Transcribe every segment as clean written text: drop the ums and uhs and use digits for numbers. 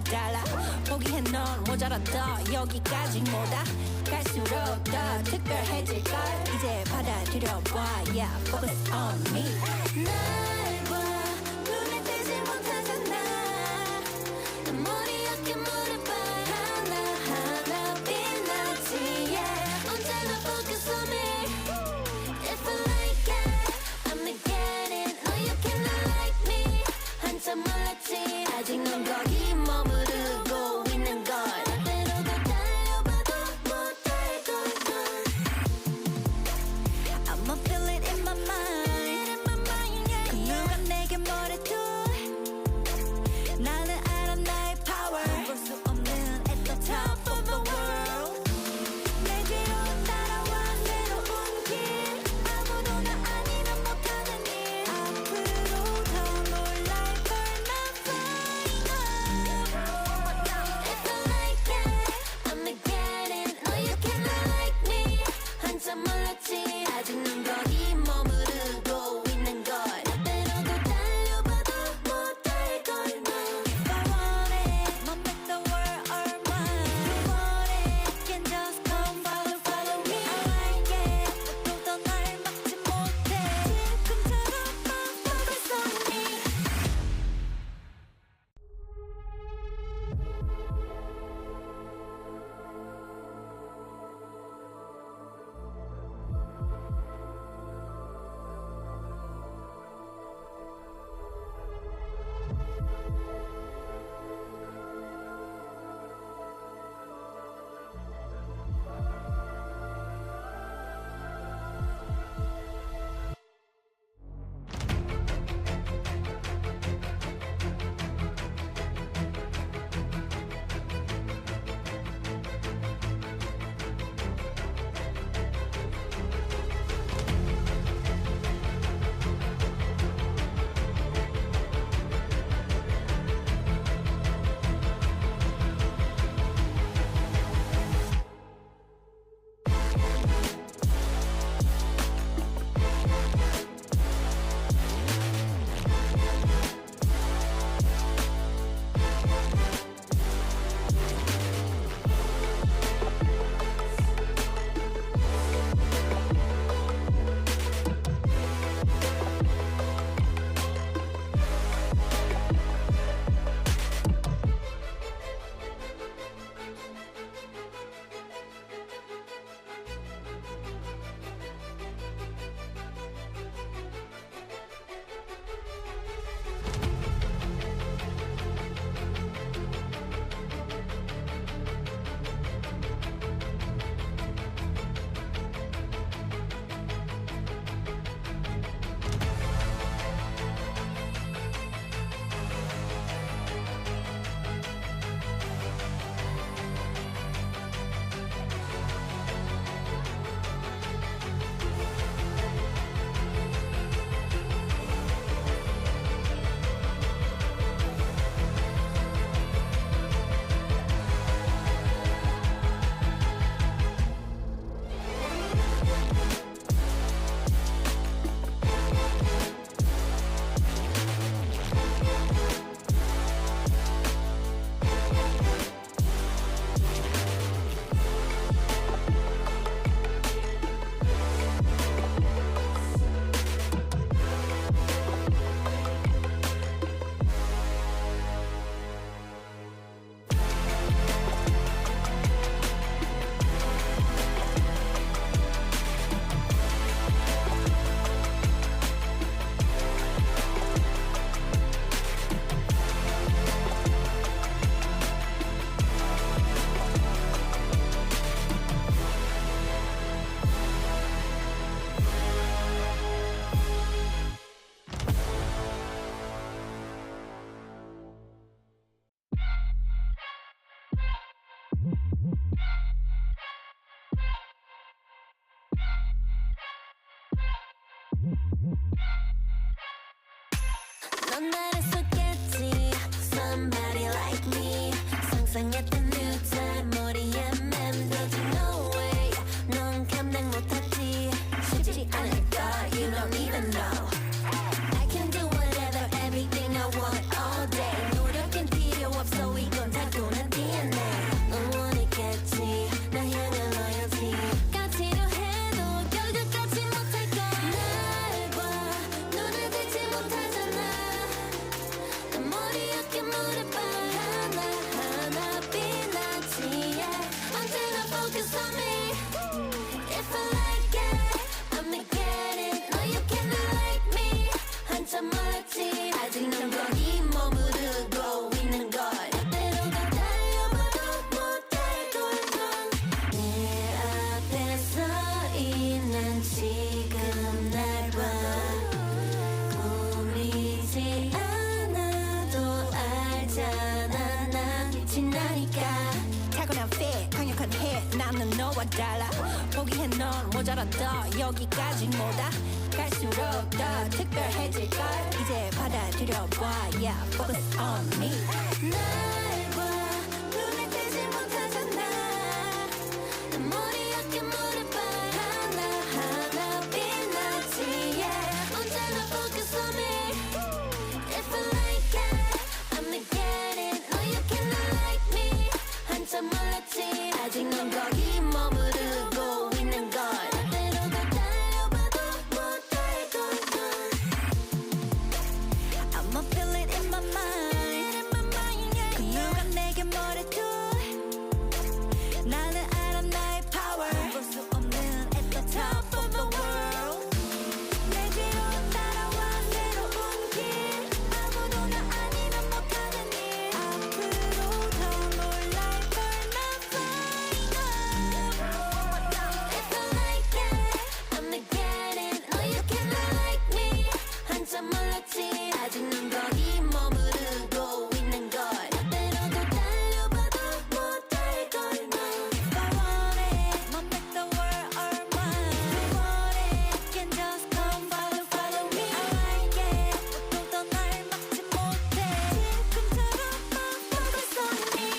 달라 포기해 넌 모자랐다 여기까지 뭐다 갈수록 더 특별해질걸 이제 받아들여봐 Yeah, focus on me 날 봐 눈에 띄지 못하잖아 머리 어깨 무릎 하나하나 빛나지 yeah. 언제나 focus on me If I like it, I'ma get it No, you cannot like me 한참 몰랐지 아직 넌 거기 머무르고 있는 걸 때로 더 달려봐도 못할 걸 I'ma feel it in my mind 그 누가 내게 뭐래도 나는 알아 나의 power 볼 수 없는 at the top of the world 내 뒤로 따라와 새로운 길 아무도 나 아니면 못하는 일 앞으로 더 놀랄 걸 난 final If I like it, I'ma get it No, you cannot like me 한참 몰랐지 아직 넌 거기 머무르고 있는 걸 때로 더 달려봐도 못할 걸 If I want it, I'ma make the world all mine If you want it, can just come follow me I like it, 누구도 날 막지 못해 지금처럼만 focus on me 넌 나를 속였지 Somebody like me 상상했던 new time 머리에 맴돌지 No way 넌 감당 못하지 쉽지 않을까 You don't even know I can do whatever everything I want all day 노력은 필요 없어 이건 다 몰랐지 아직 넌 거기 머무르고 있는 걸 때로 더 달려봐도 못할 걸넌 내 앞에 서 있는 지금 날 봐 보이지 않아도 알잖아 난 빛이 나니까 타고난 fit 강력한 hit 나는 너와 달라 포기해 넌 모자란다 여기까지 뭐다 갈수록 더 특별해질걸 이제 받아들여봐 yeah focus on me 날 봐 눈에 띄지 못하잖아 내 머리 어깨 무릎 발 하나하나 빛나지 yeah 언제나 focus on me If I like it I'ma get it No you cannot like me 한참 몰랐지 아직 넌 거기 머무르고 있는 걸 때로 더 달려봐도 못할 걸넌 I'ma feel it in my mind 그 누가 내게 뭐래도 나는 알아 나의 power 볼 수 없는 at the top of the world 내 뒤로 따라와 새로운 길 아무도나 아니면 못하는 일 앞으로 더 놀랄 걸나 find If I like it I'ma get it No you cannot like me 한참 몰랐지 아직 넌 거기 머무르고 있는 걸 때로 더 달려봐도 못할 걸넌 If I want it I'll make the world all mine If you want it you can just come follow me I like it 누구도 날 막지 못해 지금처럼만 focus on me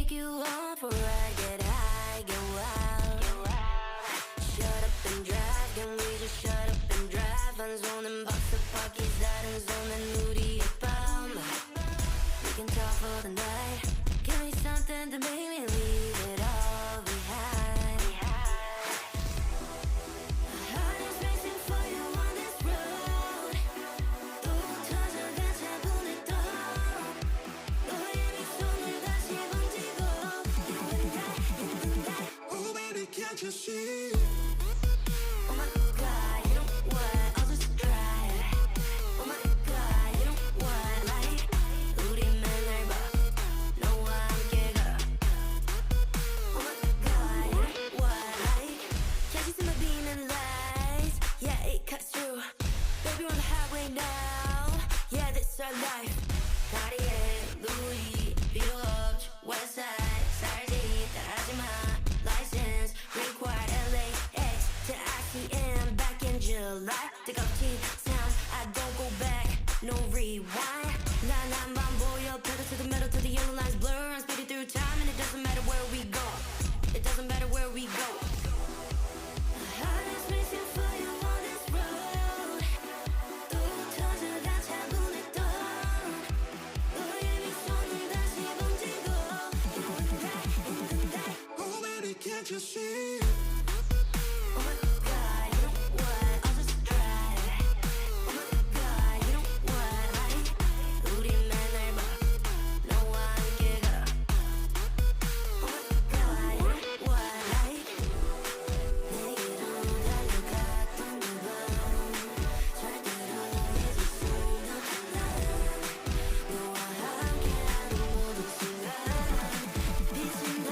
take you on for a ride, get high, get wild. Shut up and drive, can we just shut up and drive? 한 손은 박스박이 다른 손은 우리의 밤. We can talk for the night. Give me something to make me leave it all behind. My heart is racing for you on this road. 또 터져간 차분했던 너의 미소를 다시 번지고 You and I. Oh baby, can't you see? Oh my God, you know what? I'll just try. Oh my God, you know what? Like 우리 맨날 봐 너와 함께 걸어. Oh my God, you know what? Like can't you see my beaming lights? Yeah, it cuts through. Baby, we're on the highway now. Yeah, this our life. Cartier, Louis, Village, Westside, 살지 따라하지 마. License required LAX to ICM back in July. 뜨겁지 sound, I don't go back, no rewind. 난 한번 보여 pedal to the metal till the yellow lines blur. I'm speeding through time and it doesn't matter where we go. It doesn't matter where we go. My heart is racing for you on this road. 또 터져간 차분했던 너의 미소를 다시 번지고 You and I in the night. Oh baby, can't you see? Oh my God, you know what? I'll just try. Oh my God, you know what? Like 우리 맨날 봐 너와 함께 걸어. Oh my God, you know what? Like 내게로 달려갔던 그 밤 절대로 잊을 수 없는 날 너와 함께하는 모든 순간 빛이 나.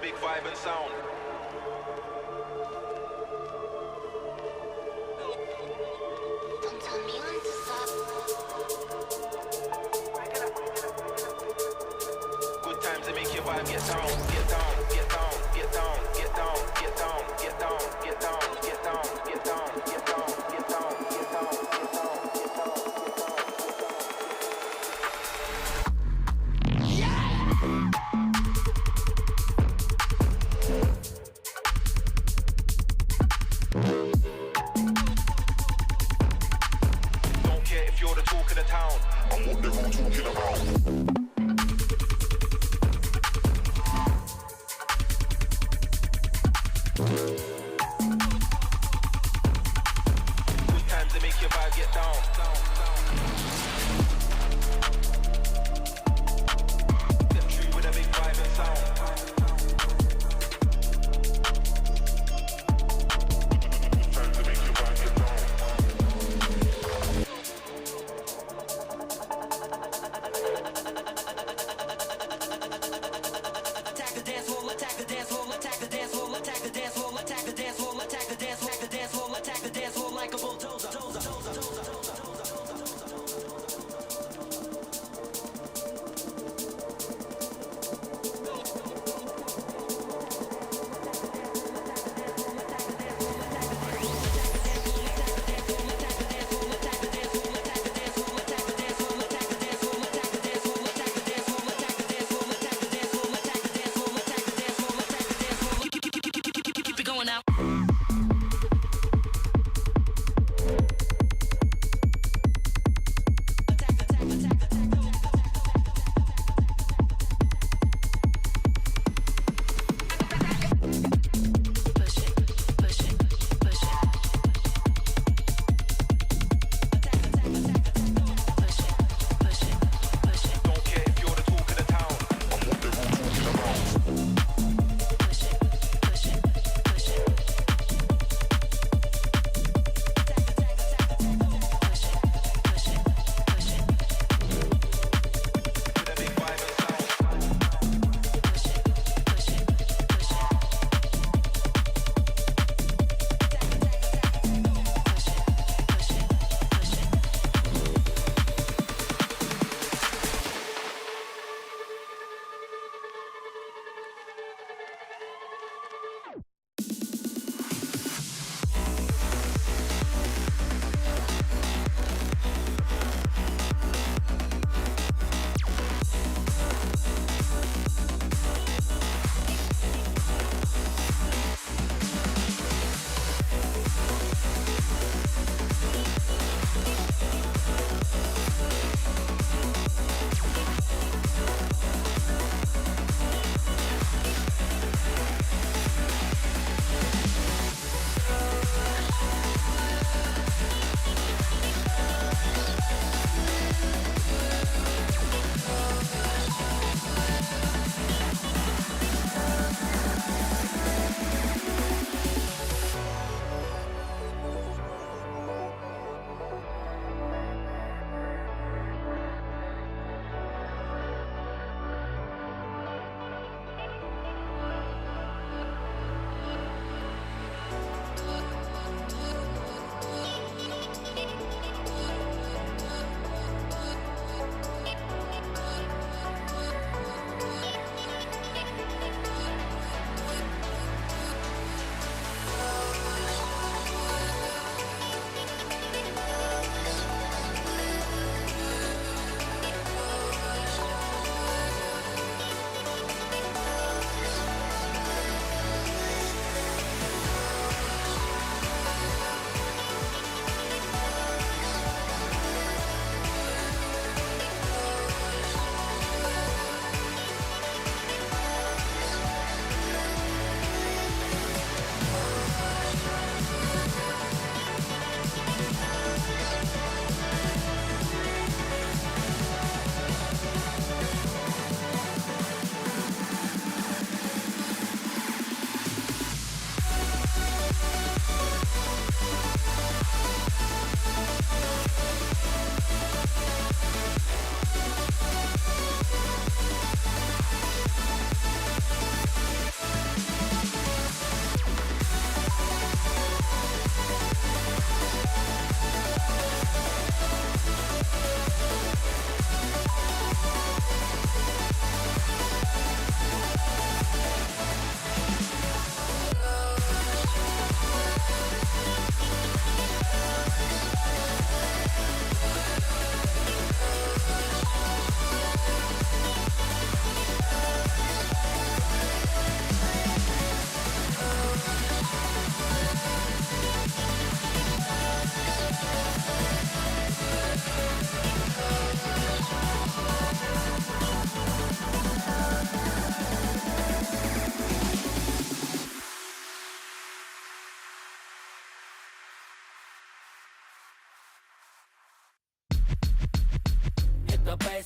big vibe and sound. Don't tell me when to stop. Good times to make your vibe get down, get down, get down, get down, get down, get down, get down, get down, get down, get down, get down, get down, get down, get down. Don't care if you're the talk of the town. I'm what they're all talking about.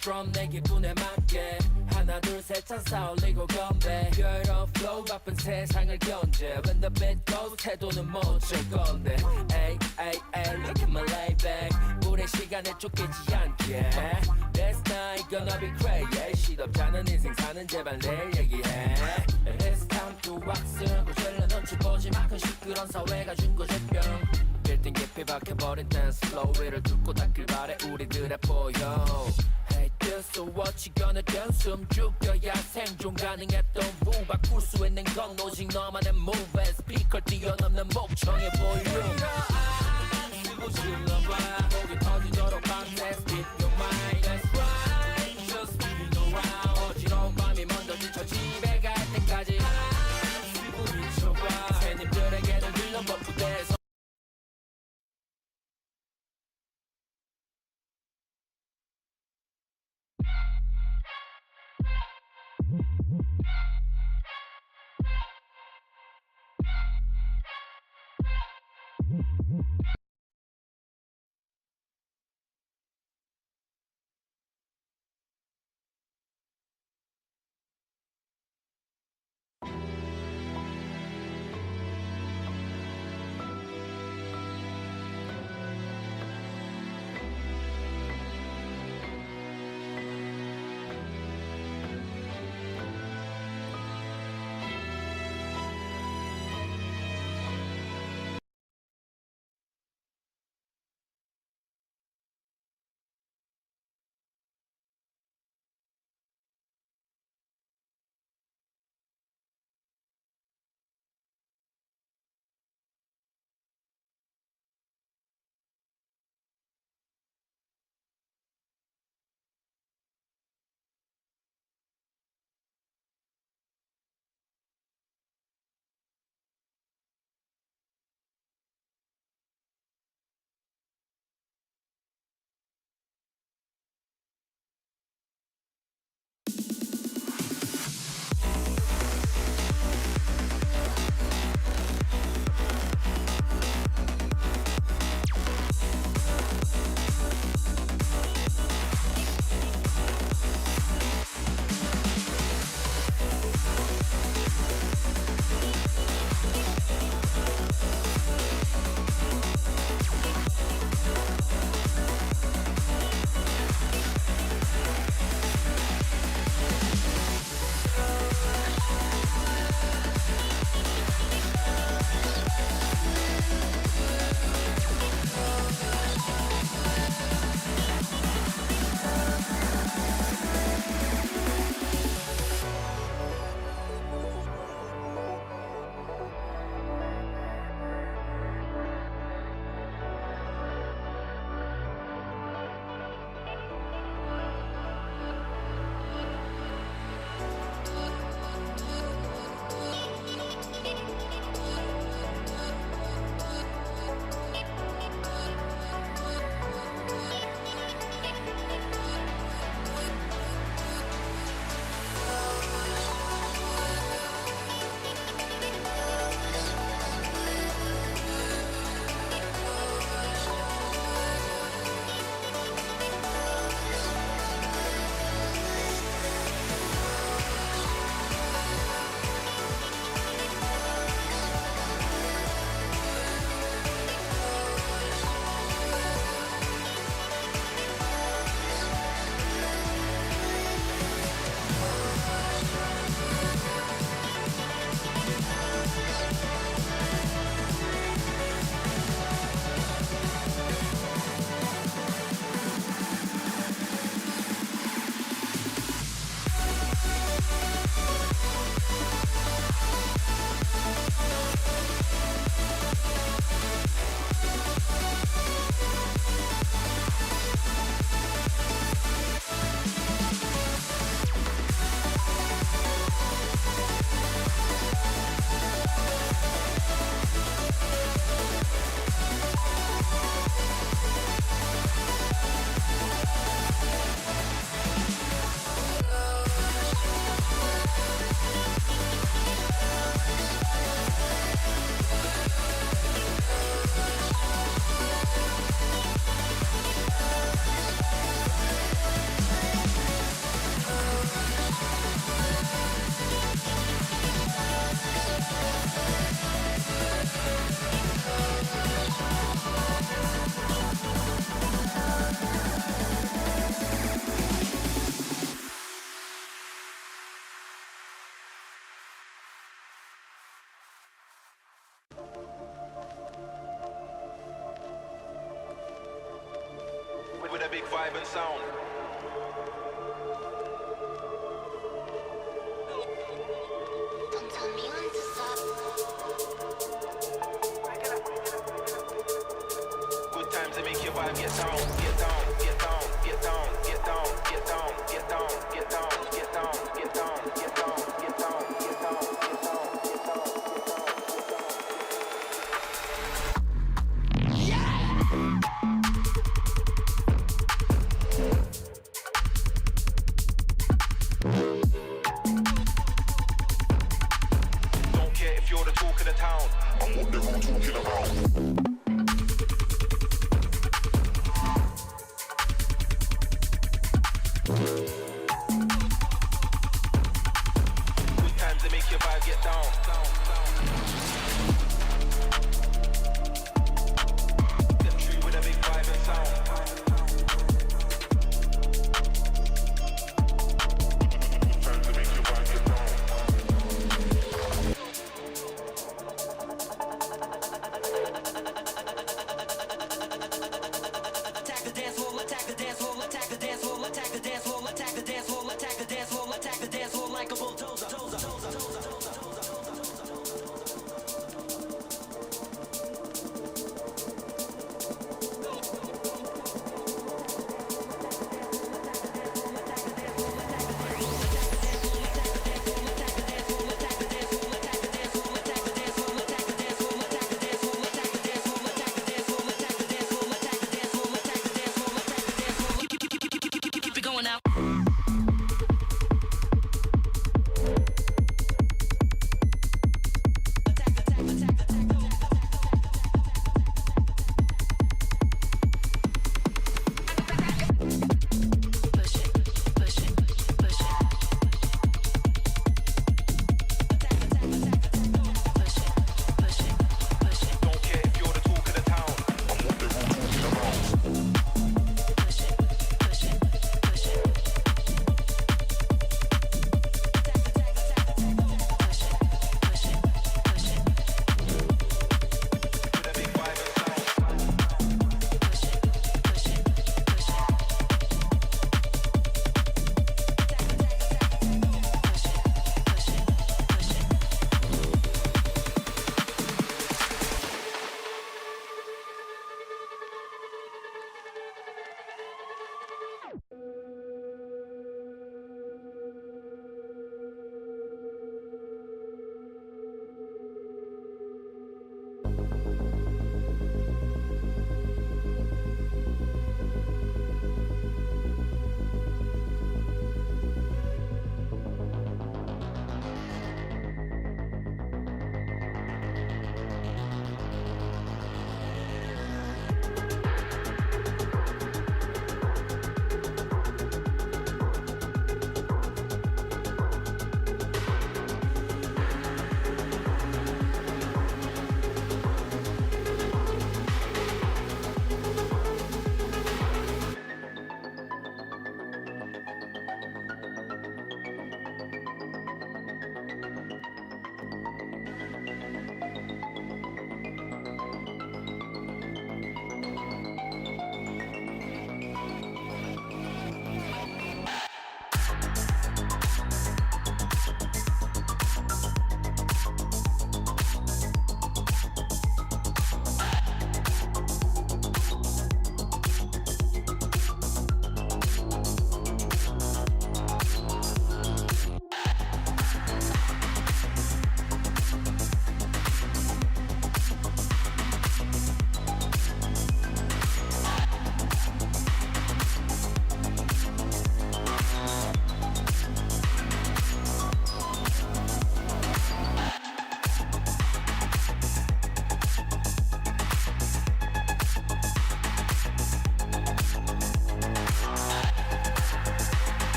from 내 기분에 맞게 하나 둘 셋 찬사 올리고 건배 Girl on flow 바쁜 세상을 견제 When the beat goes 태도는 못 칠 건데 Ay ay ay look at my lay back 오랜 시간에 쫓기지 않게 This night gonna be crazy 시덥잖은 인생 사는 제발 내일 얘기해 It's time to wax 고질러 눈치 보지 마 큰 시끄러운 사회가 준 고질병 빌딩 깊이 박혀버린 댄스 플로우 위를 뚫고 닿길 바래 우리들의 보여 Hey this so what you gonna do 숨 죽여야 생존 가능했던 무 바꿀 수 있는 건 오직 너만의 move 스피커 뛰어넘는 목청의 볼륨 안 쓰고 질러봐 목이 터지도록 밤새 speak your mind That's right just spin around 어지러운 밤이 먼저 지쳐 집에 갈 때까지 안 쓰고 미쳐봐 새님들에게는 들려 버프대서 big vibe and sound. Don't tell me when to stop. Good times to make your vibe get down, get down, get down, get down, get down, get down, get down, get down, get down, get down, get down, get down, get down, get down. Don't care if you're the talk of the town. I'm what they're all talking about. Good times to make your vibe get down. Them true with a big vibe and sound. Good times to make your vibe get down. Attack the dance floor, attack the dance floor, attack the dance floor, attack the dance floor, attack the dance floor, attack the dance floor, attack the dance floor like a bulldozer.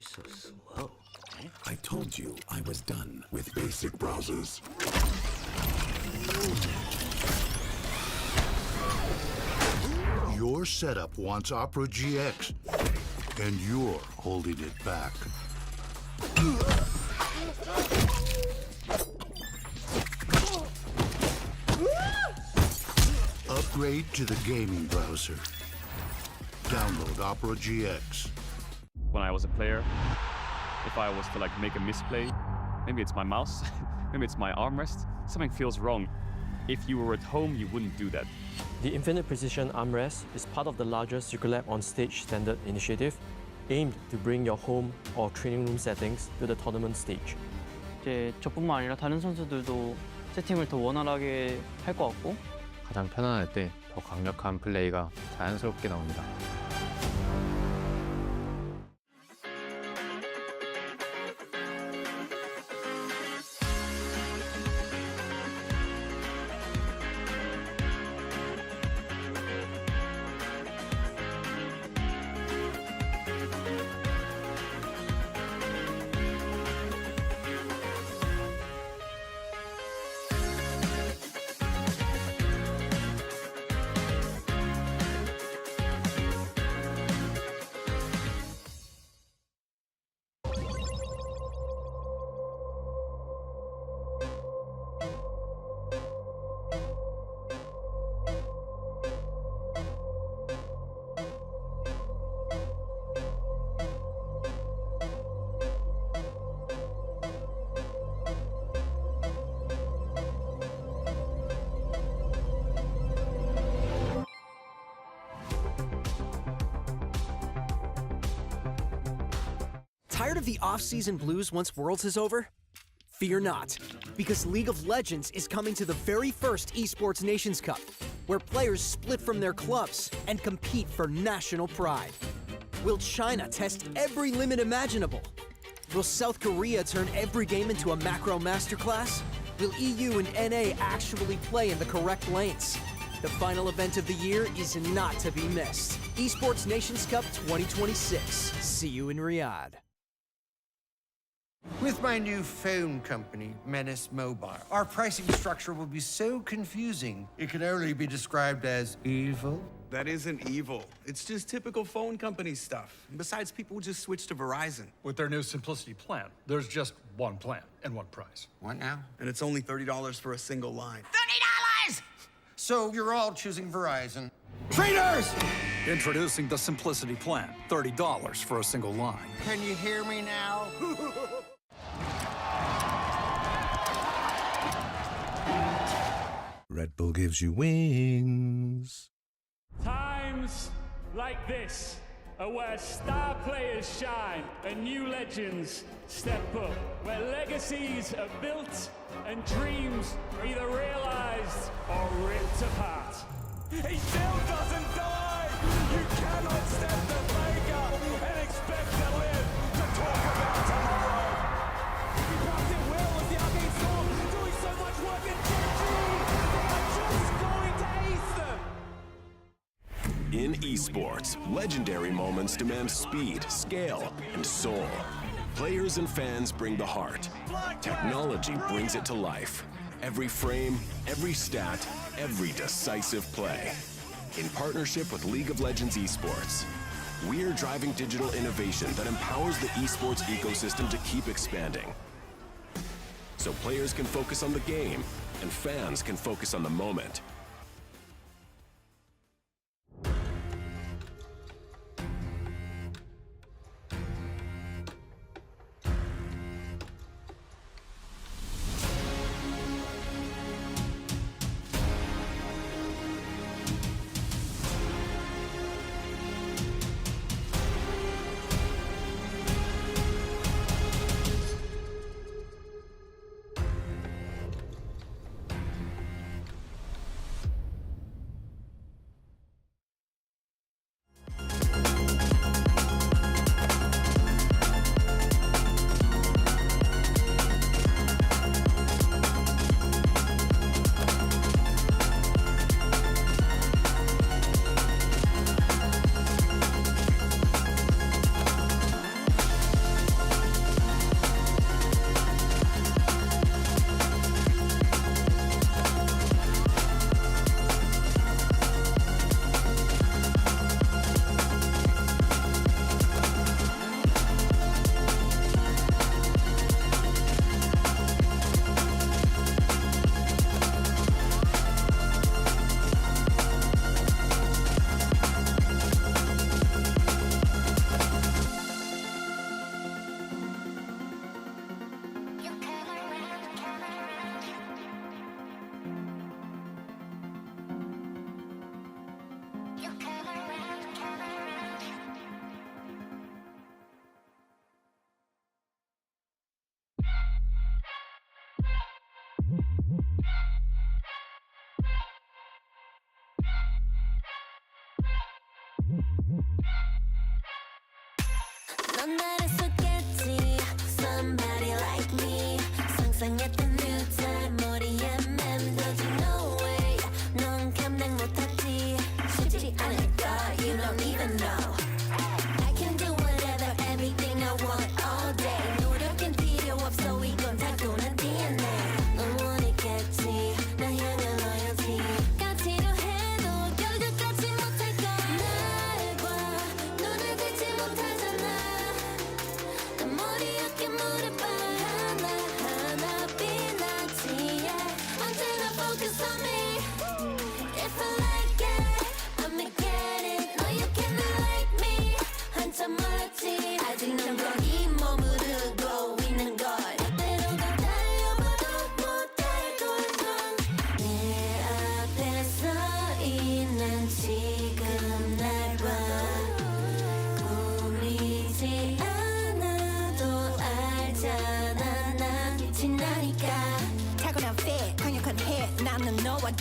So slow. I told you I was done with basic browsers. Your setup wants Opera GX, and you're holding it back. Upgrade to the gaming browser. Download Opera GX. When I was a player, if I was to make a misplay, maybe it's my mouse, maybe it's my armrest, something feels wrong. If you were at home, you wouldn't do that. The Infinite Precision Armrest is part of the larger Circulab on Stage standard initiative, aimed to bring your home or training room settings to the tournament stage. 이제 저뿐만 아니라 다른 선수들도 세팅을 더 원활하게 할 것 같고 가장 편안할 때 더 강력한 플레이가 자연스럽게 나옵니다. Tired of the off-season blues once Worlds is over? Fear not, because League of Legends is coming to the very first Esports Nations Cup, where players split from their clubs and compete for national pride. Will China test every limit imaginable? Will South Korea turn every game into a macro masterclass? Will EU and NA actually play in the correct lanes? The final event of the year is not to be missed. Esports Nations Cup 2026. See you in Riyadh. With my new phone company, Menace Mobile, our pricing structure will be so confusing, it can only be described as evil. That isn't evil. It's just typical phone company stuff. Besides, people just switch to Verizon. With their new Simplicity plan, there's just one plan and one price. What now? And it's only $30 for a single line. $30! So you're all choosing Verizon. Traitors! Introducing the Simplicity plan, $30 for a single line. Can you hear me now? Red Bull gives you wings. Times like this are where star players shine and new legends step up, where legacies are built and dreams are either realized or ripped apart. He still doesn't die! You cannot step the breaker and expect to live to talk about tomorrow! He blocked it well with the Arcane Storm, doing so much work in Genji! They are just going to ace them! In esports, legendary moments demand speed, scale, and soul. Players and fans bring the heart. Technology brings it to life. Every frame, every stat, every decisive play. In partnership with League of Legends Esports, we're driving digital innovation that empowers the esports ecosystem to keep expanding. So players can focus on the game, and fans can focus on the moment.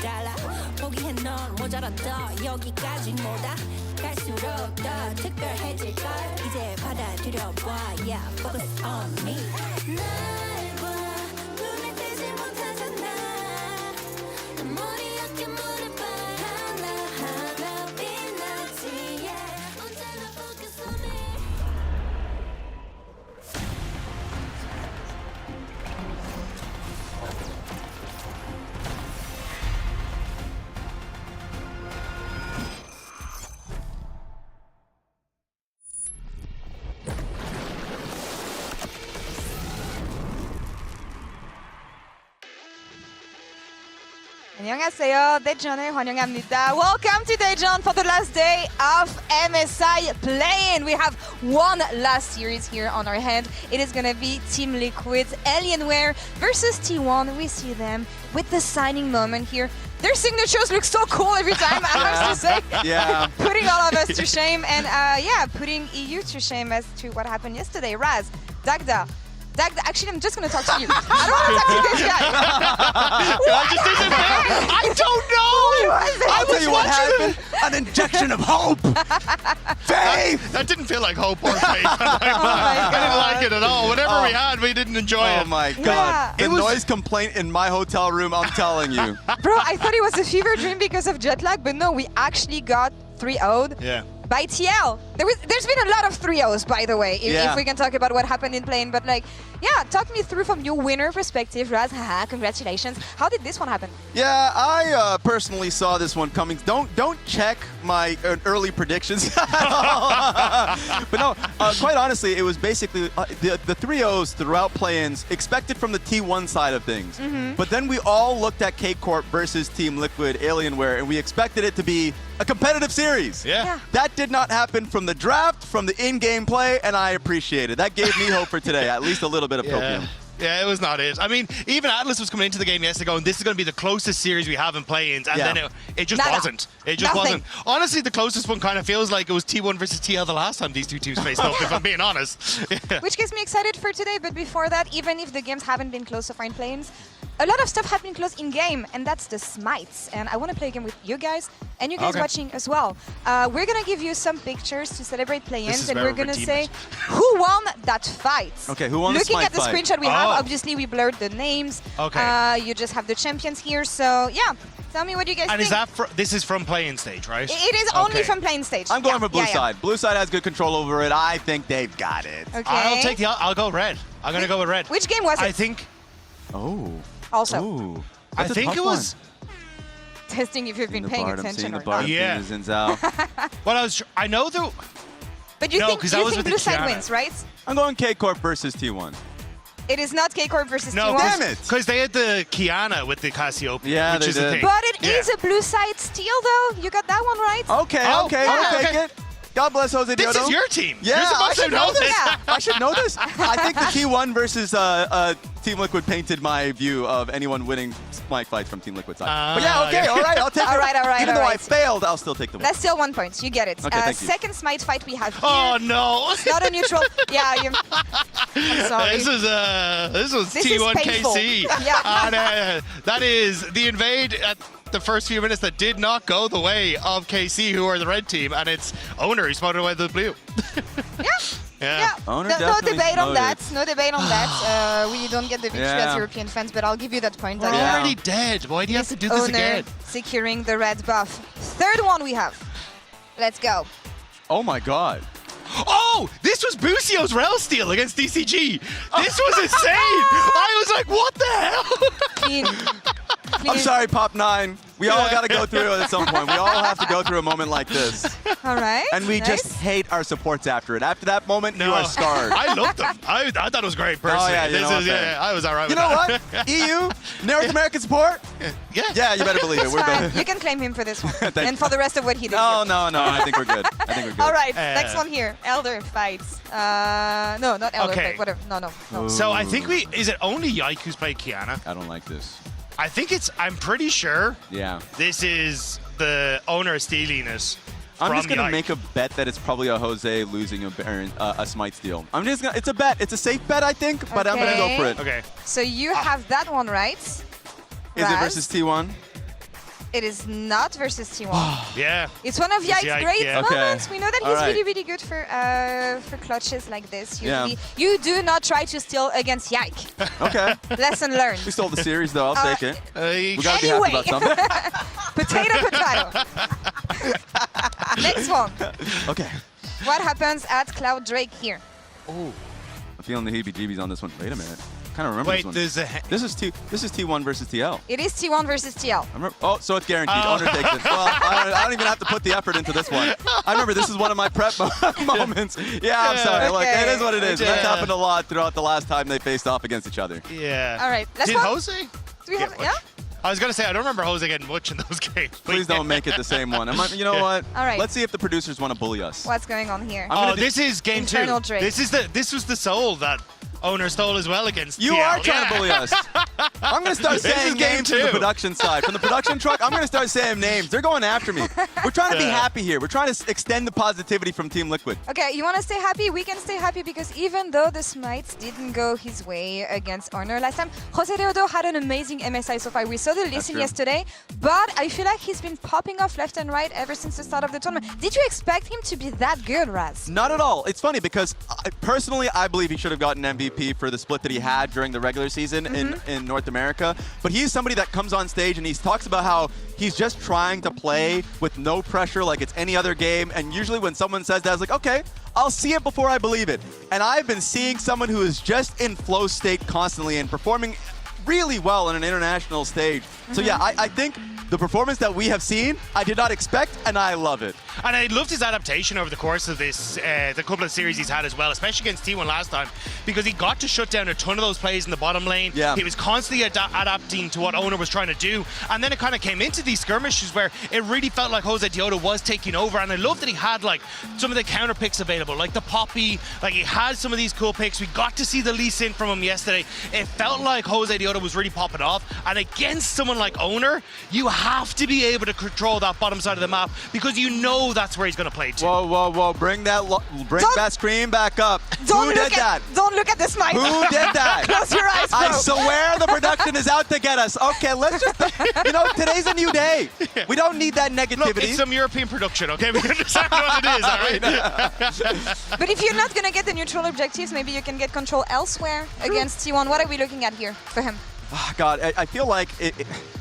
달라 포기해 넌 모자랐다 여기까지 뭐다 갈수록 더 특별해질걸 이제 받아들여봐 Yeah, focus on me 날 봐 눈에 띄지 못하잖아 머리 어깨 무릎 발 하나하나 빛나지 yeah. 언제나 focus on me 안녕하세요. Daejeon을 환영합니다. Welcome to Daejeon for the last day of MSI play-in. We have one last series here on our hand. It is going to be Team Liquid's Alienware versus T1. We see them with the signing moment here. Their signatures look so cool every time, I have to say. Yeah. Putting all of us to shame and yeah, putting EU to shame as to what happened yesterday. Raz, Dagda, actually, I'm just going to talk to you. I don't want to talk to this guy. I don't know. I'll tell you what happened. An injection of hope. Faith. That didn't feel like hope or faith. I didn't like it at all. Whatever we had, we didn't enjoy it. Oh my God. The noise complaint in my hotel room, I'm telling you. Bro, I thought it was a fever dream because of jet lag, but no, we actually got 3-0'd. Yeah. By TL. There's been a lot of 3-0s, by the way, if we can talk about what happened in playing. But like, yeah, talk me through from your winner perspective, Raz. Haha, congratulations. How did this one happen? Yeah, I personally saw this one coming. Don't check my early predictions. But no, quite honestly, it was basically the 3-0s throughout play-ins expected from the T1 side of things. But then we all looked at K-Corp versus Team Liquid Alienware, and we expected it to be a competitive series. Yeah. That did not happen from the draft, from the in-game play, and I appreciate it. That gave me hope for today, at least a little bit of copium. Yeah, it was not it. I mean, even Atlas was coming into the game yesterday going, this is going to be the closest series we have in play-ins, and then it just wasn't. It just wasn't. Honestly, the closest one kind of feels like it was T1 versus TL the last time these two teams faced up, if I'm being honest. Which gets me excited for today, but before that, even if the games haven't been close so far in play-ins, a lot of stuff has been close in-game, and that's the smites. And I want to play a game with you guys, and you guys watching as well. We're going to give you some pictures to celebrate play-ins, and we're going to say who won that fight. Okay, who won the Looking smite at the fight? screenshot we have, obviously we blurred the names. Okay. You just have the champions here, so yeah. Tell me what you guys think. And is that this is from play-in stage, right? It is only from playing stage. I'm going for blue side. Blue side has good control over it. I think they've got it. Okay. I'll go red. I'm going to go with red. Which game was it? I think... Oh. Also. Ooh. I think it was... Testing if you've been paying attention or not. Yeah. Well, I know though... But you think blue side wins, right? I'm going K-Corp versus T1. It is not K-Corp versus No, T1. damn it! Because they had the Kiana with the Cassiopeia, Yeah, which is did. the thing. But it is a blue side steal, though. You got that one right. Okay, I'll take it. God bless Jose Diodo. This is your team. Yeah, You're supposed I should to know this. Yeah. I should know this. I think the T1 versus Team Liquid painted my view of anyone winning smite fights from Team Liquid side. But yeah, okay, all right, I'll take it. All right. Even though I failed, I'll still take the win. That's still 1 point. You get it. Okay, thank you. Second smite fight we have here. Oh no! It's not a neutral. Yeah, I'm sorry. This was T1 painful. KC. Yeah. And that is the invade at the first few minutes that did not go the way of KC, who are the red team, and it's Owner who spotted away the blue. Yeah. Owner No definitely debate on smote that. it. No debate on that. We don't get the victory as European fans, but I'll give you that point. We're already dead. Why do you have to do this Owner again? securing the red buff. Third one we have. Let's go. Oh my God. Oh, this was Busio's Rel steal against DCG. This was insane. I was like, what the hell? Clean. I'm sorry, Pop 9. We all got to go through it at some point. We all have to go through a moment like this. All right. And we just hate our supports after it. After that moment, you are scarred. I loved them. I thought it was great, personally. I was all right you with know that. what? EU, North American support? Yeah, you better believe it. It's We're fine. better. You can claim him for this one. Thank And you. for the rest of what he did. No, I think we're good. All right, next one here. Elder fights. No, not Elder fight. Whatever. No. So I think is it only Yike who's played Kiana? I don't like this. I think I'm pretty sure Yeah. this is the Owner stealing it. I'm just from going to Yike. make a bet that it's probably a Jose losing a smite steal. I'm just gonna, it's a bet. It's a safe bet, I think, but I'm going to go for it. Okay. So you have that one right. Is it versus T1? It is not versus T1. Yeah. It's one of Yike's great moments. Okay. We know that he's really, really good for clutches like this. Usually, Yeah. you do not try to steal against Yike. Okay. Lesson learned. We stole the series, though. I'll take it. We gotta be Anyway. happy about something. Potato. Next one. Okay. What happens at Cloud Drake here? Oh. I'm feeling the heebie-jeebies on this one. Wait a minute. Kind of remember Wait, this one. there's a... This is T1 versus TL. It is T1 versus TL. Oh, so it's guaranteed. Owner takes it. Well, I don't even have to put the effort into this one. I remember this is one of my prep moments. Yeah, I'm sorry. Look, it is what it is. That's happened a lot throughout the last time they faced off against each other. Yeah. All right. Let's Did Jose? Do we have? Yeah. I was going to say, I don't remember Jose getting much in those games. Please don't make it the same one. You know what? All right. Let's see if the producers want to bully us. What's going on here? Oh, this is game 2. Internal Drake. This was the soul that Owner stole as well against You TL. are trying to bully us. I'm going to start saying names from the production side. From the production truck, I'm going to start saying names. They're going after me. We're trying to be happy here. We're trying to extend the positivity from Team Liquid. Okay, you want to stay happy? We can stay happy because even though the Smites didn't go his way against Honor last time, Jose Deodo had an amazing MSI so far. We saw the listing yesterday, but I feel like he's been popping off left and right ever since the start of the tournament. Did you expect him to be that good, Raz? Not at all. It's funny because personally, I believe he should have gotten MVP for the split that he had during the regular season in North America. But he's somebody that comes on stage and he talks about how he's just trying to play with no pressure like it's any other game. And usually when someone says that, I was like, okay, I'll see it before I believe it. And I've been seeing someone who is just in flow state constantly and performing really well on an international stage. So yeah, I think the performance that we have seen, I did not expect, and I love it. And I loved his adaptation over the course of this, the couple of series he's had as well, especially against T1 last time, because he got to shut down a ton of those plays in the bottom lane. Yeah. He was constantly adapting to what Owner was trying to do. And then it kind of came into these skirmishes where it really felt like Jose Deodo was taking over. And I love that he had like some of the counter picks available, like the Poppy, like he had some of these cool picks. We got to see the Lee Sin from him yesterday. It felt like Jose Deodo was really popping off. And against someone like Owner, you have to be able to control that bottom side of the map because you know that's where he's going to play to. Whoa. Bring that screen back up. Who did that? Don't look at the Smite. Who did that? Close your eyes, bro. I swear the production is out to get us. Okay, let's just, today's a new day. We don't need that negativity. Look, it's some European production, okay? We understand what it is, all right? But if you're not going to get the neutral objectives, maybe you can get control elsewhere against T1. What are we looking at here for him? Oh, God, I feel like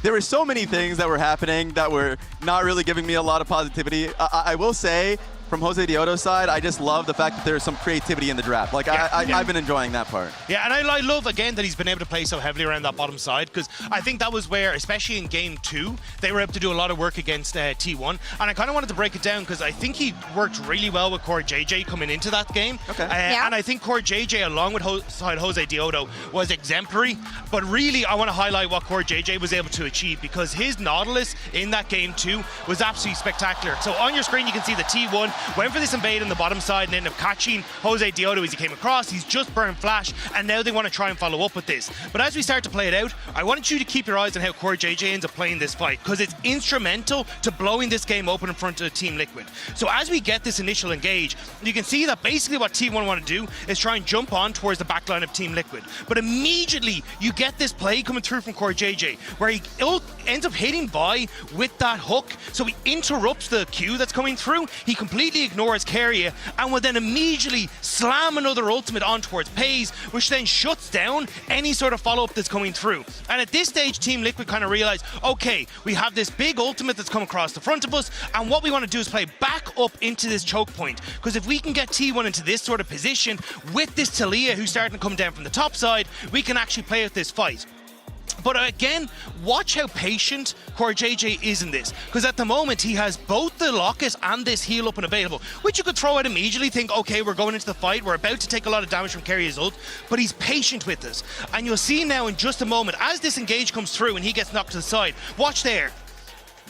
there were so many things that were happening that were not really giving me a lot of positivity. I will say, from Jose Deodo's side, I just love the fact that there's some creativity in the draft. Like, I've been enjoying that part. Yeah, and I love, again, that he's been able to play so heavily around that bottom side, because I think that was where, especially in Game 2, they were able to do a lot of work against T1. And I kind of wanted to break it down, because I think he worked really well with Core JJ coming into that game. Okay. And I think Core JJ, along with Jose Deodo, was exemplary. But really, I want to highlight what Core JJ was able to achieve, because his Nautilus in that Game 2 was absolutely spectacular. So on your screen, you can see the T1 went for this invade on the bottom side and ended up catching Jose Deodo as he came across. He's just burned Flash, and now they want to try and follow up with this. But as we start to play it out, I wanted you to keep your eyes on how Core JJ ends up playing this fight, because it's instrumental to blowing this game open in front of Team Liquid. So as we get this initial engage, you can see that basically what T1 want to do is try and jump on towards the backline of Team Liquid. But immediately, you get this play coming through from Core JJ, where he ends up hitting by with that hook, so he interrupts the Q that's coming through. He completely ignores Keria and will then immediately slam another ultimate on towards Pays, which then shuts down any sort of follow-up that's coming through. And at this stage, Team Liquid kind of realize, okay, we have this big ultimate that's come across the front of us, and what we want to do is play back up into this choke point, because if we can get T1 into this sort of position with this TLAW who's starting to come down from the top side, we can actually play out this fight. But again, watch how patient Core JJ is in this, because at the moment he has both the Locus and this heal up and available, which you could throw out immediately, think, okay, we're going into the fight, we're about to take a lot of damage from Keria's ult, but he's patient with us. And you'll see now in just a moment, as this engage comes through and he gets knocked to the side, watch there,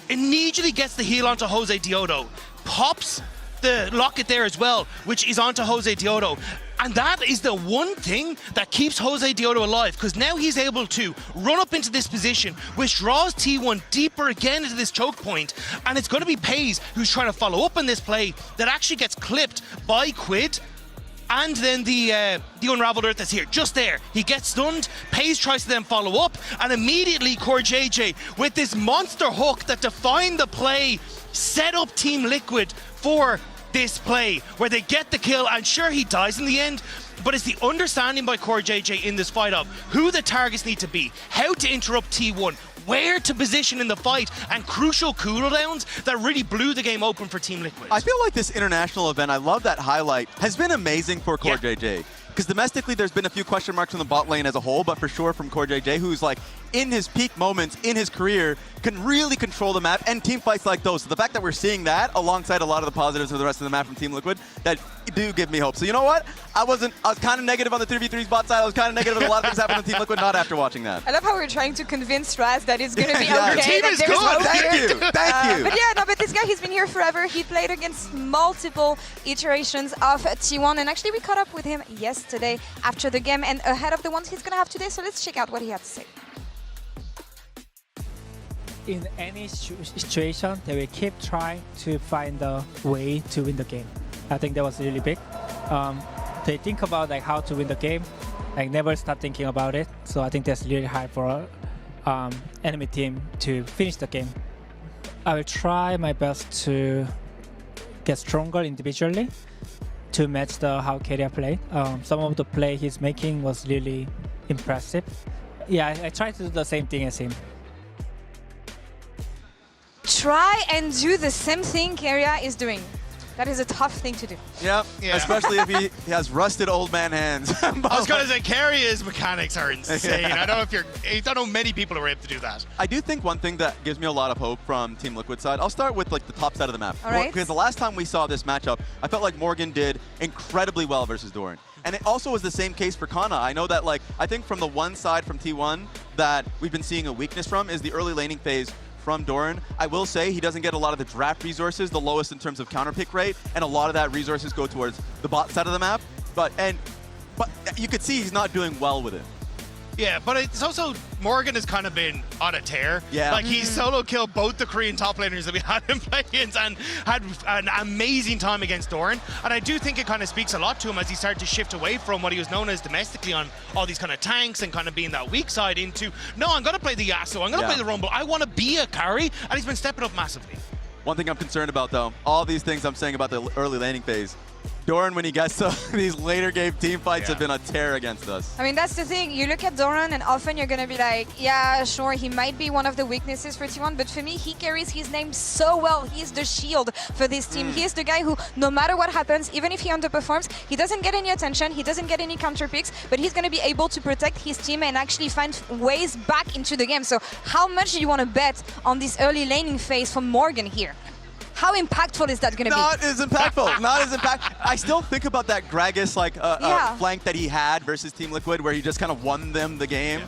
immediately gets the heal onto Jose Deodo, pops the locket there as well, which is onto Jose Deodo. And that is the one thing that keeps Jose Deodo alive, because now he's able to run up into this position, which draws T1 deeper again into this choke point. And it's going to be Pays who's trying to follow up on this play that actually gets clipped by Quid. and then the Unraveled Earth is here, just there. He gets stunned, Paze tries to then follow up, and immediately CoreJJ, with this monster hook that defined the play, set up Team Liquid for this play, where they get the kill, and sure, he dies in the end, but it's the understanding by CoreJJ in this fight of who the targets need to be, how to interrupt T1, where to position in the fight, and crucial cooldowns that really blew the game open for Team Liquid. I feel like this international event, I love that highlight, has been amazing for CoreJJ. Because domestically, there's been a few question marks on the bot lane as a whole, but for sure from CoreJJ, who's like in his peak moments in his career, can really control the map and team fights like those. So the fact that we're seeing that alongside a lot of the positives of the rest of the map from Team Liquid, that do give me hope. So you know what? I was kind of negative on the 3v3's bot side. I was kind of negative on a lot of things happening on Team Liquid, not after watching that. I love how we're trying to convince Raz that it's going to be Yeah, okay. your team that is there's good. hope Thank here. you. Thank you. But yeah, no, but this guy, he's been here forever. He played against multiple iterations of T1, and actually we caught up with him yesterday after the game and ahead of the ones he's going to have today. So let's check out what he had to say. In any situation, they will keep trying to find a way to win the game. I think that was really big. They think about like how to win the game, like never stop thinking about it. So I think that's really hard for enemy team to finish the game. I will try my best to get stronger individually to match the how Keria played. Some of the play he's making was really impressive. Yeah, I try to do the same thing as him. Try and do the same thing Keria is doing. That is a tough thing to do. Yeah, especially if he has rusted old man hands. I was going to say, Keria's mechanics are insane. I don't know many people who are able to do that. I do think one thing that gives me a lot of hope from Team Liquid side, I'll start with like the top side of the map. All right. Because the last time we saw this matchup, I felt like Morgan did incredibly well versus Doran. And it also was the same case for Kana. I know that, like, I think from the one side from T1 that we've been seeing a weakness from is the early laning phase from Doran. I will say he doesn't get a lot of the draft resources, the lowest in terms of counter pick rate, and a lot of that resources go towards the bot side of the map. But you could see he's not doing well with it. Yeah, but it's also, Morgan has kind of been on a tear. Yeah. Like, he solo killed both the Korean top laners that we had in play-ins and had an amazing time against Doran. And I do think it kind of speaks a lot to him as he started to shift away from what he was known as domestically on all these kind of tanks and kind of being that weak side into, no, I'm going to play the Yasuo, I'm going to play the Rumble, I want to be a carry, and he's been stepping up massively. One thing I'm concerned about, though, all these things I'm saying about the early laning phase, Doran, when he gets to these later game team fights, have been a tear against us. I mean, that's the thing. You look at Doran, and often you're going to be like, yeah, sure, he might be one of the weaknesses for T1, but for me, he carries his name so well. He's the shield for this team. He is the guy who, no matter what happens, even if he underperforms, he doesn't get any attention, he doesn't get any counter picks, but he's going to be able to protect his team and actually find ways back into the game. So how much do you want to bet on this early laning phase from Morgan here? How impactful is that going to be? Not as impactful. Not as impactful. I still think about that Gragas flank that he had versus Team Liquid, where he just kind of won them the game.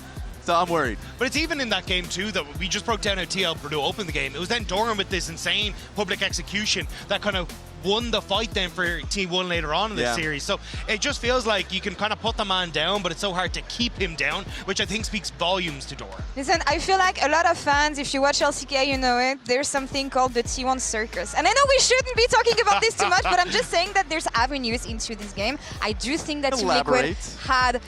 So I'm worried. But it's even in that game too that we just broke down how TL Purdue opened the game. It was then Doran with this insane public execution that kind of won the fight then for T1 later on in the series. So it just feels like you can kind of put the man down, but it's so hard to keep him down, which I think speaks volumes to Doran. Listen, I feel like a lot of fans, if you watch LCK, you know it, there's something called the T1 circus. And I know we shouldn't be talking about this too much, but I'm just saying that there's avenues into this game. I do think that Team Liquid had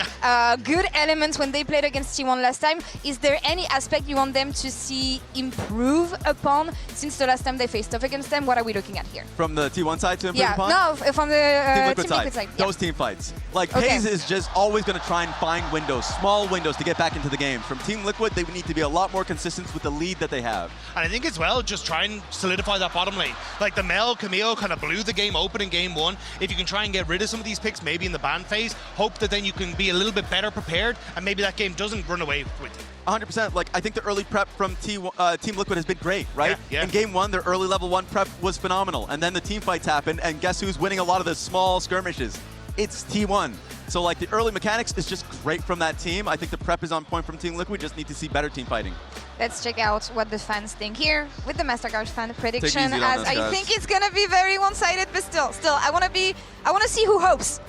good elements when they played against T1 last time. Is there any aspect you want them to see improve upon since the last time they faced off against them? What are we looking at here? From the T1 side to improve upon? No, from the Team Liquid side. Yeah. Those team fights. Like, Paze is just always going to try and find windows, small windows to get back into the game. From Team Liquid, they need to be a lot more consistent with the lead that they have. And I think as well, just try and solidify that bottom lane. Like the Mel Camille kind of blew the game open in game one. If you can try and get rid of some of these picks, maybe in the ban phase, hope that then you can be a little bit better prepared and maybe that game doesn't run away with you. 100%. Like, I think the early prep from Team Liquid has been great, right? Yeah. In game one, their early level 1 prep was phenomenal. And then the team fights happened, and guess who's winning a lot of the small skirmishes? It's T1. So, like, the early mechanics is just great from that team. I think the prep is on point from Team Liquid. Just need to see better team fighting. Let's check out what the fans think here with the Mastercard fan prediction, as us, I think it's going to be very one-sided, but still, I want to see who hopes.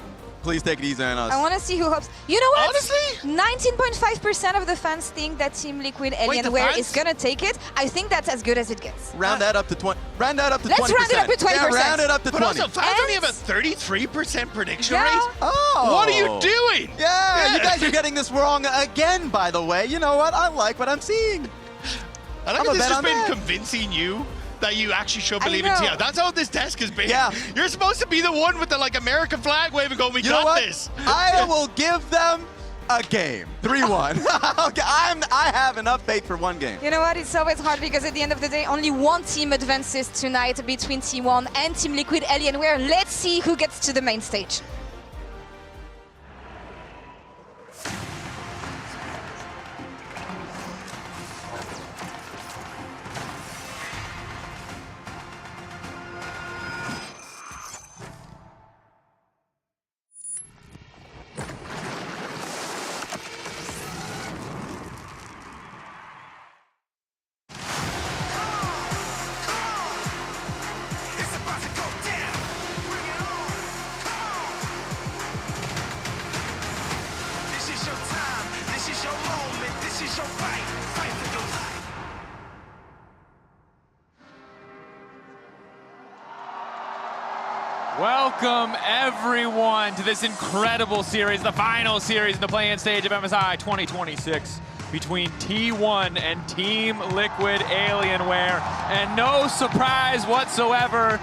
Please take it easy on us. I want to see who hopes. You know what? Honestly? 19.5% of the fans think that Team Liquid Alienware is going to take it. I think that's as good as it gets. Round that up to 20. Round that up to 20%. Let's round it up to 20%. Yeah, round it up to 20. But also, fans only have a 33% prediction Yeah. rate? Oh. What are you doing? Yeah, you guys are getting this wrong again, by the way. You know what? I like what I'm seeing. I like how this has been convincing you that you actually should believe in TL. That's how this desk has been. Yeah. You're supposed to be the one with the American flag waving going, we got this. I will give them a game. 3-1. Okay, I have enough faith for one game. You know what? It's always hard because at the end of the day, only one team advances tonight between T1 and Team Liquid Alienware. Let's see who gets to the main stage. Welcome everyone to this incredible series, the final series in the play-in stage of MSI 2026 between T1 and Team Liquid Alienware. And no surprise whatsoever,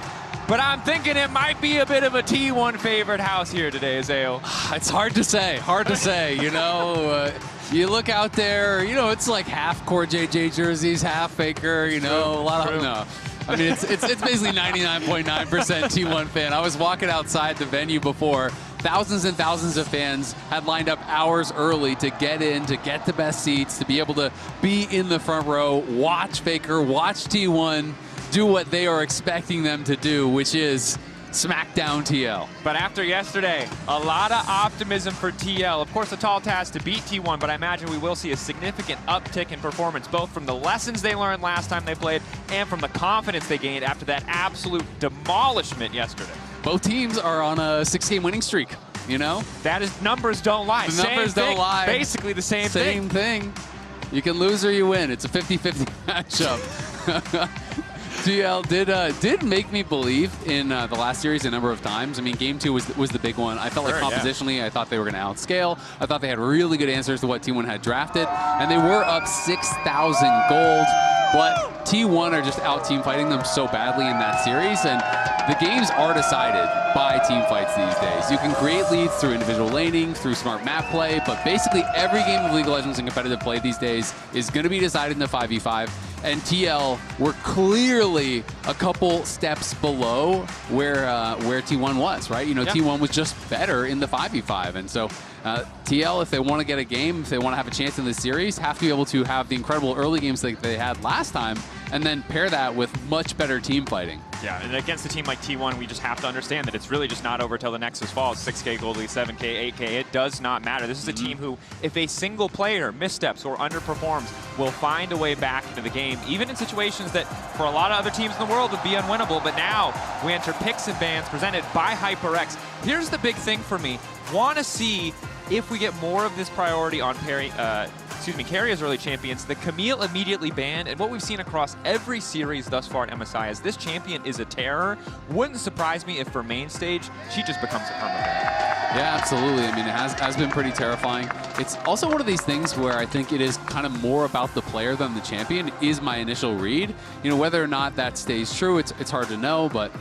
but I'm thinking it might be a bit of a T1 favorite house here today, Azale. It's hard to say, you know. You look out there, you know, it's like half core JJ jerseys, half Faker, you know, a lot of, no. I mean, it's basically 99.9% T1 fan. I was walking outside the venue before. Thousands and thousands of fans had lined up hours early to get in, to get the best seats, to be able to be in the front row, watch Faker, watch T1 do what they are expecting them to do, which is smackdown TL. But after yesterday, a lot of optimism for TL. Of course, a tall task to beat T1, but I imagine we will see a significant uptick in performance, both from the lessons they learned last time they played and from the confidence they gained after that absolute demolishment yesterday. Both teams are on a 6-game winning streak, you know? That is, numbers don't lie. The numbers don't lie. Basically the same thing. Same thing. You can lose or you win. It's a 50-50 matchup. TL did make me believe in the last series a number of times. I mean, game 2 was the big one. I felt like compositionally, I thought they were going to outscale. I thought they had really good answers to what T1 had drafted, and they were up 6,000 gold. But T1 are just out team fighting them so badly in that series, and the games are decided by team fights these days. You can create leads through individual laning, through smart map play, but basically every game of League of Legends in competitive play these days is going to be decided in the 5v5. And TL were clearly a couple steps below where T1 was, right? You know, T1 was just better in the 5v5, and so TL, if they want to get a game, if they want to have a chance in this series, have to be able to have the incredible early games that they had last time, and then pair that with much better team fighting. Yeah, and against a team like T1, we just have to understand that it's really just not over till the Nexus falls. 6K gold lead, 7K, 8K, it does not matter. This is a team who, if a single player missteps or underperforms, will find a way back into the game, even in situations that for a lot of other teams in the world would be unwinnable. But now we enter picks and bans presented by HyperX. Here's the big thing for me. Want to see if we get more of this priority on Carry as early champions. The Camille immediately banned, and what we've seen across every series thus far at MSI is this champion is a terror. Wouldn't surprise me if for main stage, she just becomes a permanent ban. Yeah, absolutely. I mean, it has been pretty terrifying. It's also one of these things where I think it is kind of more about the player than the champion, is my initial read. You know, whether or not that stays true, it's hard to know, but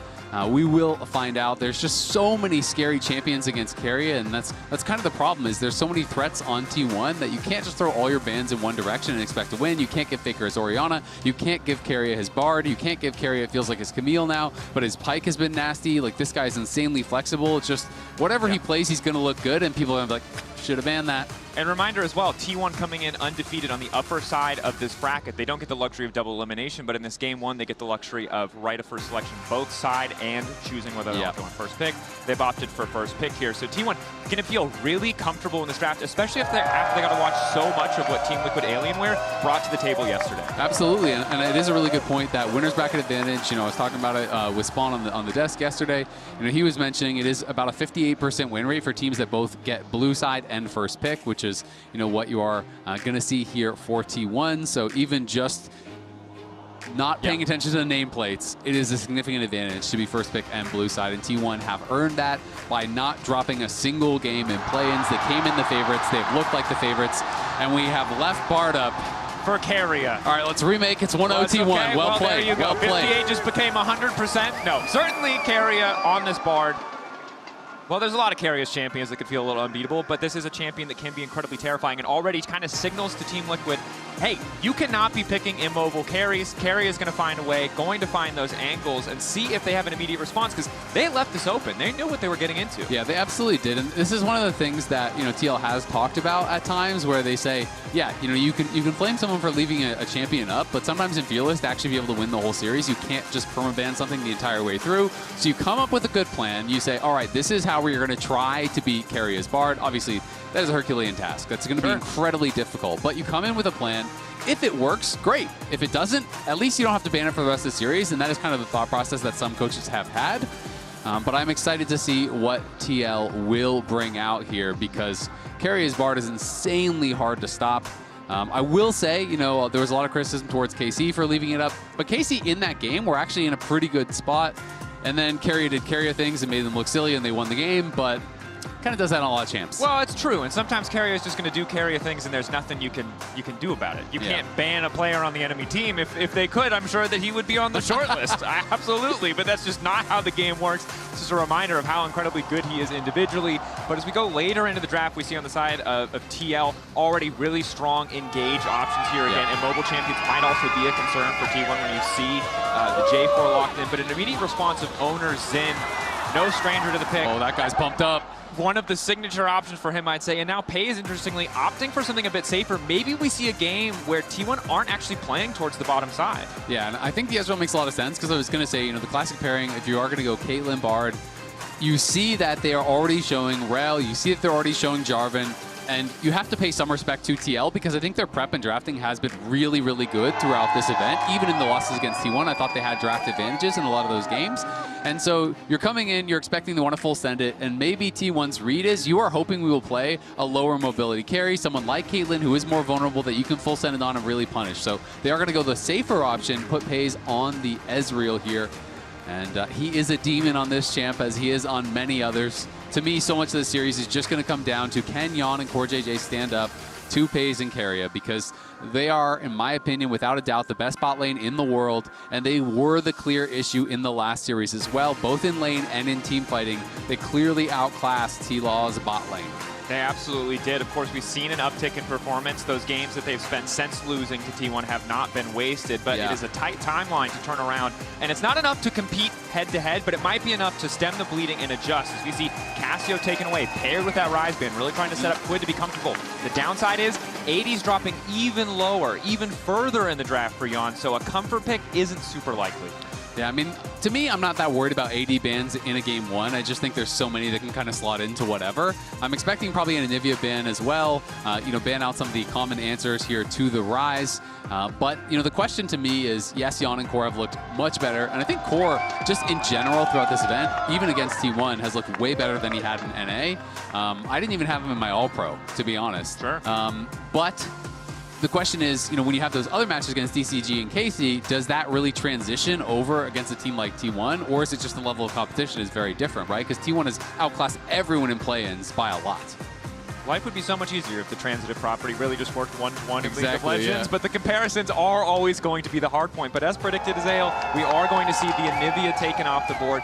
we will find out. There's just so many scary champions against Keria, and that's kind of the problem, is there's so many threats on T1 that you can't just throw all your bans in one direction and expect to win. You can't give Faker his Orianna. You can't give Keria his Bard. You can't give Keria, it feels like, his Camille now, but his Pyke has been nasty. Like, this guy's insanely flexible. It's just whatever he plays, he's going to look good, and people are going to be like, should have banned that. And reminder as well, T1 coming in undefeated on the upper side of this bracket. They don't get the luxury of double elimination, but in this game one, they get the luxury of right of first selection, both side and choosing whether they want to go on first pick. They've opted for first pick here. So T1 going to feel really comfortable in this draft, especially after they got to watch so much of what Team Liquid Alienware brought to the table yesterday. Absolutely, and it is a really good point, that winner's bracket advantage. You know, I was talking about it with Spawn on the desk yesterday. You know, he was mentioning it is about a 58% win rate for teams that both get blue side and first pick, which is, you know, what you are going to see here for T1. So even just not paying attention to the nameplates, it is a significant advantage to be first pick and blue side, and T1 have earned that by not dropping a single game in play-ins. They came in the favorites, they've looked like the favorites, and we have left Bard up for Carrier. All right, let's remake. It's 1-0 T1. Okay. Well played. There you go. Well played. 58 just became 100%. No, certainly Carrier on this Bard. Well, there's a lot of Carrier's champions that could feel a little unbeatable, but this is a champion that can be incredibly terrifying and already kind of signals to Team Liquid, hey, you cannot be picking immobile carries. Carrier is going to find a way, going to find those angles and see if they have an immediate response, because they left this open. They knew what they were getting into. Yeah, they absolutely did. And this is one of the things that, you know, TL has talked about at times, where they say, yeah, you know, you can flame someone for leaving a champion up, but sometimes in Fearless, to actually be able to win the whole series, you can't just permaban something the entire way through. So you come up with a good plan. You say, all right, this is how we're going to try to beat Carrier's Bard. Obviously, that is a Herculean task. That's going to be incredibly difficult. But you come in with a plan. If it works, great. If it doesn't, at least you don't have to ban it for the rest of the series, and that is kind of the thought process that some coaches have had. But I'm excited to see what TL will bring out here, because Carrier's Bard is insanely hard to stop. I will say, you know, there was a lot of criticism towards KC for leaving it up, but KC in that game were actually in a pretty good spot. And then Carrier did Carrier things and made them look silly, and they won the game, but kind of does that on a lot of champs. Well, it's true, and sometimes Carrier is just going to do Carrier things, and there's nothing you can do about it. You can't ban a player on the enemy team. If they could, I'm sure that he would be on the short list. Absolutely, but that's just not how the game works. It's just a reminder of how incredibly good he is individually. But as we go later into the draft, we see on the side of TL already really strong engage options here. Again, immobile champions might also be a concern for T1 when you see the J4 locked in, but an immediate responsive owner, Zin, no stranger to the pick. Oh, that guy's pumped up. One of the signature options for him, I'd say. And now Pays, interestingly, opting for something a bit safer. Maybe we see a game where T1 aren't actually playing towards the bottom side. Yeah, and I think the Ezreal makes a lot of sense, because I was going to say, you know, the classic pairing, if you are going to go Caitlyn Bard, you see that they are already showing Rel, you see that they're already showing Jarvan, and you have to pay some respect to TL, because I think their prep and drafting has been really, really good throughout this event. Even in the losses against T1, I thought they had draft advantages in a lot of those games. And so you're coming in, you're expecting to want to full send it, and maybe T1's read is you are hoping we will play a lower mobility carry, someone like Caitlyn who is more vulnerable that you can full send it on and really punish. So they are going to go the safer option, put Pays on the Ezreal here. And he is a demon on this champ, as he is on many others. To me, so much of the series is just going to come down to can Yon and CoreJJ stand up to Pays and Carrier, because they are, in my opinion, without a doubt, the best bot lane in the world, and they were the clear issue in the last series as well, both in lane and in team fighting. They clearly outclassed TLAW's bot lane. They absolutely did. Of course, we've seen an uptick in performance. Those games that they've spent since losing to T1 have not been wasted, but it is a tight timeline to turn around. And it's not enough to compete head-to-head, but it might be enough to stem the bleeding and adjust. As we see Cassio taken away, paired with that Rise Band, really trying to set up Quid to be comfortable. The downside is 80's dropping even lower, even further in the draft for Yon, so a comfort pick isn't super likely. Yeah, I mean, to me, I'm not that worried about AD bans in a game one. I just think there's so many that can kind of slot into whatever. I'm expecting probably an Anivia ban as well. You know, ban out some of the common answers here to the Rise. But, you know, the question to me is, yes, Yon and Core have looked much better. And I think Core, just in general throughout this event, even against T1, has looked way better than he had in NA. I didn't even have him in my All-Pro, to be honest. Sure. But the question is, you know, when you have those other matches against DCG and KC, does that really transition over against a team like T1? Or is it just the level of competition is very different, right? Because T1 has outclassed everyone in play-ins by a lot. Life would be so much easier if the transitive property really just worked one-to-one in League of Legends, but the comparisons are always going to be the hard point. But as predicted, Azale, we are going to see the Anivia taken off the board.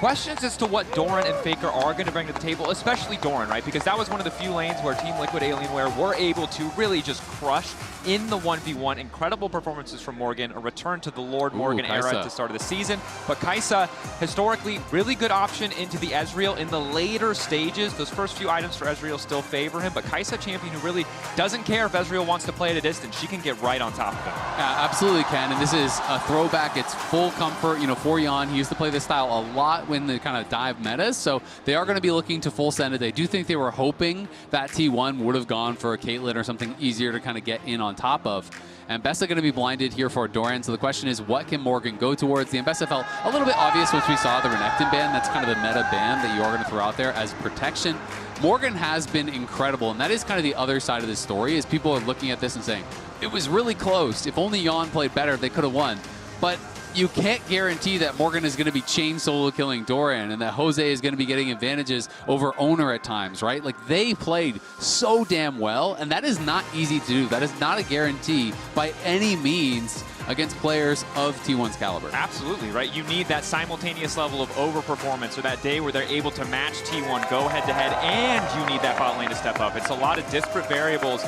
questions as to what Doran and Faker are going to bring to the table, especially Doran, right? Because that was one of the few lanes where Team Liquid Alienware were able to really just crush in the 1v1. Incredible performances from Morgan, a return to the Lord Morgan era at the start of the season. But Kai'Sa, historically, really good option into the Ezreal in the later stages. Those first few items for Ezreal still favor him, but Kai'Sa, champion who really doesn't care if Ezreal wants to play at a distance. She can get right on top of him. Absolutely can, and this is a throwback. It's full comfort, you know, for Jan. He used to play this style a lot when the kind of dive metas, so they are going to be looking to full send it. They do think they were hoping that T1 would have gone for a Caitlyn or something easier to kind of get in on top of. And Bessa going to be blinded here for Doran, so the question is, what can Morgan go towards? The Mbessa felt a little bit obvious once we saw the Renekton ban. That's kind of the meta ban that you are going to throw out there as protection. Morgan has been incredible, and that is kind of the other side of the story, is people are looking at this and saying, it was really close. If only Jan played better, they could have won. But you can't guarantee that Morgan is going to be chain solo killing Doran and that Jose is going to be getting advantages over Owner at times, right? Like, they played so damn well, and that is not easy to do. That is not a guarantee by any means against players of T1's caliber. Absolutely, right? You need that simultaneous level of overperformance, or that day where they're able to match T1, go head-to-head, and you need that bot lane to step up. It's a lot of disparate variables.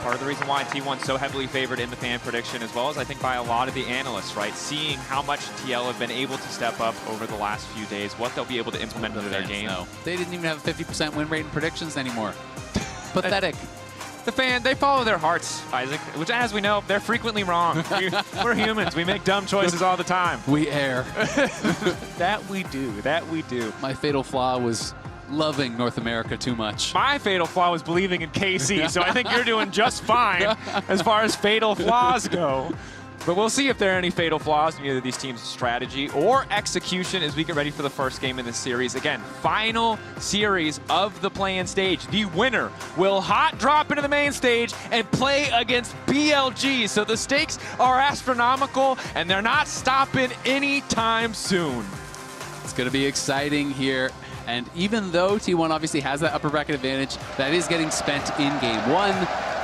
Part of the reason why T1's so heavily favored in the fan prediction, as well as I think by a lot of the analysts, right? Seeing how much TL have been able to step up over the last few days, what they'll be able to implement into their game. No. They didn't even have a 50% win rate in predictions anymore. Pathetic. The fan, they follow their hearts, Isaac, which, as we know, they're frequently wrong. We're humans. We make dumb choices all the time. We err. That we do. That we do. My fatal flaw was loving North America too much. My fatal flaw was believing in KC, so I think you're doing just fine as far as fatal flaws go. But we'll see if there are any fatal flaws in either of these teams' strategy or execution as we get ready for the first game in this series. Again, final series of the play-in stage. The winner will hot drop into the main stage and play against BLG. So the stakes are astronomical, and they're not stopping anytime soon. It's going to be exciting here. And even though T1 obviously has that upper bracket advantage, that is getting spent in game one.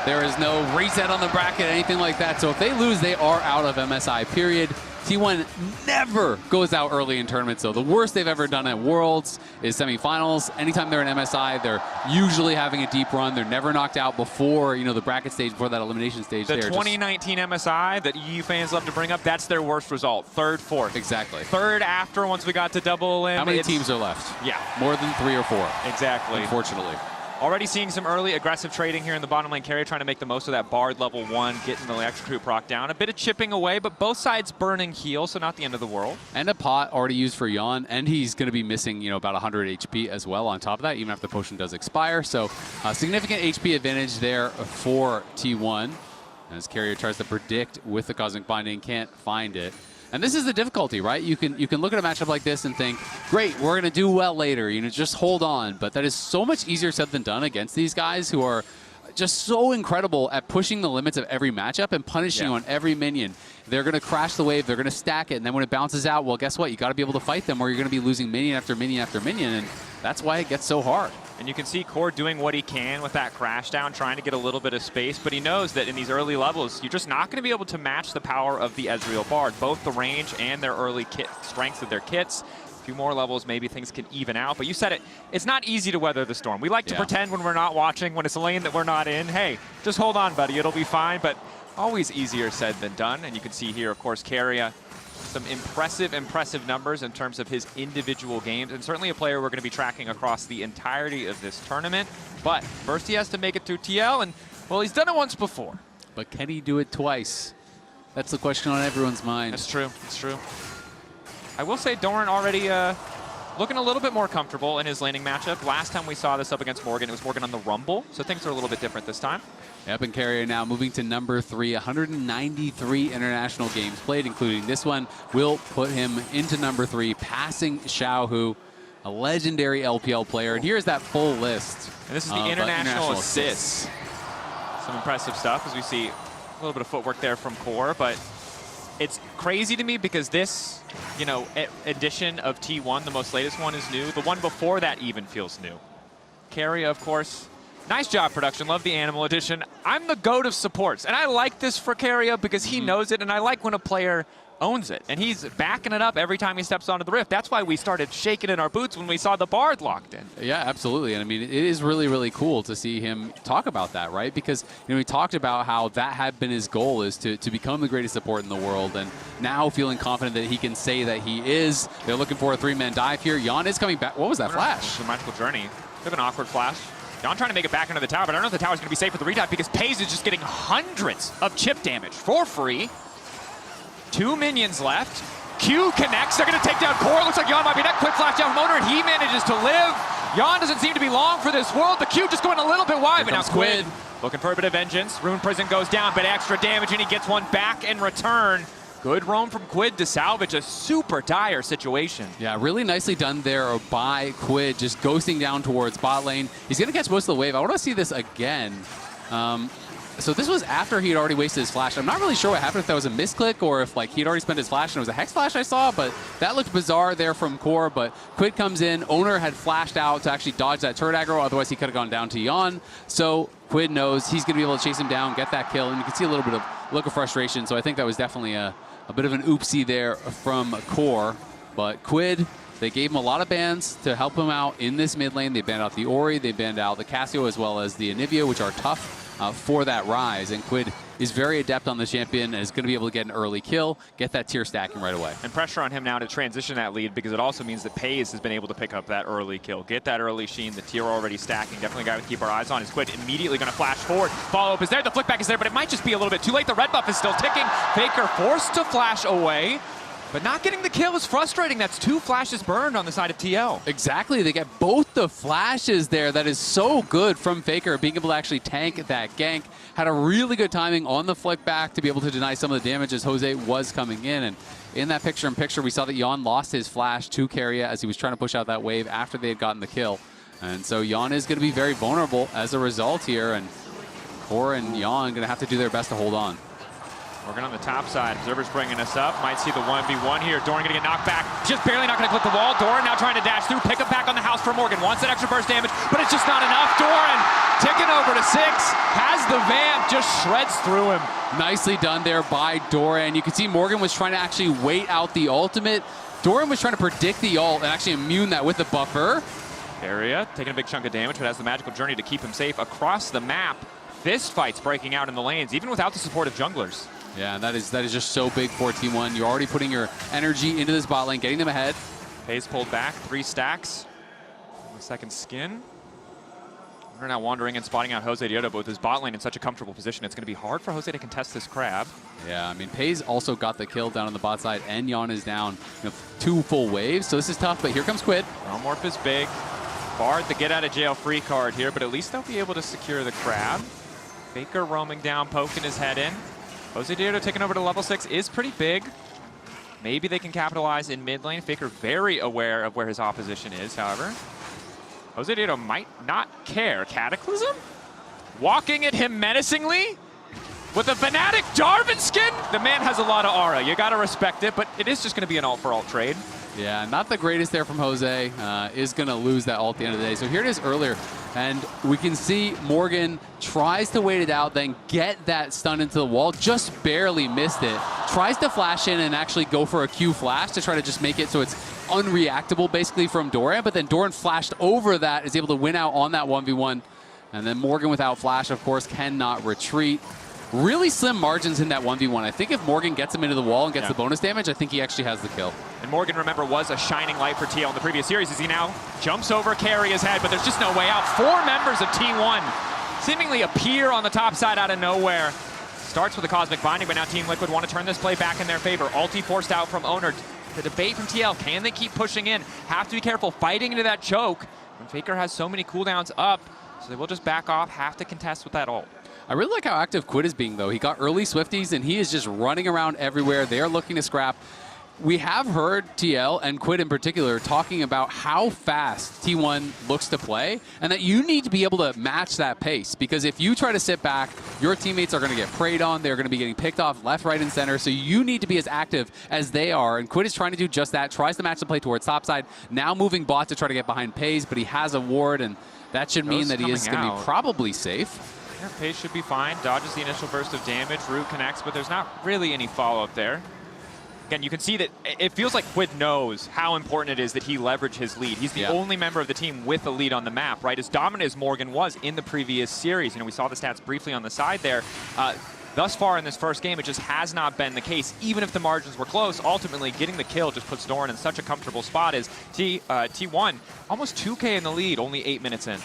There is no reset on the bracket, anything like that. So if they lose, they are out of MSI, period. T1 never goes out early in tournaments, though. The worst they've ever done at Worlds is semifinals. Anytime they're in MSI, they're usually having a deep run. They're never knocked out before, you know, the bracket stage, before that elimination stage. The 2019 MSI that EU fans love to bring up, that's their worst result. Third, fourth. Exactly. Third after, once we got to double elim. How many teams are left? Yeah. More than 3 or 4. Exactly. Unfortunately. Already seeing some early aggressive trading here in the bottom lane. Carrier trying to make the most of that Bard level 1, getting the electrocute proc down. A bit of chipping away, but both sides burning heal, so not the end of the world. And a pot already used for Jan, and he's going to be missing, you know, about 100 HP as well on top of that, even after the potion does expire. So significant HP advantage there for T1. As Carrier tries to predict with the Cosmic Binding, can't find it. And this is the difficulty, right? You can look at a matchup like this and think, great, we're going to do well later, you know, just hold on. But that is so much easier said than done against these guys who are just so incredible at pushing the limits of every matchup and punishing on every minion. They're going to crash the wave, they're going to stack it, and then when it bounces out, well, guess what? You got to be able to fight them or you're going to be losing minion after minion after minion, and that's why it gets so hard. And you can see Core doing what he can with that crash down, trying to get a little bit of space, but he knows that in these early levels, you're just not going to be able to match the power of the Ezreal Bard, both the range and their early kit strengths of their kits. A few more levels, maybe things can even out, but you said it, it's not easy to weather the storm. We like to pretend when we're not watching, when it's a lane that we're not in, hey, just hold on, buddy, it'll be fine, but always easier said than done. And you can see here, of course, Carrier, some impressive numbers in terms of his individual games, and certainly a player we're going to be tracking across the entirety of this tournament. But first he has to make it through TL, and, well, he's done it once before. But can he do it twice? That's the question on everyone's mind. That's true. It's true. I will say Doran already looking a little bit more comfortable in his laning matchup. Last time we saw this up against Morgan, it was Morgan on the Rumble, so things are a little bit different this time. Yep, and Carrier now moving to number 3, 193 international games played, including this one, will put him into number 3, passing Xiaohu, a legendary LPL player. And here's that full list. And this is the international assists. Some impressive stuff as we see a little bit of footwork there from Core, but it's crazy to me because this, you know, edition of T1, the most latest one, is new. The one before that even feels new. Carrier, of course, Nice job, production. Love the animal edition. I'm the GOAT of supports, and I like this for Keria because he knows it, and I like when a player owns it. And he's backing it up every time he steps onto the Rift. That's why we started shaking in our boots when we saw the Bard locked in. Yeah, absolutely. And I mean, it is really, really cool to see him talk about that, right? Because, you know, he talked about how that had been his goal, is to become the greatest support in the world. And now feeling confident that he can say that he is. They're looking for a 3-man dive here. Jan is coming back. What was that flash? The magical journey. Bit of an awkward flash. Jan trying to make it back into the tower, but I don't know if the tower's going to be safe with the redive because Paze is just getting hundreds of chip damage for free. 2 minions left. Q connects. They're going to take down Core. Looks like Jan might be next. Quick flash down from Owner, and he manages to live. Jan doesn't seem to be long for this world. The Q just going a little bit wide, but now Quid looking for a bit of vengeance. Rune Prison goes down, but extra damage, and he gets one back in return. Good roam from Quid to salvage a super dire situation. Yeah, really nicely done there by Quid, just ghosting down towards bot lane. He's going to catch most of the wave. I want to see this again. So this was after he had already wasted his flash. I'm not really sure what happened, if that was a misclick or if like he'd already spent his flash and it was a hex flash I saw, but that looked bizarre there from Core. But Quid comes in. Owner had flashed out to actually dodge that turret aggro, otherwise he could have gone down to Jan. So Quid knows he's going to be able to chase him down, get that kill, and you can see a little bit of look of frustration. So I think that was definitely a bit of an oopsie there from Core. But Quid, they gave him a lot of bans to help him out in this mid lane. They banned out the Ori, they banned out the Cassio as well as the Anivia, which are tough for that rise. And Quid is very adept on the champion and is going to be able to get an early kill, get that tier stacking right away. And pressure on him now to transition that lead, because it also means that Paze has been able to pick up that early kill, get that early sheen, the tier already stacking. Definitely a guy to keep our eyes on. Is Quid immediately going to flash forward. Follow-up is there, the flick back is there, but it might just be a little bit too late. The red buff is still ticking. Faker forced to flash away. But not getting the kill is frustrating. That's 2 flashes burned on the side of TL. Exactly. They get both the flashes there. That is so good from Faker, being able to actually tank that gank. Had a really good timing on the flick back to be able to deny some of the damage as Jose was coming in. And in that picture-in-picture, we saw that Jan lost his flash to Keria as he was trying to push out that wave after they had gotten the kill. And so Jan is going to be very vulnerable as a result here. And Core and Jan going to have to do their best to hold on. Working on the top side. Observer's bringing us up. Might see the 1v1 here. Doran going to get knocked back. Just barely not going to clip the wall. Doran now trying to dash through. Pick up back on the house for Morgan. Wants that extra burst damage, but it's just not enough. Doran ticking over to 6. Has the vamp. Just shreds through him. Nicely done there by Doran. You can see Morgan was trying to actually wait out the ultimate. Doran was trying to predict the ult and actually immune that with the buffer. Area taking a big chunk of damage, but has the magical journey to keep him safe across the map. Fist fights breaking out in the lanes, even without the support of junglers. Yeah, that is just so big for Team 1. You're already putting your energy into this bot lane, getting them ahead. Pace pulled back, 3 stacks. The second skin. We're now wandering and spotting out Jose Diodo, but with his bot lane in such a comfortable position, it's going to be hard for Jose to contest this crab. Yeah, I mean, Paze also got the kill down on the bot side, and Jan is down 2 full waves, so this is tough, but here comes Quid. Morph is big. Bard the get out of jail free card here, but at least they'll be able to secure the crab. Faker roaming down, poking his head in. Jose Diodo taking over to level 6 is pretty big. Maybe they can capitalize in mid lane. Faker very aware of where his opposition is, however. Jose Diodo might not care. Cataclysm? Walking at him menacingly with a Fnatic Jarvan skin? The man has a lot of aura. You got to respect it, but it is just going to be an alt-for-alt trade. Yeah, not the greatest there from Jose. Is going to lose that ult at the end of the day. So here it is earlier. And we can see Morgan tries to wait it out, then get that stun into the wall. Just barely missed it. Tries to flash in and actually go for a Q flash to try to just make it so it's unreactable basically from Doran. But then Doran flashed over that, is able to win out on that 1v1. And then Morgan without flash, of course, cannot retreat. Really slim margins in that 1v1. I think if Morgan gets him into the wall and gets the bonus damage, I think he actually has the kill. And Morgan, remember, was a shining light for TL in the previous series as he now jumps over Keria's head, but there's just no way out. 4 members of T1 seemingly appear on the top side out of nowhere. Starts with a Cosmic Binding, but now Team Liquid want to turn this play back in their favor. Ulti forced out from Owner. The debate from TL, can they keep pushing in? Have to be careful fighting into that choke. And Faker has so many cooldowns up, so they will just back off, have to contest with that ult. I really like how active Quid is being, though. He got early Swifties, and he is just running around everywhere. They are looking to scrap. We have heard TL, and Quid in particular, talking about how fast T1 looks to play, and that you need to be able to match that pace. Because if you try to sit back, your teammates are going to get preyed on. They're going to be getting picked off left, right, and center. So you need to be as active as they are. And Quid is trying to do just that. Tries to match the play towards topside. Now moving bot to try to get behind Paze, but he has a ward, and That should mean that he is going to be probably safe. Yeah, Pace should be fine. Dodges the initial burst of damage. Root connects, but there's not really any follow-up there. Again, you can see that it feels like Quid knows how important it is that he leverage his lead. He's the only member of the team with a lead on the map, right? As dominant as Morgan was in the previous series. You know, we saw the stats briefly on the side there. Thus far in this first game, it just has not been the case. Even if the margins were close, ultimately getting the kill just puts Doran in such a comfortable spot as T1 almost 2K in the lead, only 8 minutes in.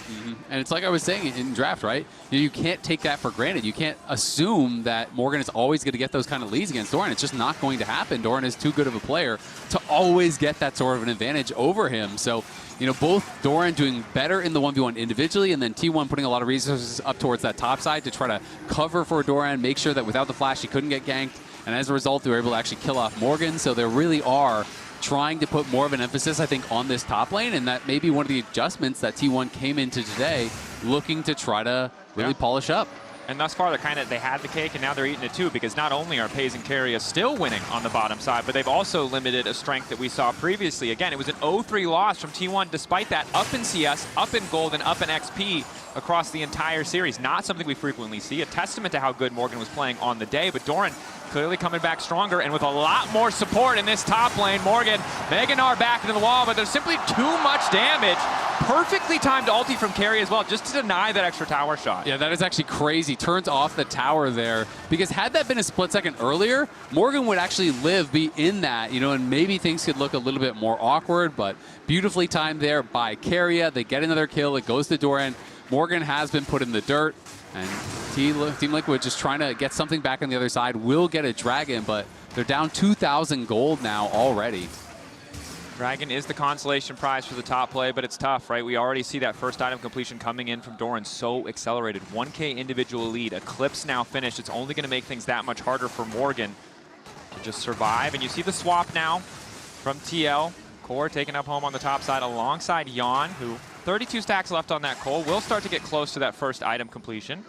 And it's like I was saying in draft, right? You can't take that for granted. You can't assume that Morgan is always going to get those kind of leads against Doran. It's just not going to happen. Doran is too good of a player to always get that sort of an advantage over him. So, you know, both Doran doing better in the 1v1 individually, and then T1 putting a lot of resources up towards that top side to try to cover for Doran, make sure that without the flash he couldn't get ganked, and as a result they were able to actually kill off Morgan. So they really are trying to put more of an emphasis, I think, on this top lane, and that may be one of the adjustments that T1 came into today, looking to try to really polish up. And thus far, they had the cake, and now they're eating it too, because not only are Paze and Keria still winning on the bottom side, but they've also limited a strength that we saw previously. Again, it was an 0-3 loss from T1, despite that up in CS, up in gold, and up in XP across the entire series. Not something we frequently see. A testament to how good Morgan was playing on the day, but Doran clearly coming back stronger and with a lot more support in this top lane. Morgan, Meganar back into the wall, but there's simply too much damage. Perfectly timed ulti from Keria as well, just to deny that extra tower shot. Yeah, that is actually crazy. Turns off the tower there, because had that been a split second earlier, Morgan would actually be in that, you know, and maybe things could look a little bit more awkward, but beautifully timed there by Keria. They get another kill. It goes to Doran. Morgan has been put in the dirt, and Team Liquid just trying to get something back on the other side. Will get a dragon, but they're down 2,000 gold now already. Dragon is the consolation prize for the top play, but it's tough, right? We already see that first item completion coming in from Doran so accelerated. 1K individual lead. Eclipse now finished. It's only going to make things that much harder for Morgan to just survive. And you see the swap now from TL. Core taking up home on the top side alongside Yon, who 32 stacks left on that Cole. Will start to get close to that first item completion.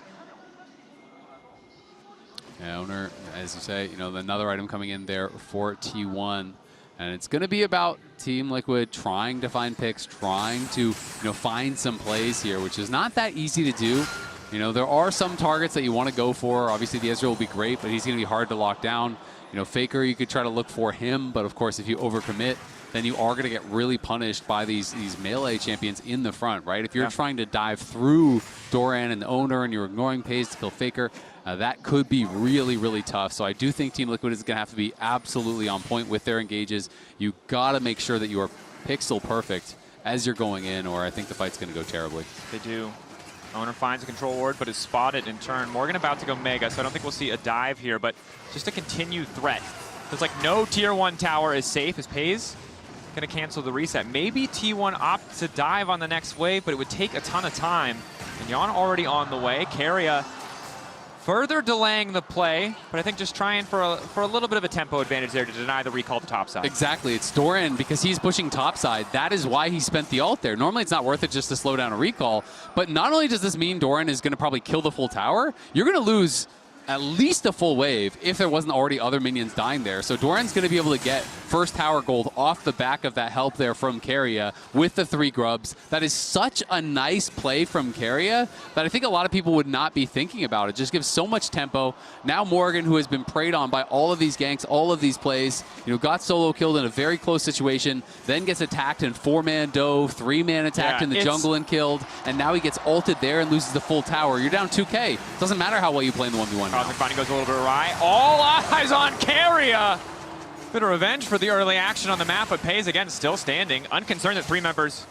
Yeah, Owner, as you say, you know, another item coming in there for T1. And it's going to be about Team Liquid trying to find picks, trying to, you know, find some plays here, which is not that easy to do. You know, there are some targets that you want to go for. Obviously, the Ezreal will be great, but he's going to be hard to lock down. You know, Faker, you could try to look for him, but of course, if you overcommit, then you are going to get really punished by these melee champions in the front, right? If you're trying to dive through Doran and the Owner and you're ignoring Paze to kill Faker, that could be really, really tough. So I do think Team Liquid is going to have to be absolutely on point with their engages. You got to make sure that you are pixel perfect as you're going in, or I think the fight's going to go terribly. They do. Owner finds a control ward, but is spotted in turn. Morgan about to go Mega, so I don't think we'll see a dive here, but just a continued threat. There's like no tier 1 tower is safe as Paze going to cancel the reset. Maybe T1 opts to dive on the next wave, but it would take a ton of time. And Yon already on the way. Keria further delaying the play, but I think just trying for a little bit of a tempo advantage there to deny the recall to top side. Exactly. It's Doran because he's pushing top side. That is why he spent the ult there. Normally it's not worth it just to slow down a recall, but not only does this mean Doran is going to probably kill the full tower, you're going to lose at least a full wave if there wasn't already other minions dying there. So Doran's going to be able to get first tower gold off the back of that help there from Keria with the 3 grubs. That is such a nice play from Keria that I think a lot of people would not be thinking about. It just gives so much tempo. Now Morgan, who has been preyed on by all of these ganks, all of these plays, you know, got solo killed in a very close situation, then gets attacked in 4-man dove, 3-man attacked in the jungle and killed, and now he gets ulted there and loses the full tower. You're down 2K. Doesn't matter how well you play in the 1v1. Cosmic Binding goes a little bit awry. All eyes on Keria. Bit of revenge for the early action on the map, but Paze again still standing. Unconcerned that 3 members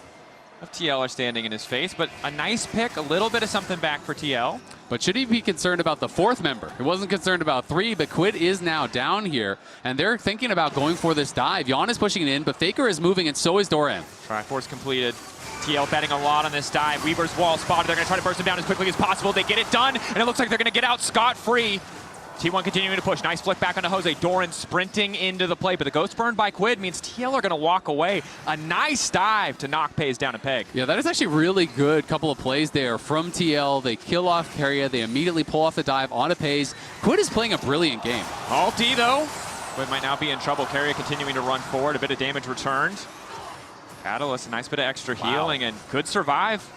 of TL are standing in his face, but a nice pick, a little bit of something back for TL. But should he be concerned about the 4th member? He wasn't concerned about 3, but Quid is now down here, and they're thinking about going for this dive. Yon is pushing it in, but Faker is moving, and so is Doran. Triforce completed. TL betting a lot on this dive. Weaver's wall spotted. They're going to try to burst him down as quickly as possible. They get it done, and it looks like they're going to get out scot-free. T1 continuing to push. Nice flick back onto Jose. Doran sprinting into the play, but the Ghost Burn by Quid means TL are going to walk away. A nice dive to knock Paze down a peg. Yeah, that is actually really good couple of plays there from TL. They kill off Keria. They immediately pull off the dive onto Paze. Quid is playing a brilliant game. Ulti, though. Quid might now be in trouble. Keria continuing to run forward. A bit of damage returned. Catalyst, a nice bit of extra healing, and could survive.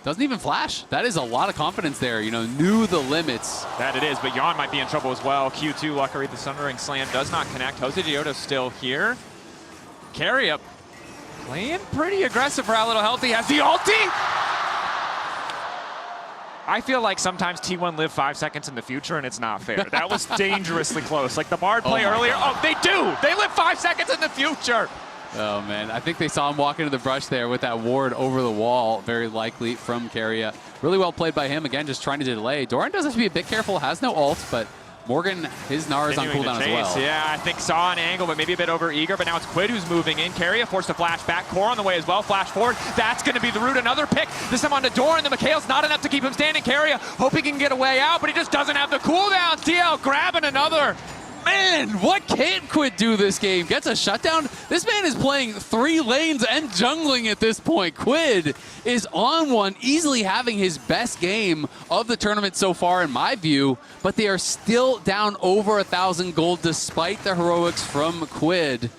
Doesn't even flash. That is a lot of confidence there. You know, knew the limits. That it is, but Jan might be in trouble as well. Q2, luckily the Sundering Slam does not connect. Jose Dioto's still here. Carry up. Playing pretty aggressive for how little healthy. Has the ulti! I feel like sometimes T1 live 5 seconds in the future, and it's not fair. That was dangerously close. Like the Bard play earlier. God. Oh, they do! They live 5 seconds in the future! Oh, man. I think they saw him walk into the brush there with that ward over the wall, very likely from Keria. Really well played by him. Again, just trying to delay. Doran does have to be a bit careful, has no ult, but Morgan, his Gnar is on cooldown as well. Yeah, I think saw an angle, but maybe a bit over eager. But now it's Quid who's moving in. Keria forced to flash back. Core on the way as well. Flash forward. That's going to be the route. Another pick. This time on to Doran. The Mikhail's not enough to keep him standing. Keria hoping he can get a way out, but he just doesn't have the cooldown. TL grabbing another. Man, what can't Quid do this game? Gets a shutdown. This man is playing 3 lanes and jungling at this point. Quid is on one, easily having his best game of the tournament so far in my view, but they are still down over 1,000 gold despite the heroics from Quid.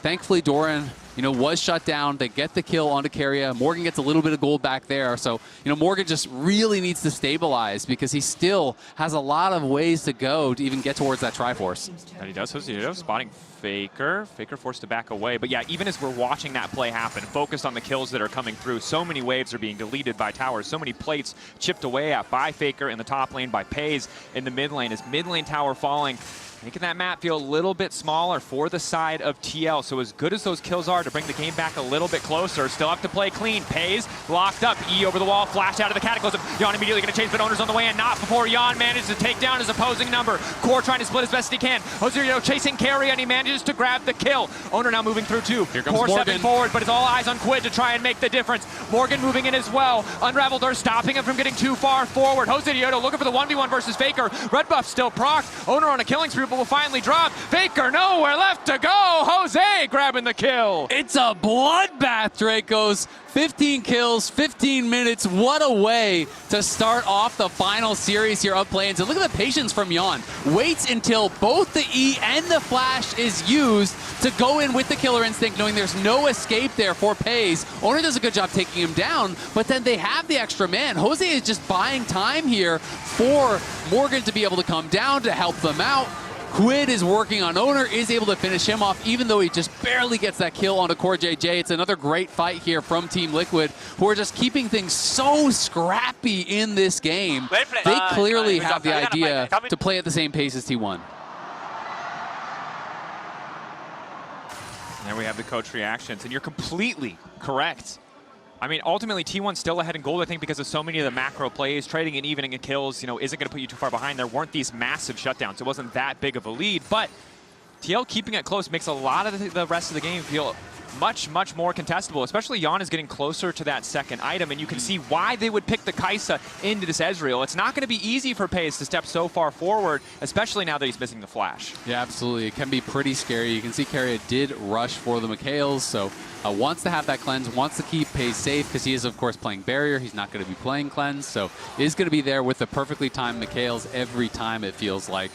Thankfully, Doran, you know, was shut down. They get the kill onto Keria. Morgan gets a little bit of gold back there. So, you know, Morgan just really needs to stabilize because he still has a lot of ways to go to even get towards that Triforce. And he does. Spotting Faker. Faker forced to back away. But yeah, even as we're watching that play happen, focused on the kills that are coming through, so many waves are being deleted by towers, so many plates chipped away at by Faker in the top lane, by Pays in the mid lane. As mid lane tower falling, making that map feel a little bit smaller for the side of TL. So as good as those kills are to bring the game back a little bit closer, still have to play clean. Pays locked up. E over the wall, flash out of the Cataclysm. Jan immediately going to chase, but Owner's on the way, and not before Jan manages to take down his opposing number. Core trying to split as best he can. Ozirio chasing Keria, and he manages to grab the kill. Owner now moving through too. Here comes Core Morgan. stepping forward, but it's all eyes on Quid to try and make the difference. Morgan moving in as well. Unraveled are stopping him from getting too far forward. Jose Dioto looking for the 1v1 versus Faker. Red buff still procced. Owner on a killing spree, but will finally drop. Faker nowhere left to go. Jose grabbing the kill. It's a bloodbath, Dracos. 15 kills, 15 minutes. What a way to start off the final series here of play-ins. And look at the patience from Jan. Waits until both the E and the flash is used to go in with the killer instinct, knowing there's no escape there for Pays. Owner does a good job taking him down, but then they have the extra man. Jose is just buying time here for Morgan to be able to come down to help them out. Quid is working on Owner, is able to finish him off, even though he just barely gets that kill onto Core JJ. It's another great fight here from Team Liquid, who are just keeping things so scrappy in this game. They clearly have the idea to play at the same pace as T1. There we have the coach reactions, and you're completely correct. I mean, ultimately, T1's still ahead in gold, I think, because of so many of the macro plays. Trading and evening and kills, you know, isn't going to put you too far behind. There weren't these massive shutdowns. It wasn't that big of a lead, but TL keeping it close makes a lot of the rest of the game feel much, much more contestable, especially Jan is getting closer to that second item, and you can see why they would pick the Kai'Sa into this Ezreal. It's not going to be easy for Pays to step so far forward, especially now that he's missing the flash. Yeah, absolutely. It can be pretty scary. You can see Keria did rush for the Mikhails, so wants to have that cleanse, wants to keep Pays safe because he is, of course, playing barrier. He's not going to be playing cleanse, so is going to be there with the perfectly timed Mikhails every time, it feels like.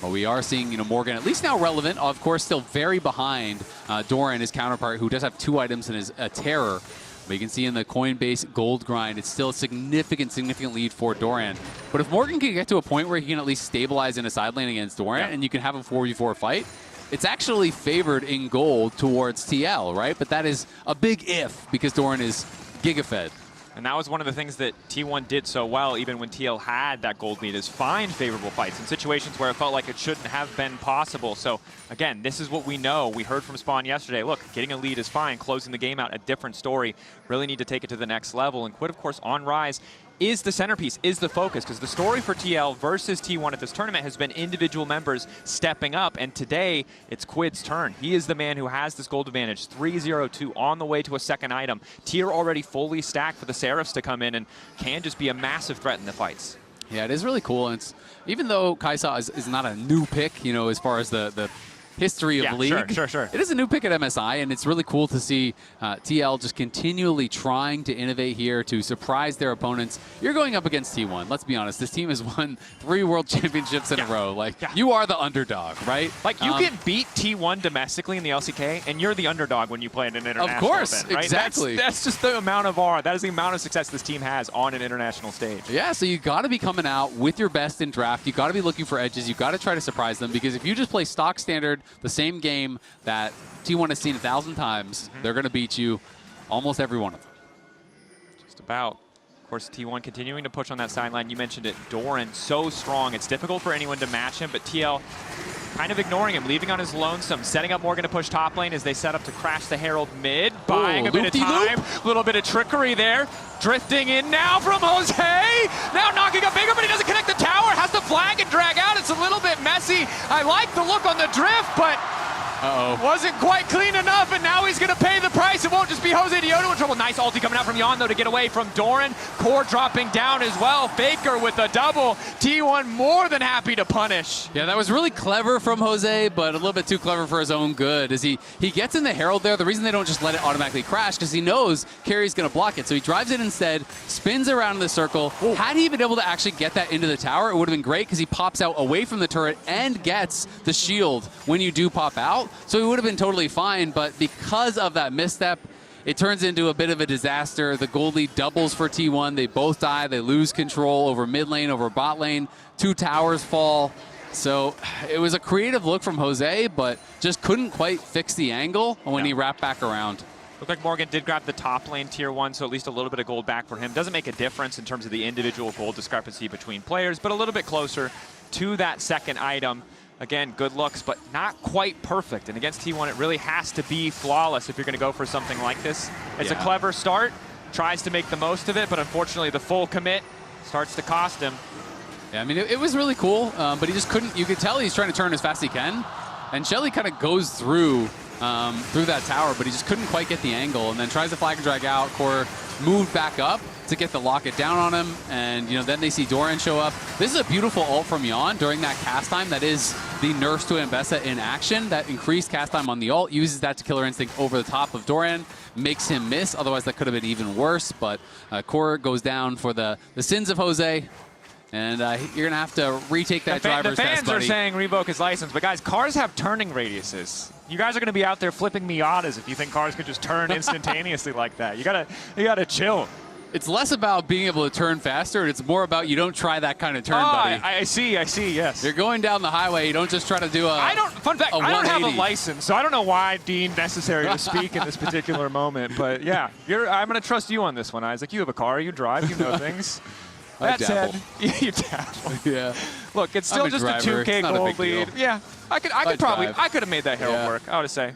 But we are seeing, you know, Morgan at least now relevant, of course, still very behind Doran, his counterpart, who does have 2 items and is a terror. But you can see in the Coinbase gold grind, it's still a significant lead for Doran. But if Morgan can get to a point where he can at least stabilize in a side lane against Doran, and you can have a 4v4 fight, it's actually favored in gold towards TL, right? But that is a big if, because Doran is gigafed. And that was one of the things that T1 did so well, even when TL had that gold lead, is find favorable fights in situations where it felt like it shouldn't have been possible. So again, this is what we know. We heard from Spawn yesterday. Look, getting a lead is fine. Closing the game out, a different story. Really need to take it to the next level. And Quid, of course, on Rise is the centerpiece, is the focus, because the story for TL versus T1 at this tournament has been individual members stepping up, and today it's Quid's turn. He is the man who has this gold advantage, 3-0-2 on the way to a second item. Tier already fully stacked for the Seraphs to come in and can just be a massive threat in the fights. Yeah, it is really cool, and it's, even though Kai'Sa is not a new pick, you know, as far as the history of League. Sure. It is a new pick at MSI, and it's really cool to see TL just continually trying to innovate here to surprise their opponents. You're going up against T1. Let's be honest. This team has won 3 World Championships in a row. Like, you are the underdog, right? Like, you can beat T1 domestically in the LCK, and you're the underdog when you play in an international Of course, event, right? exactly. That's just the amount of that is the amount of success this team has on an international stage. Yeah, so you got to be coming out with your best in draft. You got to be looking for edges. You got to try to surprise them, because if you just play stock standard, the same game that T1 has seen 1,000 times, they're going to beat you almost every one of them. Just about. Of course, T1 continuing to push on that sideline. You mentioned it, Doran, so strong. It's difficult for anyone to match him, but TL kind of ignoring him, leaving on his lonesome, setting up Morgan to push top lane as they set up to crash the Herald mid, buying a bit of time, a little bit of trickery there. Drifting in now from Jose. Now knocking up bigger, but he doesn't connect the tower, has to flag and drag out. It's a little bit messy. I like the look on the drift, but wasn't quite clean enough, and now he's going to pay the price. It won't just be Jose Daejeon in trouble. Nice ulti coming out from Yon, though, to get away from Doran. Core dropping down as well. Faker with a double. T1 more than happy to punish. Yeah, that was really clever from Jose, but a little bit too clever for his own good. As he gets in the Herald there, the reason they don't just let it automatically crash, because he knows Carry's going to block it. So he drives it instead, spins around in the circle. Had he been able to actually get that into the tower, it would have been great, because he pops out away from the turret and gets the shield when you do pop out. So he would have been totally fine, but because of that misstep, it turns into a bit of a disaster. The gold lead doubles for T1. They both die. They lose control over mid lane, over bot lane. 2 towers fall. So it was a creative look from Jose, but just couldn't quite fix the angle when he wrapped back around. Looked like Morgan did grab the top lane tier 1, so at least a little bit of gold back for him. Doesn't make a difference in terms of the individual gold discrepancy between players, but a little bit closer to that second item. Again, good looks, but not quite perfect. And against T1, it really has to be flawless if you're going to go for something like this. It's a clever start, tries to make the most of it, but unfortunately the full commit starts to cost him. Yeah, I mean, it was really cool, but he just couldn't. You could tell he's trying to turn as fast as he can. And Shelly kind of goes through that tower, but he just couldn't quite get the angle, and then tries to flag and drag out. Core moved back up to get the locket down on him, and then they see Doran show up. This is a beautiful ult from Yon during that cast time. That is the nurse to Ambessa in action. That increased cast time on the ult, uses that to Killer Instinct over the top of Doran, makes him miss. Otherwise, that could have been even worse, but Core goes down for the sins of Jose. And you're going to have to retake that driver's test, The fans are saying revoke his license, but guys, cars have turning radiuses. You guys are going to be out there flipping Miatas if you think cars could just turn instantaneously like that. You gotta chill. It's less about being able to turn faster, and it's more about you don't try that kind of turn, buddy. I see, yes. You're going down the highway, you don't just try to do fun fact, I don't have a license, so I don't know why I deemed necessary to speak in this particular moment, but yeah, I'm going to trust you on this one, Isaac. You have a car, you drive, you know things. That said, you dabble. Yeah. Look, it's still just a 2K gold lead. Yeah, I could have made that Herald work, I would say.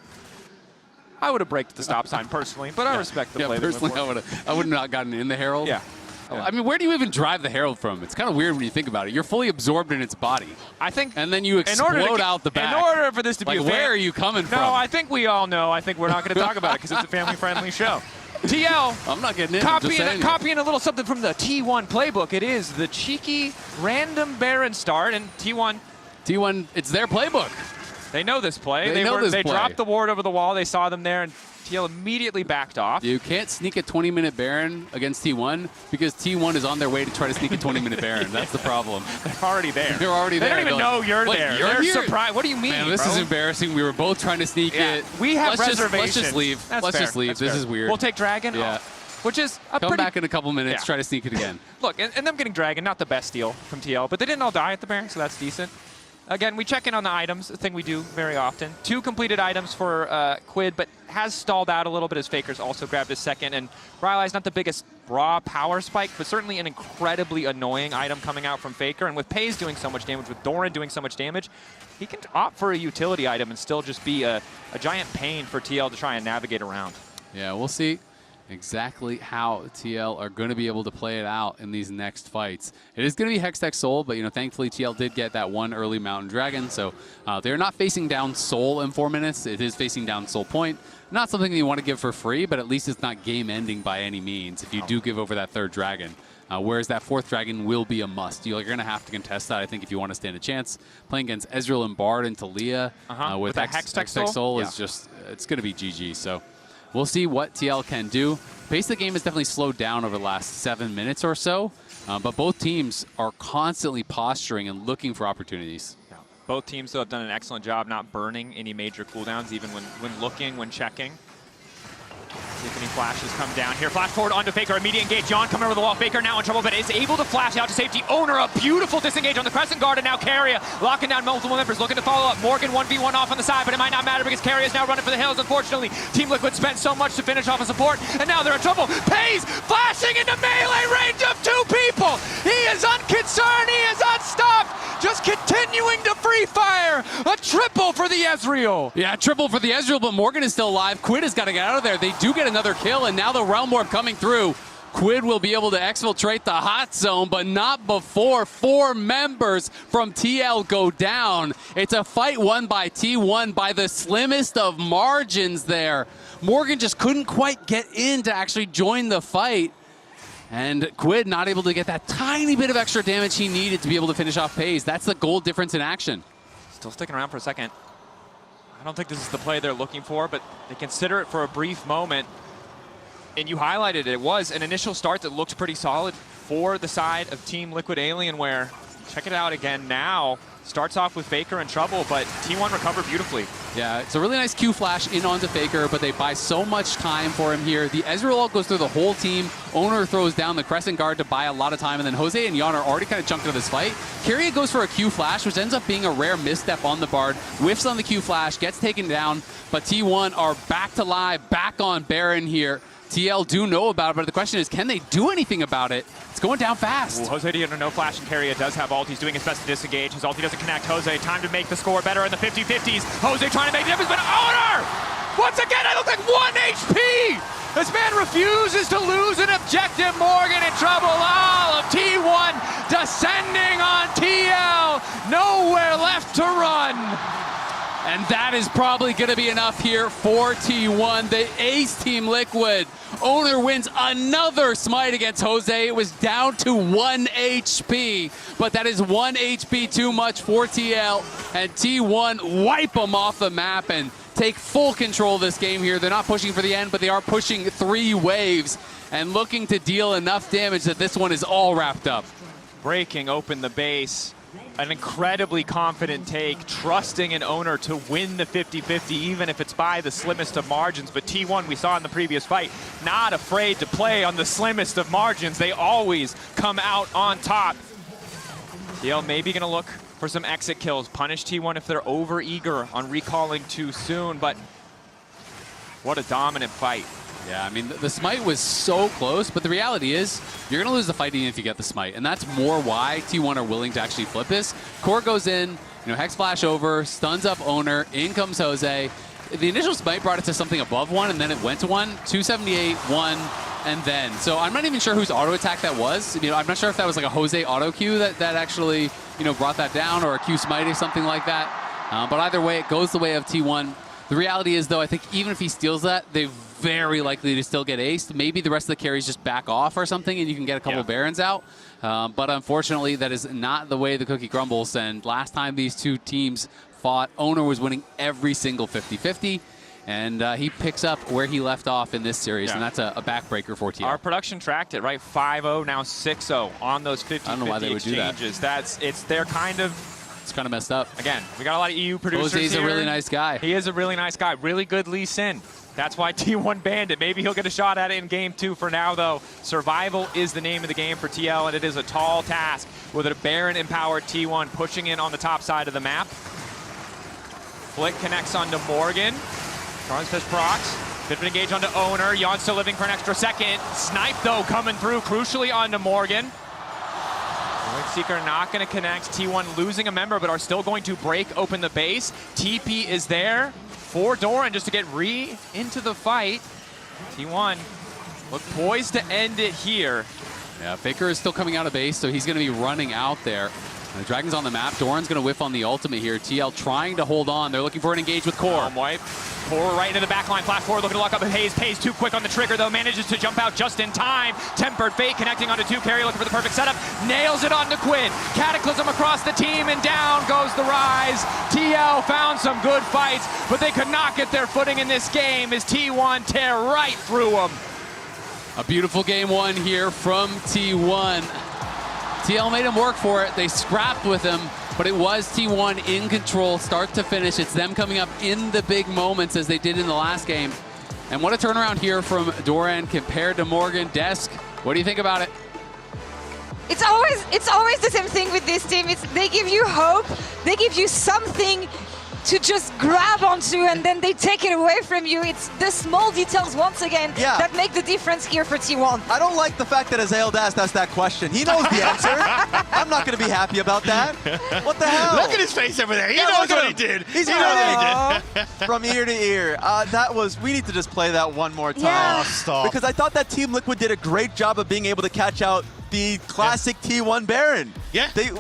I would have braked the stop sign personally, but I respect the play. Personally, I would have not gotten in the Herald. Yeah. I mean, where do you even drive the Herald from? It's kind of weird when you think about it. You're fully absorbed in its body. I think. And then you explode out the back. In order for this to be where are you coming from? No, I think we all know. I think we're not going to talk about it because it's a family-friendly show. TL. I'm not getting in. Copying a little something from the T1 playbook. It is the cheeky random Baron start, and T1, it's their playbook. They know this play. They dropped the ward over the wall. They saw them there, and TL immediately backed off. You can't sneak a 20-minute Baron against T1 because T1 is on their way to try to sneak a 20-minute Baron. That's the problem. They're already there. They're already there. They don't even know you're there. They're surprised. What do you mean, Man, this is embarrassing. We were both trying to sneak it. We have reservations. Let's just leave. Let's just leave. This is weird. We'll take Dragon. Yeah. Which is Come back in a couple minutes. Try to sneak it again. Look, and them getting Dragon, not the best deal from TL, but they didn't all die at the Baron, so that's decent. Again, we check in on the items, a thing we do very often. 2 completed items for Quid, but has stalled out a little bit as Faker's also grabbed his second. And Rylai's not the biggest raw power spike, but certainly an incredibly annoying item coming out from Faker. And with Pays doing so much damage, with Doran doing so much damage, he can opt for a utility item and still just be a giant pain for TL to try and navigate around. Yeah, we'll see exactly how TL are going to be able to play it out in these next fights. It is going to be Hextech Soul, but thankfully TL did get that one early Mountain Dragon, so they're not facing down Soul in 4 minutes. It is facing down Soul Point. Not something you want to give for free, but at least it's not game-ending by any means if you do give over that 3rd Dragon. whereas that 4th Dragon will be a must. You're going to have to contest that, I think, if you want to stand a chance. Playing against Ezreal and Bard and TLAW with Hextech Soul is just, it's going to be GG. So we'll see what TL can do. Pace of the game has definitely slowed down over the last 7 minutes or so, but both teams are constantly posturing and looking for opportunities. Both teams, though, have done an excellent job not burning any major cooldowns, even when looking, when checking. See if any flashes come down here. Flash forward onto Faker. Immediate engage. John coming over the wall. Faker now in trouble, but is able to flash out to safety. Owner, a beautiful disengage on the Crescent Guard, and now Carrier locking down multiple members, looking to follow up. Morgan 1v1 off on the side, but it might not matter because Carrier is now running for the hills. Unfortunately, Team Liquid spent so much to finish off a support, and now they're in trouble. Pays flashing into melee range of 2 people. He is unconcerned. He is unstopped. Just continuing to free fire. A triple for the Ezreal. Yeah, triple for the Ezreal, but Morgan is still alive. Quid has got to get out of there. They do get another kill, and now the Realm Orb coming through. Quid will be able to exfiltrate the hot zone, but not before 4 members from TL go down. It's a fight won by T1 by the slimmest of margins there. Morgan just couldn't quite get in to actually join the fight. And Quid not able to get that tiny bit of extra damage he needed to be able to finish off Pays. That's the goal difference in action. Still sticking around for a second. I don't think this is the play they're looking for, but they consider it for a brief moment. And you highlighted it was an initial start that looked pretty solid for the side of Team Liquid Alienware. Check it out again now. Starts off with Faker in trouble, but T1 recovered beautifully. Yeah, it's a really nice Q flash in onto Faker, but they buy so much time for him here. The Ezreal ult goes through the whole team. Owner throws down the Crescent Guard to buy a lot of time, and then Jose and Jan are already kind of chunked into this fight. Carrier goes for a Q flash, which ends up being a rare misstep on the Bard. Whiffs on the Q flash, gets taken down, but T1 are back to live, back on Baron here. TL do know about it, but the question is, can they do anything about it? It's going down fast. Ooh, Jose Diaz, no flash, and Carrier does have ult. He's doing his best to disengage. His ulti doesn't connect. Jose, time to make the score better in the 50-50s. Jose trying to make the difference, but Owner! Once again, I look like 1 HP! This man refuses to lose an objective. Morgan in trouble. All of T1 descending on TL. Nowhere left to run. And that is probably going to be enough here for T1. The ace Team Liquid. Owner wins another smite against Jose. It was down to 1 HP, but that is 1 HP too much for TL. And T1 wipe them off the map and take full control of this game here. They're not pushing for the end, but they are pushing 3 waves and looking to deal enough damage that this one is all wrapped up. Breaking open the base. An incredibly confident take, trusting an Owner to win the 50-50, even if it's by the slimmest of margins. But T1, we saw in the previous fight, not afraid to play on the slimmest of margins. They always come out on top. TL maybe going to look for some exit kills, punish T1 if they're over-eager on recalling too soon, but what a dominant fight. Yeah, I mean, the smite was so close, but the reality is you're going to lose the fight even if you get the smite, and that's more why T1 are willing to actually flip this. Core goes in, Hex Flash over, stuns up Owner, in comes Jose. The initial smite brought it to something above 1, and then it went to 1, 278, 1, and then. So I'm not even sure whose auto attack that was. I'm not sure if that was like a Jose auto Q that actually, brought that down, or a Q smite or something like that. But either way, it goes the way of T1. The reality is, though, I think even if he steals that, they're very likely to still get aced. Maybe the rest of the carries just back off or something, and you can get a couple Barons out. But unfortunately, that is not the way the cookie crumbles. And last time these two teams fought, Owner was winning every single 50-50. And he picks up where he left off in this series, and that's a backbreaker for TL. Our production tracked it, right? 5-0, now 6-0 on those 50-50 I don't know why they would do that. It's their kind of... It's kind of messed up. Again, we got a lot of EU producers Jose's here. a really nice guy. He is a really nice guy. Really good Lee Sin. That's why T1 banned it. Maybe he'll get a shot at it in game 2. For now, though, survival is the name of the game for TL, and it is a tall task with a Baron-empowered T1 pushing in on the top side of the map. Flick connects onto Morgan. Charles Fish procs. Bit of an engage onto Owner. Jan still living for an extra second. Snipe, though, coming through crucially onto Morgan. Seeker not going to connect. T1 losing a member, but are still going to break open the base. TP is there for Doran just to get into the fight. T1 look poised to end it here. Yeah, Faker is still coming out of base, so he's going to be running out there. The Dragon's on the map. Doran's going to whiff on the ultimate here. TL trying to hold on. They're looking for an engage with Core. Wipe. Core right into the back line. Flash forward, looking to lock up with Hayes. Hayes too quick on the trigger, though. Manages to jump out just in time. Tempered Fate connecting onto 2. Carry looking for the perfect setup. Nails it onto Quid. Cataclysm across the team, and down goes the Rise. TL found some good fights, but they could not get their footing in this game as T1 tear right through them. A beautiful game one here from T1. TL made him work for it. They scrapped with him, but it was T1 in control, start to finish. It's them coming up in the big moments as they did in the last game. And what a turnaround here from Doran compared to Morgan. Desk, what do you think about it? It's always the same thing with this team. They give you hope, they give you something to just grab onto, and then they take it away from you. It's the small details once again that make the difference here for T1. I don't like the fact that Azael Das asked that question. He knows the answer. I'm not going to be happy about that. What the hell? Look at his face over there. He knows what he did. He's he knows what he did. From ear to ear. We need to just play that one more time. Yeah. Oh, stop. Because I thought that Team Liquid did a great job of being able to catch out the classic T1 Baron. Yeah. They,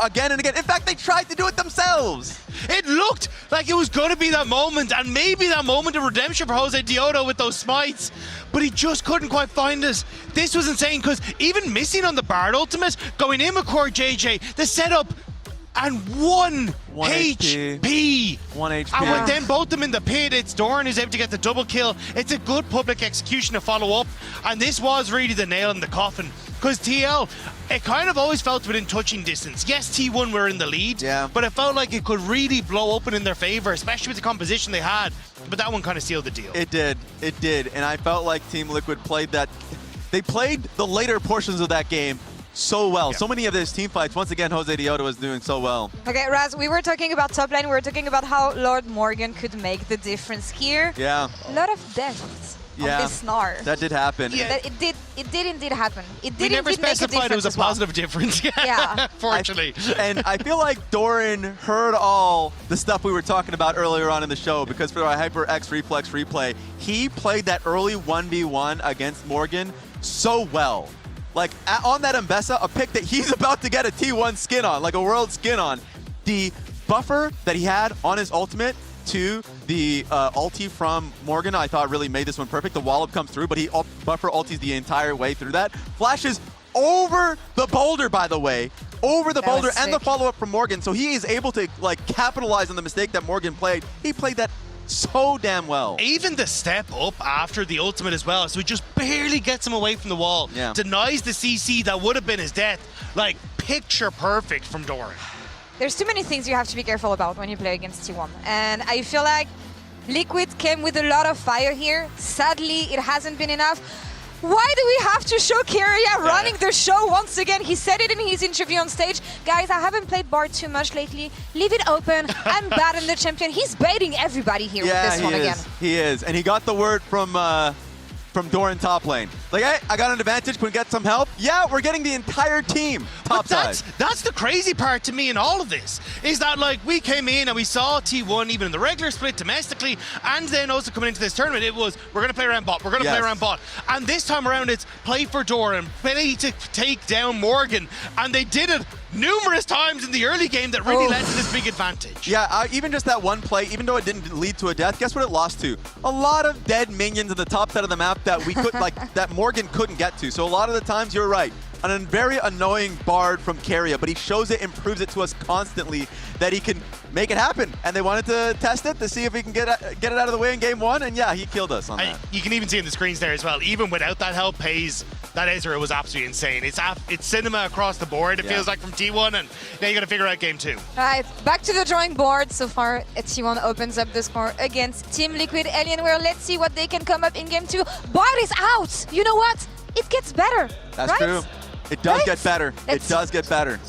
again and again. In fact, they tried to do it themselves. It looked like it was going to be that moment, and maybe that moment of redemption for Jose Diodo with those smites, but he just couldn't quite find us. This was insane, because even missing on the Bard ultimate, going in with Core JJ, the setup, and 1 HP. 1 HP. And with them both them in the pit, it's Doran who's able to get the double kill. It's a good public execution to follow up, and this was really the nail in the coffin. Because TL, it kind of always felt within touching distance. Yes, T1 were in the lead, but it felt like it could really blow open in their favor, especially with the composition they had. But that one kind of sealed the deal. It did. It did. And I felt like Team Liquid played that. They played the later portions of that game so well. So many of those team fights, once again, Jose Diodo was doing so well. Okay, Raz, we were talking about top lane. We were talking about how Lord Morgan could make the difference here. Yeah. A lot of deaths. Yeah, this Snar. that did happen. Yeah. It did indeed happen. It did We never indeed make a specified it was a difference as well. positive difference. Yeah. Fortunately. And I feel like Doran heard all the stuff we were talking about earlier on in the show, because for our HyperX Reflex replay, he played that early 1v1 against Morgan so well. Like, on that Mbessa, a pick that he's about to get a T1 skin on, like a world skin on. The buffer that he had on his ultimate to the ulti from Morgan, I thought really made this one perfect. The wallop comes through, but he buffer ultis the entire way through that. Flashes over the boulder, by the way. Over the boulder and the follow-up from Morgan. So he is able to capitalize on the mistake that Morgan played. He played that so damn well. Even the step up after the ultimate as well, so he just barely gets him away from the wall. Yeah. Denies the CC that would have been his death. Like, picture perfect from Doran. There's too many things you have to be careful about when you play against T1. And I feel like Liquid came with a lot of fire here. Sadly, it hasn't been enough. Why do we have to show Keria running the show once again? He said it in his interview on stage. Guys, I haven't played Bard too much lately. Leave it open. I'm bad in the champion. He's baiting everybody here with this one again. He is. And he got the word from Doran top lane. Like, hey, I got an advantage. Can we get some help? Yeah, we're getting the entire team topside. That's the crazy part to me in all of this, is that, like, we came in and we saw T1 even in the regular split domestically, and then also coming into this tournament, it was, we're going to play around bot, we're going to play around bot. And this time around, it's play for Doran, play to take down Morgan, and they did it numerous times in the early game that really led to this big advantage. Yeah, even just that one play, even though it didn't lead to a death, guess what it lost to? A lot of dead minions at the top side of the map that we could, that Morgan couldn't get to. So a lot of the times, you're right, a very annoying Bard from Keria, but he shows it and proves it to us constantly that he can make it happen. And they wanted to test it to see if he can get it out of the way in game one, and yeah, he killed us on that. You can even see in the screens there as well, even without that help, Hayes, that Ezreal was absolutely insane. It's cinema across the board, it feels like, from T1, and now you got to figure out game two. All right, back to the drawing board. So far, T1 opens up the score against Team Liquid Alienware. Let's see what they can come up in game two. Bard is out. You know what? It gets better. That's true. It does get better. It does get better.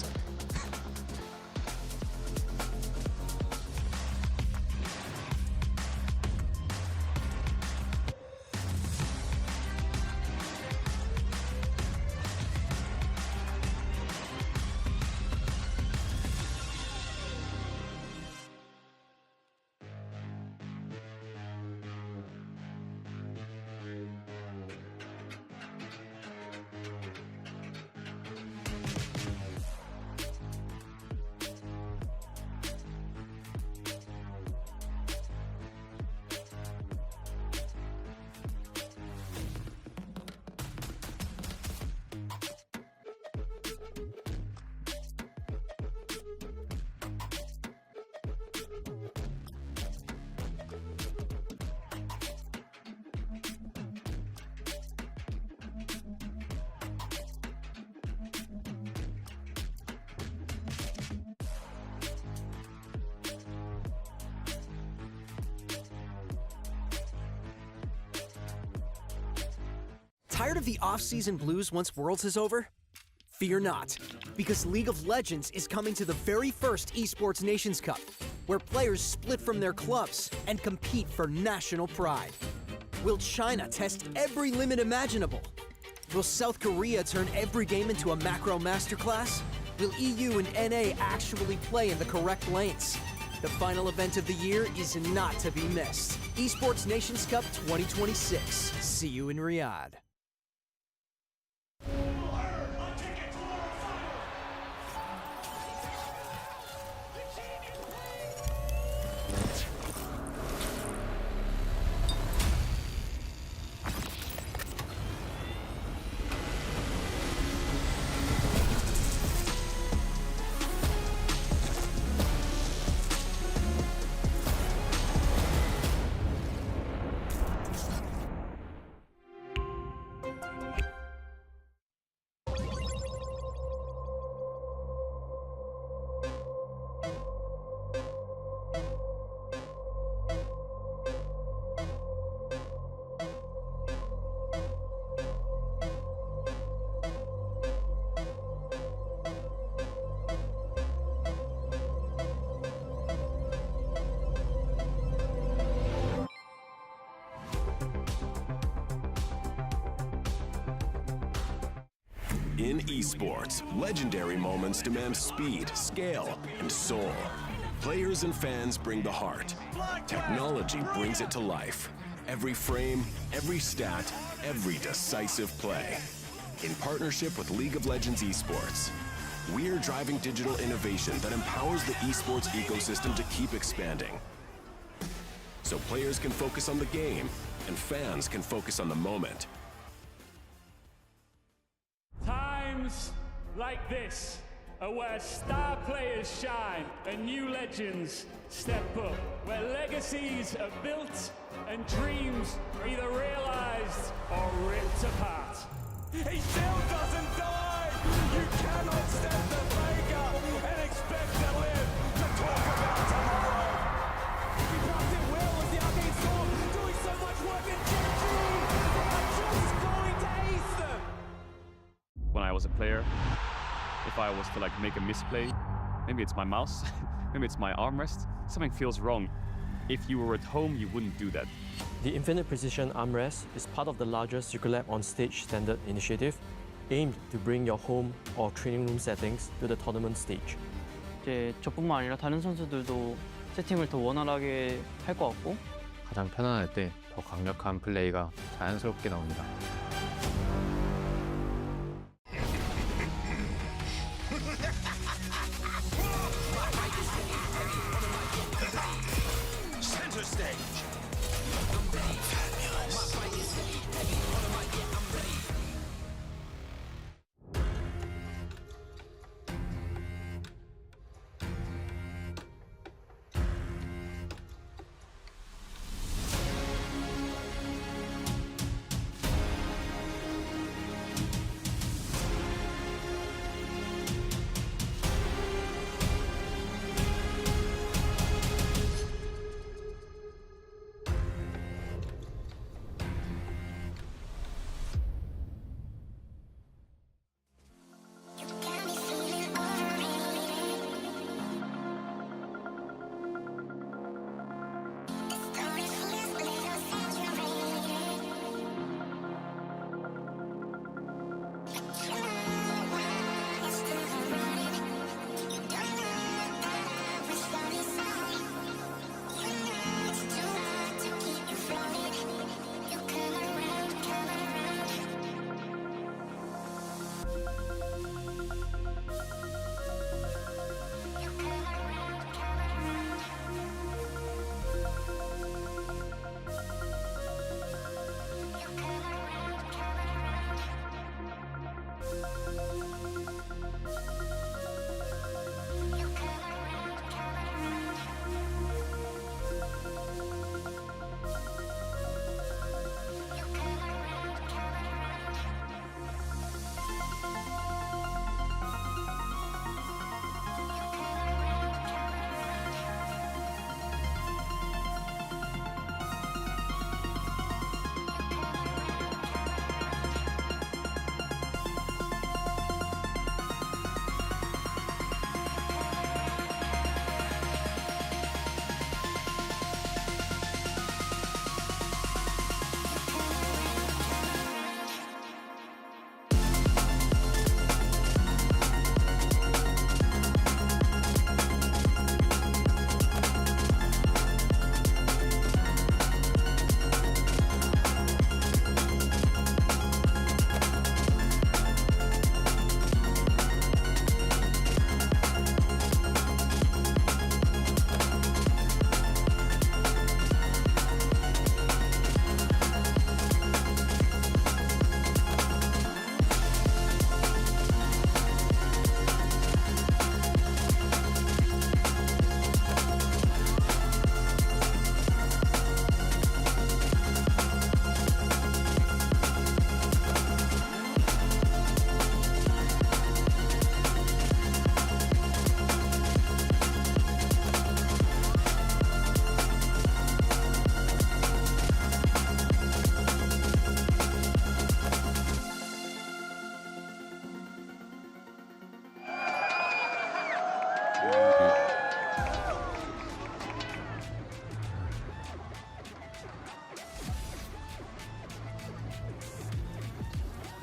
Tired of the off-season blues once Worlds is over? Fear not, because League of Legends is coming to the very first Esports Nations Cup, where players split from their clubs and compete for national pride. Will China test every limit imaginable? Will South Korea turn every game into a macro masterclass? Will EU and NA actually play in the correct lanes? The final event of the year is not to be missed. Esports Nations Cup 2026. See you in Riyadh. In esports, legendary moments demand speed, scale, and soul. Players and fans bring the heart. Technology brings it to life. Every frame, every stat, every decisive play. In partnership with League of Legends Esports, we're driving digital innovation that empowers the esports ecosystem to keep expanding. So players can focus on the game, and fans can focus on the moment. Times like this are where star players shine and new legends step up, where legacies are built and dreams are either realized or ripped apart. He still doesn't die! You cannot step the faker and expect to live to talk about tomorrow! He dropped it well as the arcane storm, doing so much work in Gen-G! They are just going to ace them! When I was a player, if I was to like make a misplay, maybe it's my mouse, maybe it's my armrest, something feels wrong. If you were at home, you wouldn't do that. The Infinite Precision Armrest is part of the larger Secret on Stage standard initiative, aimed to bring your home or training room settings to the tournament stage. 이제 저뿐만 아니라 다른 선수들도 세팅을 더 원활하게 할 것 같고 가장 편안할 때 더 강력한 플레이가 자연스럽게 나옵니다. Center stage.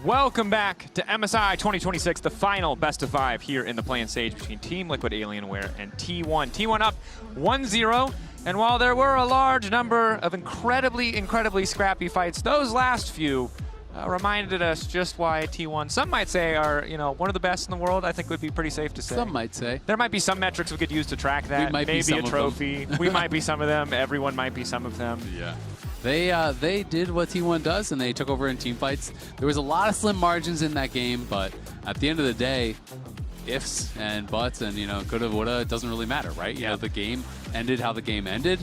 Welcome back to MSI 2026, the final best of 5 here in the play-in stage between Team Liquid Alienware and T1. T1 up 1-0, and while there were a large number of incredibly scrappy fights, those last few reminded us just why T1, some might say, are one of the best in the world. I think would be pretty safe to say. Some might say. There might be some metrics we could use to track that. We might Maybe be some a trophy. We might be some of them. Everyone might be some of them. Yeah. They did what T1 does, and they took over in team fights. There was a lot of slim margins in that game, but at the end of the day, ifs and buts and, coulda, woulda, it doesn't really matter, right? You know, the game ended how the game ended.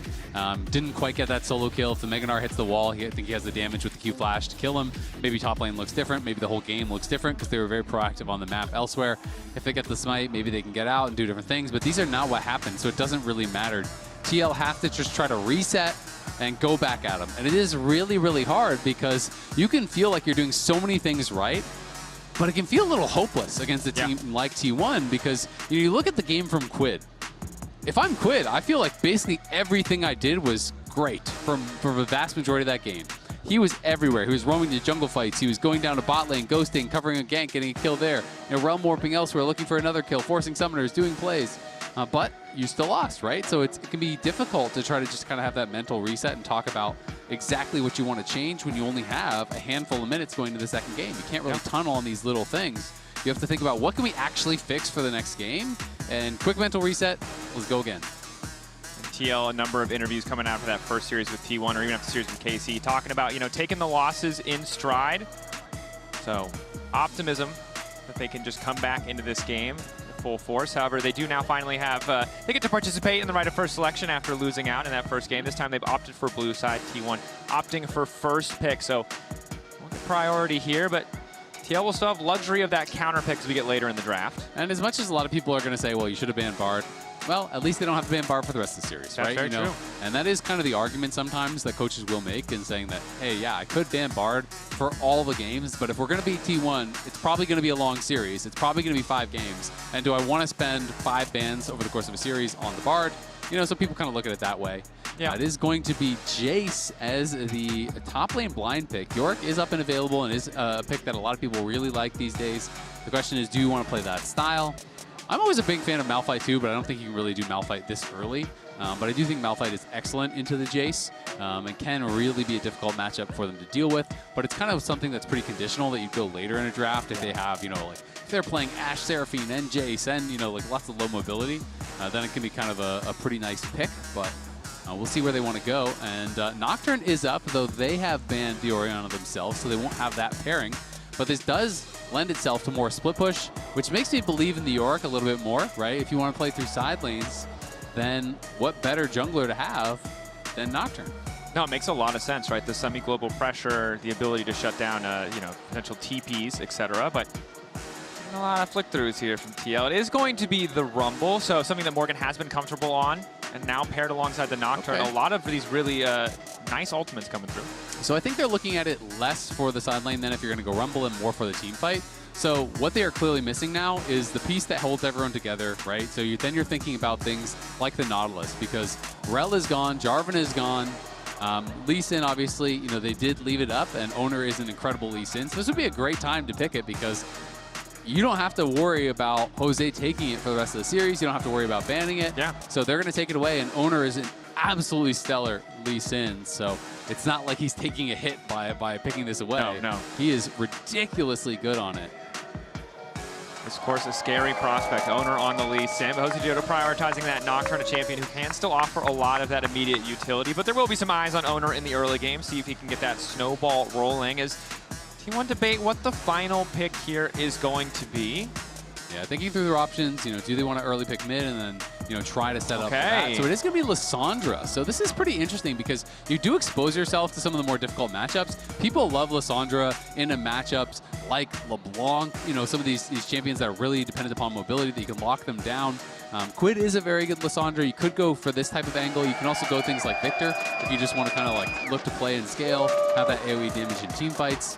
Didn't quite get that solo kill. If the Meganar hits the wall, I think he has the damage with the Q flash to kill him. Maybe top lane looks different. Maybe the whole game looks different because they were very proactive on the map elsewhere. If they get the smite, maybe they can get out and do different things, but these are not what happened, so it doesn't really matter. TL have to just try to reset and go back at them. And it is really, really hard because you can feel like you're doing so many things right, but it can feel a little hopeless against a team like T1 because you look at the game from Quid. If I'm Quid, I feel like basically everything I did was great from the vast majority of that game. He was everywhere. He was roaming the jungle fights. He was going down to bot lane, ghosting, covering a gank, getting a kill there. Realm warping elsewhere, looking for another kill, forcing summoners, doing plays. But you still lost, right? So it can be difficult to try to just kind of have that mental reset and talk about exactly what you want to change when you only have a handful of minutes going to the second game. You can't really tunnel on these little things. You have to think about what can we actually fix for the next game, and quick mental reset, let's go again. TL, a number of interviews coming out for that first series with T1 or even after the series with KC, talking about, taking the losses in stride. So optimism that they can just come back into this game full force. However, they do now finally have, they get to participate in the right of first selection after losing out in that first game. This time they've opted for blue side, T1 opting for first pick. So we'll get priority here, but TL will still have luxury of that counter pick as we get later in the draft. And as much as a lot of people are going to say, well, you should have banned Bard, well, at least they don't have to ban Bard for the rest of the series, That's right? very true. And that is kind of the argument sometimes that coaches will make in saying that, hey, yeah, I could ban Bard for all the games, but if we're going to beat T1, it's probably going to be a long series. It's probably going to be 5 games. And do I want to spend 5 bans over the course of a series on the Bard? So people kind of look at it that way. Yeah. It is going to be Jace as the top lane blind pick. Yorick is up and available and is a pick that a lot of people really like these days. The question is, do you want to play that style? I'm always a big fan of Malphite too, but I don't think you can really do Malphite this early. But I do think Malphite is excellent into the Jace and can really be a difficult matchup for them to deal with. But it's kind of something that's pretty conditional that you go later in a draft if they have, like if they're playing Ashe, Seraphine, and Jace and, like lots of low mobility, then it can be kind of a pretty nice pick. But we'll see where they want to go. And Nocturne is up, though they have banned the Orianna themselves, so they won't have that pairing. But this does lend itself to more split push, which makes me believe in the Yorick a little bit more, right? If you want to play through side lanes, then what better jungler to have than Nocturne? No, it makes a lot of sense, right? The semi-global pressure, the ability to shut down, potential TPs, etc. But a lot of flick-throughs here from TL. It is going to be the Rumble, so something that Morgan has been comfortable on, and now paired alongside the Nocturne. Okay. A lot of these really nice ultimates coming through. So I think they're looking at it less for the side lane than if you're going to go Rumble and more for the team fight. So what they are clearly missing now is the piece that holds everyone together, right? So then you're thinking about things like the Nautilus, because Rel is gone, Jarvan is gone, Lee Sin, obviously, they did leave it up, and Owner is an incredible Lee Sin. So this would be a great time to pick it because you don't have to worry about Jose taking it for the rest of the series. You don't have to worry about banning it. Yeah. So they're going to take it away, and Owner is an absolutely stellar Lee Sin. So it's not like he's taking a hit by picking this away. No. He is ridiculously good on it. This, of course, a scary prospect. Owner on the Lee Sin. Jose Giotto prioritizing that Nocturne, a champion who can still offer a lot of that immediate utility. But there will be some eyes on Owner in the early game. See if he can get that snowball rolling as T1 debate what the final pick here is going to be. Yeah, thinking through their options, do they want to early pick mid and then, try to set up for that? So it is going to be Lissandra. So this is pretty interesting because you do expose yourself to some of the more difficult matchups. People love Lissandra in matchups like LeBlanc, some of these champions that are really dependent upon mobility that you can lock them down. Quid is a very good Lissandra. You could go for this type of angle. You can also go things like Victor if you just want to kind of look to play and scale, have that AoE damage in team fights.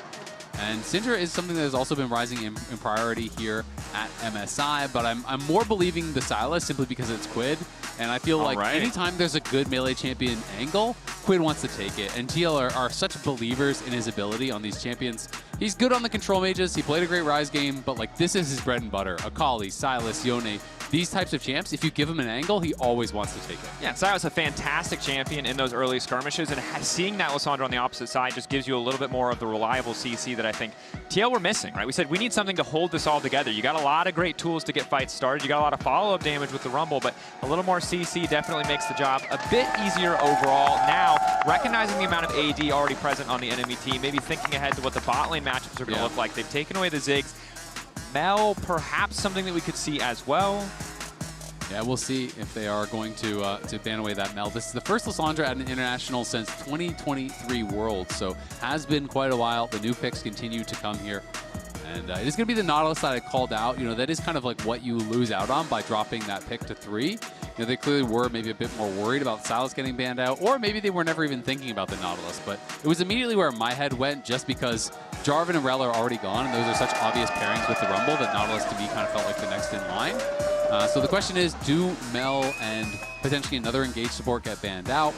And Syndra is something that has also been rising in priority here at MSI, but I'm more believing the Sylas simply because it's Quid. And I feel like anytime there's a good melee champion angle, Quid wants to take it. And TL are such believers in his ability on these champions. He's good on the control mages. He played a great Rise game, but like this is his bread and butter. Akali, Sylas, Yone, these types of champs, if you give him an angle, he always wants to take it. Yeah, Sylas a fantastic champion in those early skirmishes, and seeing that Lissandra on the opposite side just gives you a little bit more of the reliable CC that I think TL were missing, right? We said we need something to hold this all together. You got a lot of great tools to get fights started. You got a lot of follow-up damage with the Rumble, but a little more CC definitely makes the job a bit easier overall. Now, recognizing the amount of AD already present on the enemy team, maybe thinking ahead to what the bot lane matchups are going to look like. They've taken away the Ziggs. Mel, perhaps something that we could see as well. Yeah, we'll see if they are going to ban away that Mel. This is the first Lissandra at an international since 2023 Worlds, so has been quite a while. The new picks continue to come here. And it is going to be the Nautilus that I called out. You know, that is kind of like what you lose out on by dropping that pick to 3. You know, they clearly were maybe a bit more worried about Sylas getting banned out, or maybe they were never even thinking about the Nautilus. But it was immediately where my head went, just because Jarvan and Rel are already gone, and those are such obvious pairings with the Rumble that Nautilus to me kind of felt like the next in line. So the question is, do Mel and potentially another engage support get banned out?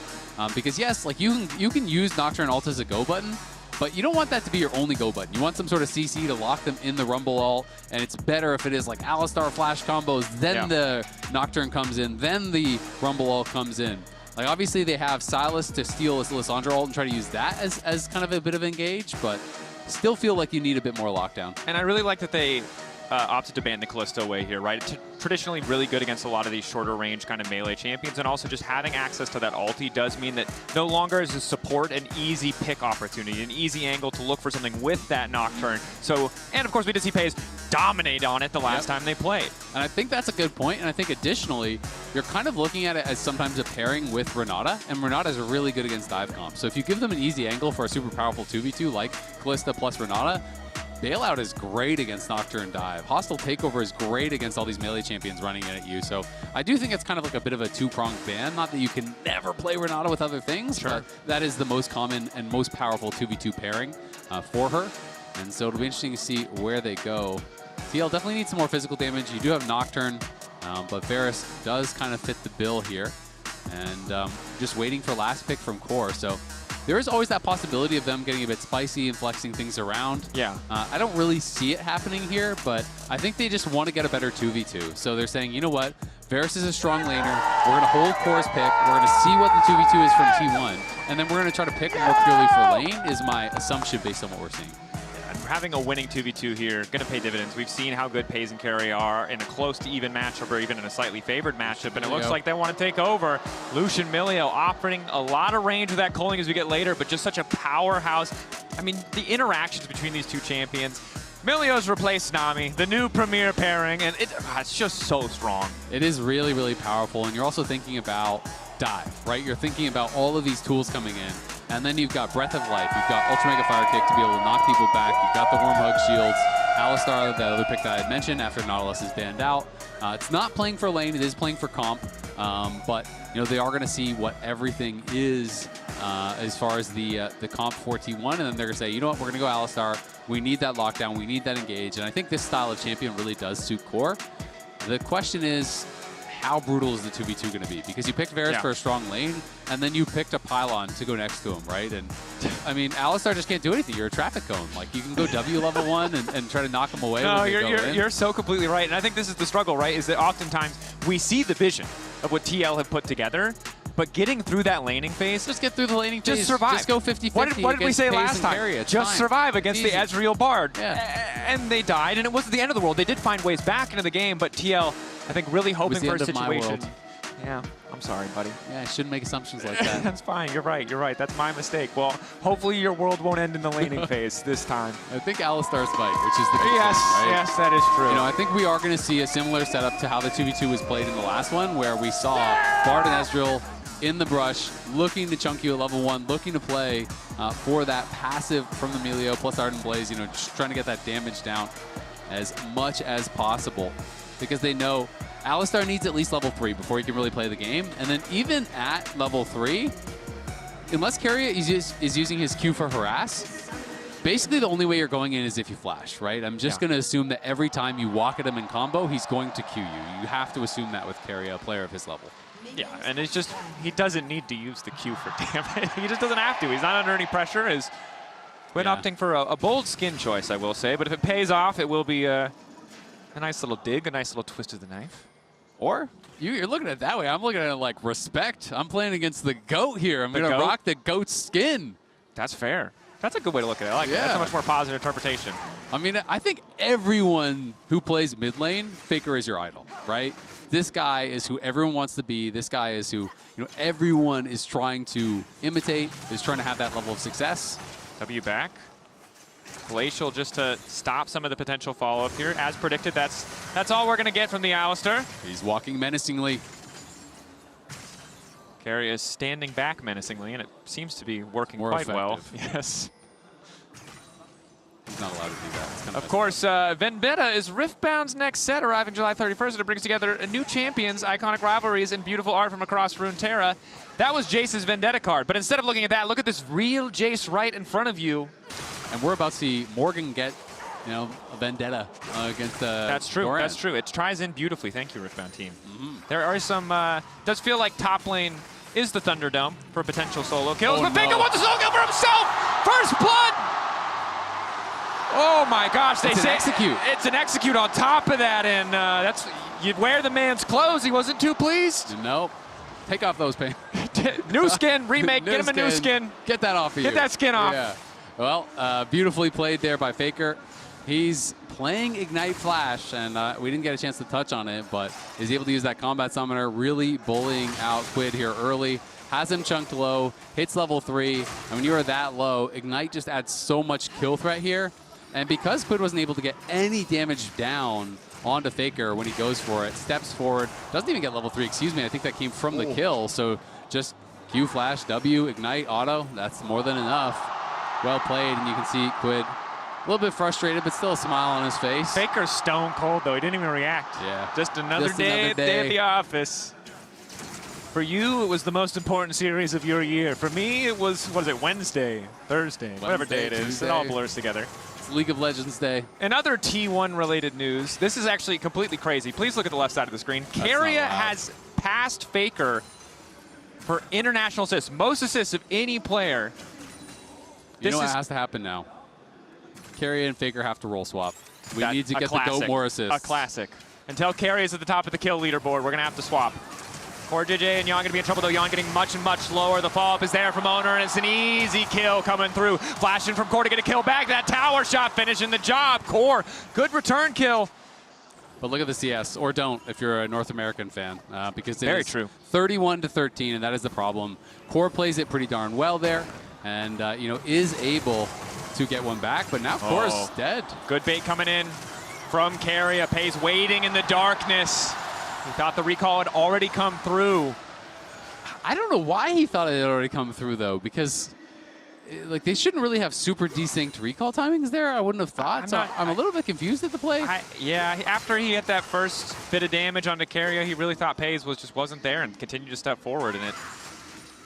Because yes, like you can use Nocturne ult as a go button, but you don't want that to be your only go button. You want some sort of CC to lock them in the Rumble ult, and it's better if it is like Alistar flash combos, then the Nocturne comes in, then the Rumble ult comes in. Like obviously they have Sylas to steal this Lissandra ult and try to use that as kind of a bit of engage, but still feel like you need a bit more lockdown. And I really like that they opted to ban the Callisto away here, right? Traditionally really good against a lot of these shorter range kind of melee champions, and also just having access to that ulti does mean that no longer is a support an easy pick opportunity, an easy angle to look for something with that Nocturne. So, and of course we did see FaZe dominate on it the last time they played. And I think that's a good point, and I think additionally, you're kind of looking at it as sometimes a pairing with Renata, and Renata is really good against dive comp. So if you give them an easy angle for a super powerful 2v2 like Callista plus Renata, Bailout is great against Nocturne Dive. Hostile Takeover is great against all these melee champions running in at you. So I do think it's kind of like a bit of a two-pronged ban. Not that you can never play Renata with other things, but that is the most common and most powerful 2v2 pairing for her. And so it'll be interesting to see where they go. TL definitely needs some more physical damage. You do have Nocturne, but Varus does kind of fit the bill here. And just waiting for last pick from Core. So there is always that possibility of them getting a bit spicy and flexing things around. Yeah. I don't really see it happening here, but I think they just want to get a better 2v2. So they're saying, you know what? Varus is a strong laner. We're going to hold Core's pick. We're going to see what the 2v2 is from T1. And then we're going to try to pick more purely for lane is my assumption based on what we're seeing. Having a winning 2v2 here, going to pay dividends. We've seen how good Paze and Carry are in a close to even matchup or even in a slightly favored matchup, and it looks like they want to take over. Lucian Milio offering a lot of range with that culling as we get later, but just such a powerhouse. I mean, the interactions between these two champions. Milio's replaced Nami, the new premier pairing, and it's just so strong. It is really, really powerful, and you're also thinking about dive, right? You're thinking about all of these tools coming in. And then you've got Breath of Life, you've got Ultra Mega Fire Kick to be able to knock people back, you've got the Worm Hug Shields, Alistar, the other pick that I had mentioned after Nautilus is banned out. It's not playing for lane, it is playing for comp, but you know they are going to see what everything is as far as the comp for T1, and then they're going to say, you know what, we're going to go Alistar, we need that lockdown, we need that engage, and I think this style of champion really does suit Core. The question is, how brutal is the 2v2 going to be? Because you picked Varus for a strong lane, and then you picked a pylon to go next to him, right? And I mean, Alistar just can't do anything. You're a traffic cone. Like, you can go W level 1 and try to knock him away. No, you're so completely right. And I think this is the struggle, right? Is that oftentimes we see the vision of what TL have put together, but getting through that laning phase. Just get through the laning phase. Just survive. Just go 50-50. What did we say last time? Just survive against the Ezreal Bard. Yeah. And they died, and it wasn't the end of the world. They did find ways back into the game, but TL, I think, really hoping for a situation. Yeah, I'm sorry, buddy. Yeah, I shouldn't make assumptions like that. That's fine. You're right. You're right. That's my mistake. Well, hopefully your world won't end in the laning phase this time. I think Alistar's fight, which is the concern, right? Yes, that is true. You know, I think we are going to see a similar setup to how the 2v2 was played in the last one, where we saw Bard and Ezreal in the brush, looking to chunk you at level 1, looking to play for that passive from the Milio plus Ardent Blaze, you know, just trying to get that damage down as much as possible, because they know Alistar needs at least level 3 before he can really play the game. And then even at level 3, unless Keria is using his Q for harass, basically the only way you're going in is if you flash, right? I'm just going to assume that every time you walk at him in combo, he's going to Q you. You have to assume that with Keria, a player of his level. Yeah, and it's just, he doesn't need to use the Q for damage. He just doesn't have to. He's not under any pressure. We're opting for a bold skin choice, I will say. But if it pays off, it will be a nice little dig, a nice little twist of the knife. Or you're looking at it that way. I'm looking at it like respect. I'm playing against the GOAT here. I'm going to rock the GOAT's skin. That's fair. That's a good way to look at it. I like that. That's a much more positive interpretation. I mean, I think everyone who plays mid lane, Faker is your idol, right? This guy is who everyone wants to be. This guy is who everyone is trying to imitate, is trying to have that level of success. W back. Glacial just to stop some of the potential follow-up here. As predicted, that's all we're going to get from the Alistar. He's walking menacingly. Keria is standing back menacingly, and it seems to be working More quite effective. well. Yes. He's not allowed to do that. It's kind Of course, Vendetta is Riftbound's next set, arriving July 31st, and it brings together new champions, iconic rivalries, and beautiful art from across Runeterra. That was Jace's Vendetta card, but instead of looking at that, look at this real Jace right in front of you. And we're about to see Morgan get, a Vendetta against That's true. Doran. That's true. It ties in beautifully. Thank you, Riftbound team. There are some. Does feel like top lane is the Thunderdome for potential solo kills, but Faker wants a solo kill for himself. First blood. Oh my gosh! They say it's an execute on top of that, and that's you'd wear the man's clothes. He wasn't too pleased. Nope. Take off those pants. New skin remake. Get him a new skin. Get that off of you. Get that skin off. Yeah. Well, beautifully played there by Faker. He's playing Ignite Flash, and we didn't get a chance to touch on it, but is able to use that Combat Summoner, really bullying out Quid here early. Has him chunked low, hits level 3, and when you are that low, Ignite just adds so much kill threat here. And because Quid wasn't able to get any damage down onto Faker when he goes for it, steps forward, doesn't even get level 3, excuse me, I think that came from the kill, so just Q Flash, W, Ignite, Auto, that's more than enough. Well played, and you can see Quid a little bit frustrated, but still a smile on his face. Faker's stone cold, though. He didn't even react. Yeah. Just another day at the office. For you, it was the most important series of your year. For me, it was, what is it, Wednesday, Thursday, whatever day it is. Tuesday. It all blurs together. It's League of Legends Day. In other T1-related news, this is actually completely crazy. Please look at the left side of the screen. Keria has passed Faker for international assists, most assists of any player. You know what has to happen now? Keria and Faker have to roll swap. We need to get the Go more assists. A classic. Until Keria is at the top of the kill leaderboard, we're going to have to swap. Poor JJ and Yon going to be in trouble, though. Yon getting much and much lower. The follow-up is there from Owner, and it's an easy kill coming through. Flashing from Core to get a kill back. That tower shot finishing the job. Core, good return kill. But look at the CS, or don't if you're a North American fan, because it is true. 31-13, and that is the problem. Core plays it pretty darn well there, and is able to get one back, but now Core is dead. Good bait coming in from Keria. Pays waiting in the darkness. He thought the recall had already come through. I don't know why he thought it had already come through, though, because they shouldn't really have super desync recall timings there. I wouldn't have thought. I'm a little bit confused at the play. Yeah, after he hit that first bit of damage onto Keria, he really thought Pays wasn't there and continued to step forward in it.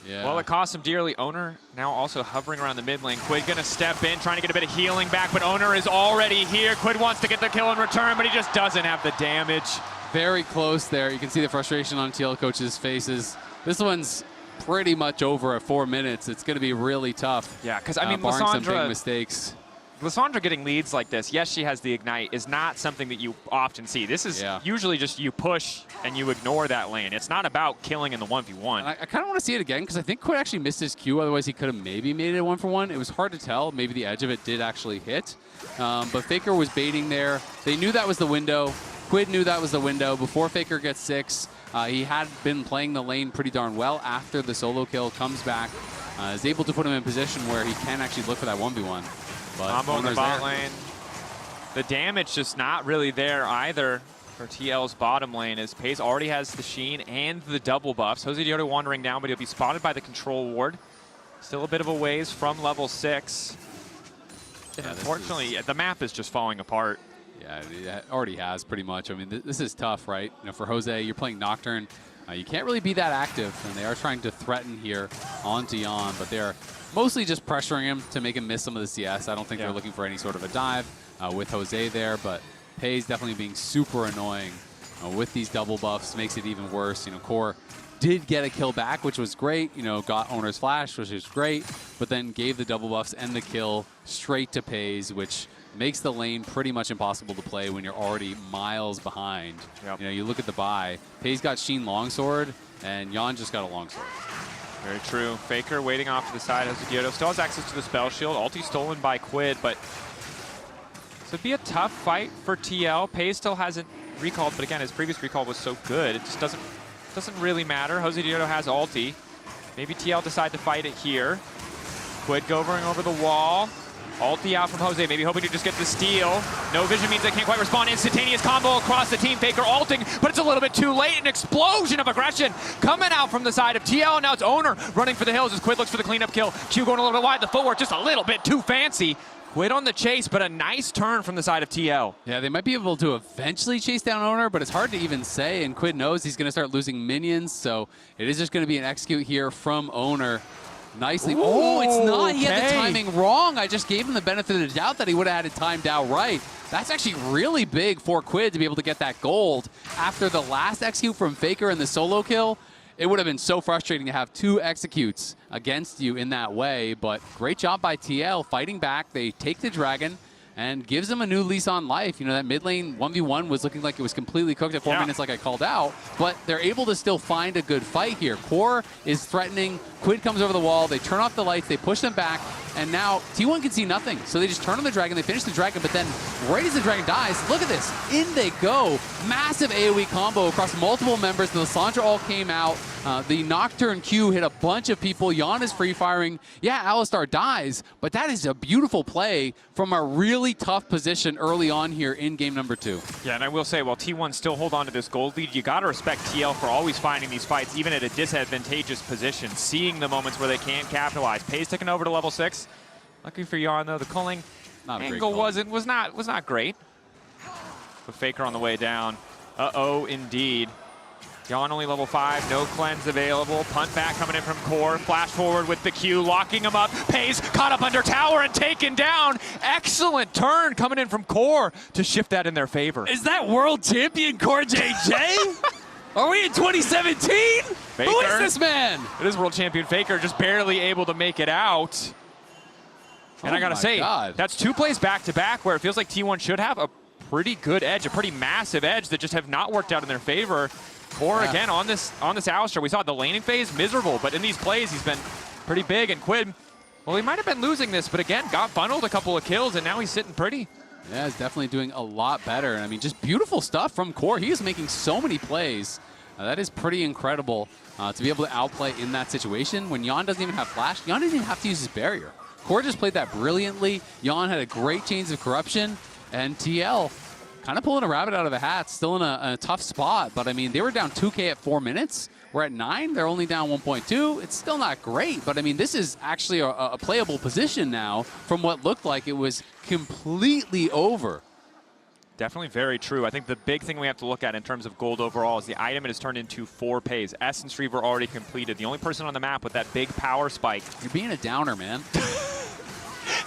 Yeah. Well, it cost him dearly. Owner now also hovering around the mid lane. Quid gonna step in, trying to get a bit of healing back, but Owner is already here. Quid wants to get the kill in return, but he just doesn't have the damage. Very close there. You can see the frustration on TL coaches' faces. This one's pretty much over at 4 minutes. It's going to be really tough. Yeah, because I mean, barring some big mistakes. Lissandra getting leads like this, yes, she has the Ignite, is not something that you often see. This is usually just you push and you ignore that lane. It's not about killing in the 1v1. And I kind of want to see it again because I think Quid actually missed his Q. Otherwise, he could have maybe made it a 1-for-1. It was hard to tell. Maybe the edge of it did actually hit. But Faker was baiting there. They knew that was the window. Quid knew that was the window. Before Faker gets 6, he had been playing the lane pretty darn well after the solo kill, comes back, is able to put him in position where he can actually look for that 1v1. But combo in the bot lane. The damage just not really there either for TL's bottom lane, as Pays already has the Sheen and the double buffs. Jose Dioto wandering down, but he'll be spotted by the control ward. Still a bit of a ways from level 6. Yeah, unfortunately, the map is just falling apart. Yeah, it already has pretty much. I mean, this is tough, right? For Jose, you're playing Nocturne. You can't really be that active, and they are trying to threaten here onto Jan, but they're mostly just pressuring him to make him miss some of the CS. I don't think they're looking for any sort of a dive with Jose there, but Pei's definitely being super annoying with these double buffs. Makes it even worse. Core did get a kill back, which was great. Got Owner's flash, which was great, but then gave the double buffs and the kill straight to Pei's, which makes the lane pretty much impossible to play when you're already miles behind. Yep. You look at the buy. Pei's got Sheen longsword, and Jan just got a longsword. Very true. Faker waiting off to the side. Daejeon still has access to the spell shield. Ulti stolen by Quid, but so it'd be a tough fight for TL. Pei still hasn't recalled, but again, his previous recall was so good, it just doesn't really matter. Daejeon has ulti. Maybe TL decide to fight it here. Quid going over the wall. Ulti out from Jose, maybe hoping to just get the steal. No vision means they can't quite respond. Instantaneous combo across the team. Faker ulting, but it's a little bit too late. An explosion of aggression coming out from the side of TL. Now it's Owner running for the hills as Quid looks for the cleanup kill. Q going a little bit wide. The footwork just a little bit too fancy. Quid on the chase, but a nice turn from the side of TL. Yeah, they might be able to eventually chase down Owner, but it's hard to even say, and Quid knows he's going to start losing minions, so it is just going to be an execute here from Owner. Nicely. Oh, it's not. He had the timing wrong. I just gave him the benefit of the doubt that he would have had it timed out right. That's actually really big for Quid to be able to get that gold. After the last execute from Faker and the solo kill, it would have been so frustrating to have 2 executes against you in that way, but great job by TL fighting back. They take the dragon and gives them a new lease on life. That mid lane 1v1 was looking like it was completely cooked at 4 minutes like I called out, but they're able to still find a good fight here. Core is threatening. Quid comes over the wall. They turn off the lights. They push them back, and now T1 can see nothing. So they just turn on the dragon. They finish the dragon, but then right as the dragon dies, look at this. In they go. Massive AoE combo across multiple members. The Lissandra all came out. The Nocturne Q hit a bunch of people. Jan is free firing. Yeah, Alistar dies, but that is a beautiful play from a really tough position early on here in game number 2. Yeah, and I will say, while T1 still hold on to this gold lead, you got to respect TL for always finding these fights, even at a disadvantageous position, seeing the moments where they can't capitalize. Pei's taking over to level 6. Lucky for Jan, though, the culling angle was not great. But Faker on the way down. Uh-oh, indeed. Jan only level 5, no cleanse available. Punt back coming in from Core. Flash forward with the Q, locking him up. Pei's caught up under tower and taken down. Excellent turn coming in from Core to shift that in their favor. Is that world champion Core JJ? Are we in 2017? Faker. Who is this man? It is world champion Faker, just barely able to make it out. And I gotta say, that's 2 plays back-to-back where it feels like T1 should have a pretty good edge, a pretty massive edge that just have not worked out in their favor. Core again on this Alistar. We saw the laning phase miserable, but in these plays he's been pretty big. And Quid, well, he might have been losing this, but again got bundled a couple of kills, and now he's sitting pretty. Yeah, he's definitely doing a lot better. And I mean, just beautiful stuff from Core. He is making so many plays. That is pretty incredible to be able to outplay in that situation. When Jan doesn't even have flash, Jan didn't even have to use his barrier. Core just played that brilliantly. Jan had a great chains of corruption, and TL kind of pulling a rabbit out of the hat, still in a tough spot. But I mean, they were down 2K at 4 minutes. We're at 9. They're only down 1.2. It's still not great, but I mean, this is actually a playable position now from what looked like it was completely over. Definitely very true. I think the big thing we have to look at in terms of gold overall is the item it has turned into 4 Pei's. Essence Reaver already completed. The only person on the map with that big power spike. You're being a downer, man.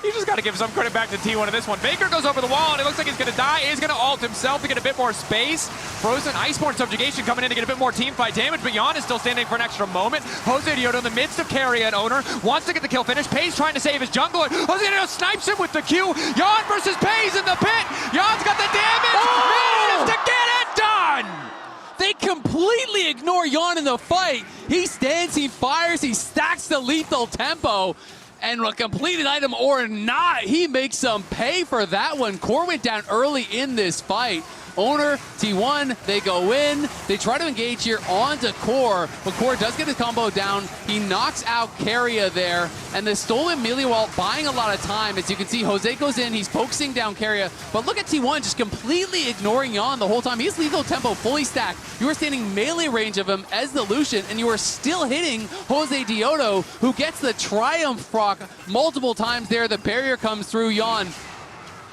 You just got to give some credit back to T1 in this one. Faker goes over the wall, and it looks like he's going to die. He's going to ult himself to get a bit more space. Frozen Iceborne Subjugation coming in to get a bit more team fight damage, but Jan is still standing for an extra moment. Daejeon in the midst of carry and Owner wants to get the kill finish. Pei's trying to save his jungler. Daejeon snipes him with the Q. Jan versus Pei's in the pit. Jan's got the damage. Manages to get it done. They completely ignore Jan in the fight. He stands, he fires, he stacks the lethal tempo. And a completed item or not, he makes some pay for that one. Core went down early in this fight. Owner, T1, they go in. They try to engage here onto Core, but Core does get his combo down. He knocks out Keria there, and the stolen melee wall buying a lot of time. As you can see, Jose goes in, he's focusing down Keria, but look at T1 just completely ignoring Jan the whole time. He's lethal tempo fully stacked. You are standing melee range of him as the Lucian, and you are still hitting Daejeon, who gets the Triumph proc multiple times there. The barrier comes through. Jan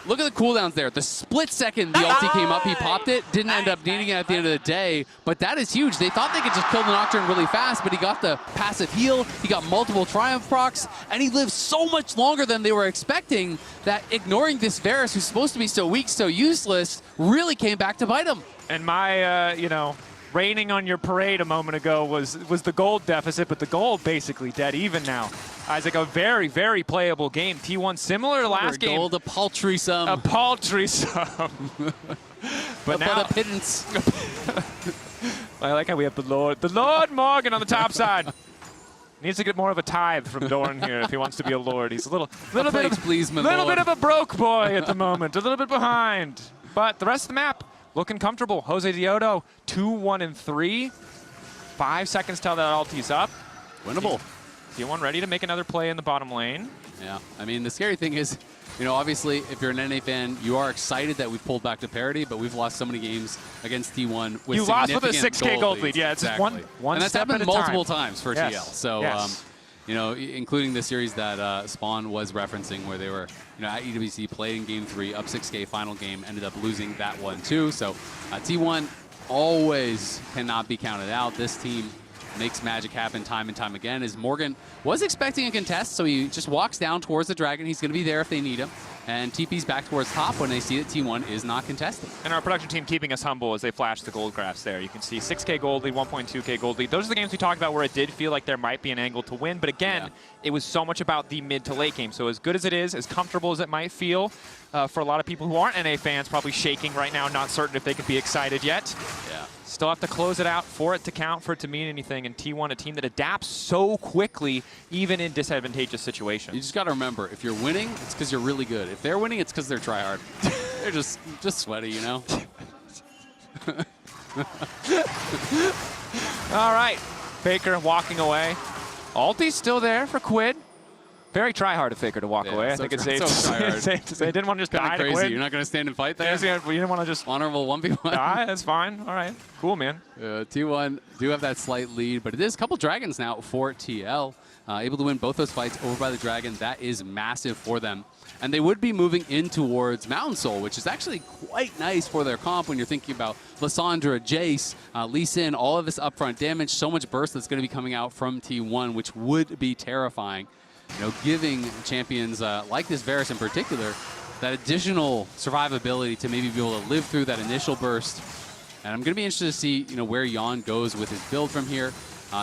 look at the cooldowns there. The split second the ulti came up, he popped it. Didn't end up needing it at the end of the day, but that is huge. They thought they could just kill the Nocturne really fast, but he got the passive heal, he got multiple Triumph procs, and he lived so much longer than they were expecting that ignoring this Varus, who's supposed to be so weak, so useless, really came back to bite him. And my, you know, raining on your parade a moment ago was the gold deficit, but the gold basically dead even now. Isaac, a very, very playable game. T1 similar to last game. Gold, a paltry sum. A paltry sum. But now the pittance. I like how we have the Lord Morgan on the top side. Needs to get more of a tithe from Dorn here if he wants to be a lord. He's a little bit of a broke boy at the moment, a little bit behind. But the rest of the map looking comfortable. Jose Diodo, 2-1-3. 5 seconds till that ulti's up. Winnable. T1 ready to make another play in the bottom lane. Yeah, I mean, the scary thing is, you know, obviously, if you're an NA fan, you are excited that we've pulled back to parity, but we've lost so many games against T1 with you lost with a 6K gold lead. Yeah, it's exactly. just one and that's step happened at a multiple time. times for Yes. TL. So, yes. you know, including the series that Spawn was referencing, where they were, you know, at EWC, played in Game 3, up 6K, final game, ended up losing that one too. So, T1 always cannot be counted out. This team makes magic happen time and time again. As Morgan was expecting a contest, so he just walks down towards the Dragon. He's going to be there if they need him. And TP's back towards top when they see that T1 is not contesting. And our production team keeping us humble as they flash the gold graphs there. You can see 6K gold lead, 1.2K gold lead. Those are the games we talked about where it did feel like there might be an angle to win. But again, it was so much about the mid to late game. So as good as it is, as comfortable as it might feel, for a lot of people who aren't NA fans, probably shaking right now, not certain if they could be excited yet. Yeah. Still have to close it out for it to count, for it to mean anything. And T1, a team that adapts so quickly, even in disadvantageous situations. You just got to remember, if you're winning, it's because you're really good. If they're winning, it's because they're tryhard. They're just sweaty, you know? All right, Faker walking away. Ulti's still there for Quid. Very try-hard of Faker to walk away. I think it's safe to say. I didn't want to just die to Quid. You're not going to stand and fight there? Yeah, you didn't want to just... Honorable 1v1. Die, that's fine. All right. Cool, man. T1 do have that slight lead, but it is a couple Dragons now for TL. Able to win both those fights over by the Dragon. That is massive for them. And they would be moving in towards Mountain Soul, which is actually quite nice for their comp when you're thinking about Lissandra, Jace, Lee Sin, all of this upfront damage, so much burst that's going to be coming out from T1, which would be terrifying. You know, giving champions like this Varus in particular that additional survivability to maybe be able to live through that initial burst. And I'm going to be interested to see, you know, where Jan goes with his build from here.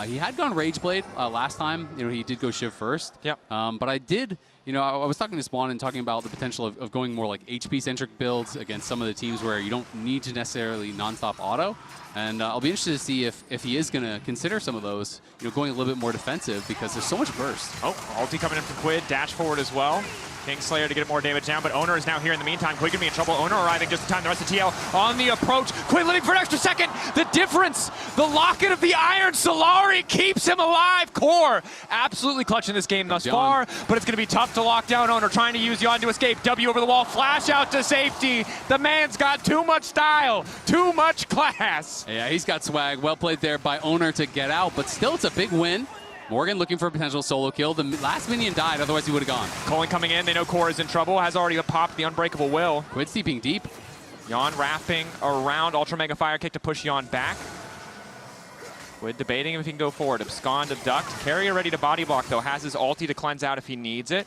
He had gone Rageblade last time. You know, he did go Shiv first. Yep. But I did, you know, I was talking to Spawn and talking about the potential of going more like HP-centric builds against some of the teams where you don't need to necessarily non-stop auto. And I'll be interested to see if he is going to consider some of those, you know, going a little bit more defensive because there's so much burst. Oh, ulti coming in from Quid, dash forward as well. Kingslayer to get more damage down, but Owner is now here in the meantime. Quid gonna be in trouble. Owner arriving just in time. The rest of TL on the approach. Quid living for an extra second. The difference, the locket of the Iron Solari keeps him alive. Core absolutely clutching this game thus far, but it's gonna be tough to lock down Owner. Trying to use Jan to escape. W over the wall, flash out to safety. The man's got too much style, too much class. Yeah, he's got swag. Well played there by Owner to get out, but still it's a big win. Morgan looking for a potential solo kill. The last minion died, otherwise he would have gone. Colin coming in, they know Core is in trouble, has already popped the Unbreakable Will. Quid steeping deep. Jan wrapping around Ultra Mega Fire Kick to push Jan back. Quid debating if he can go forward. Abscond, abduct. Carrier ready to body block though, has his ulti to cleanse out if he needs it.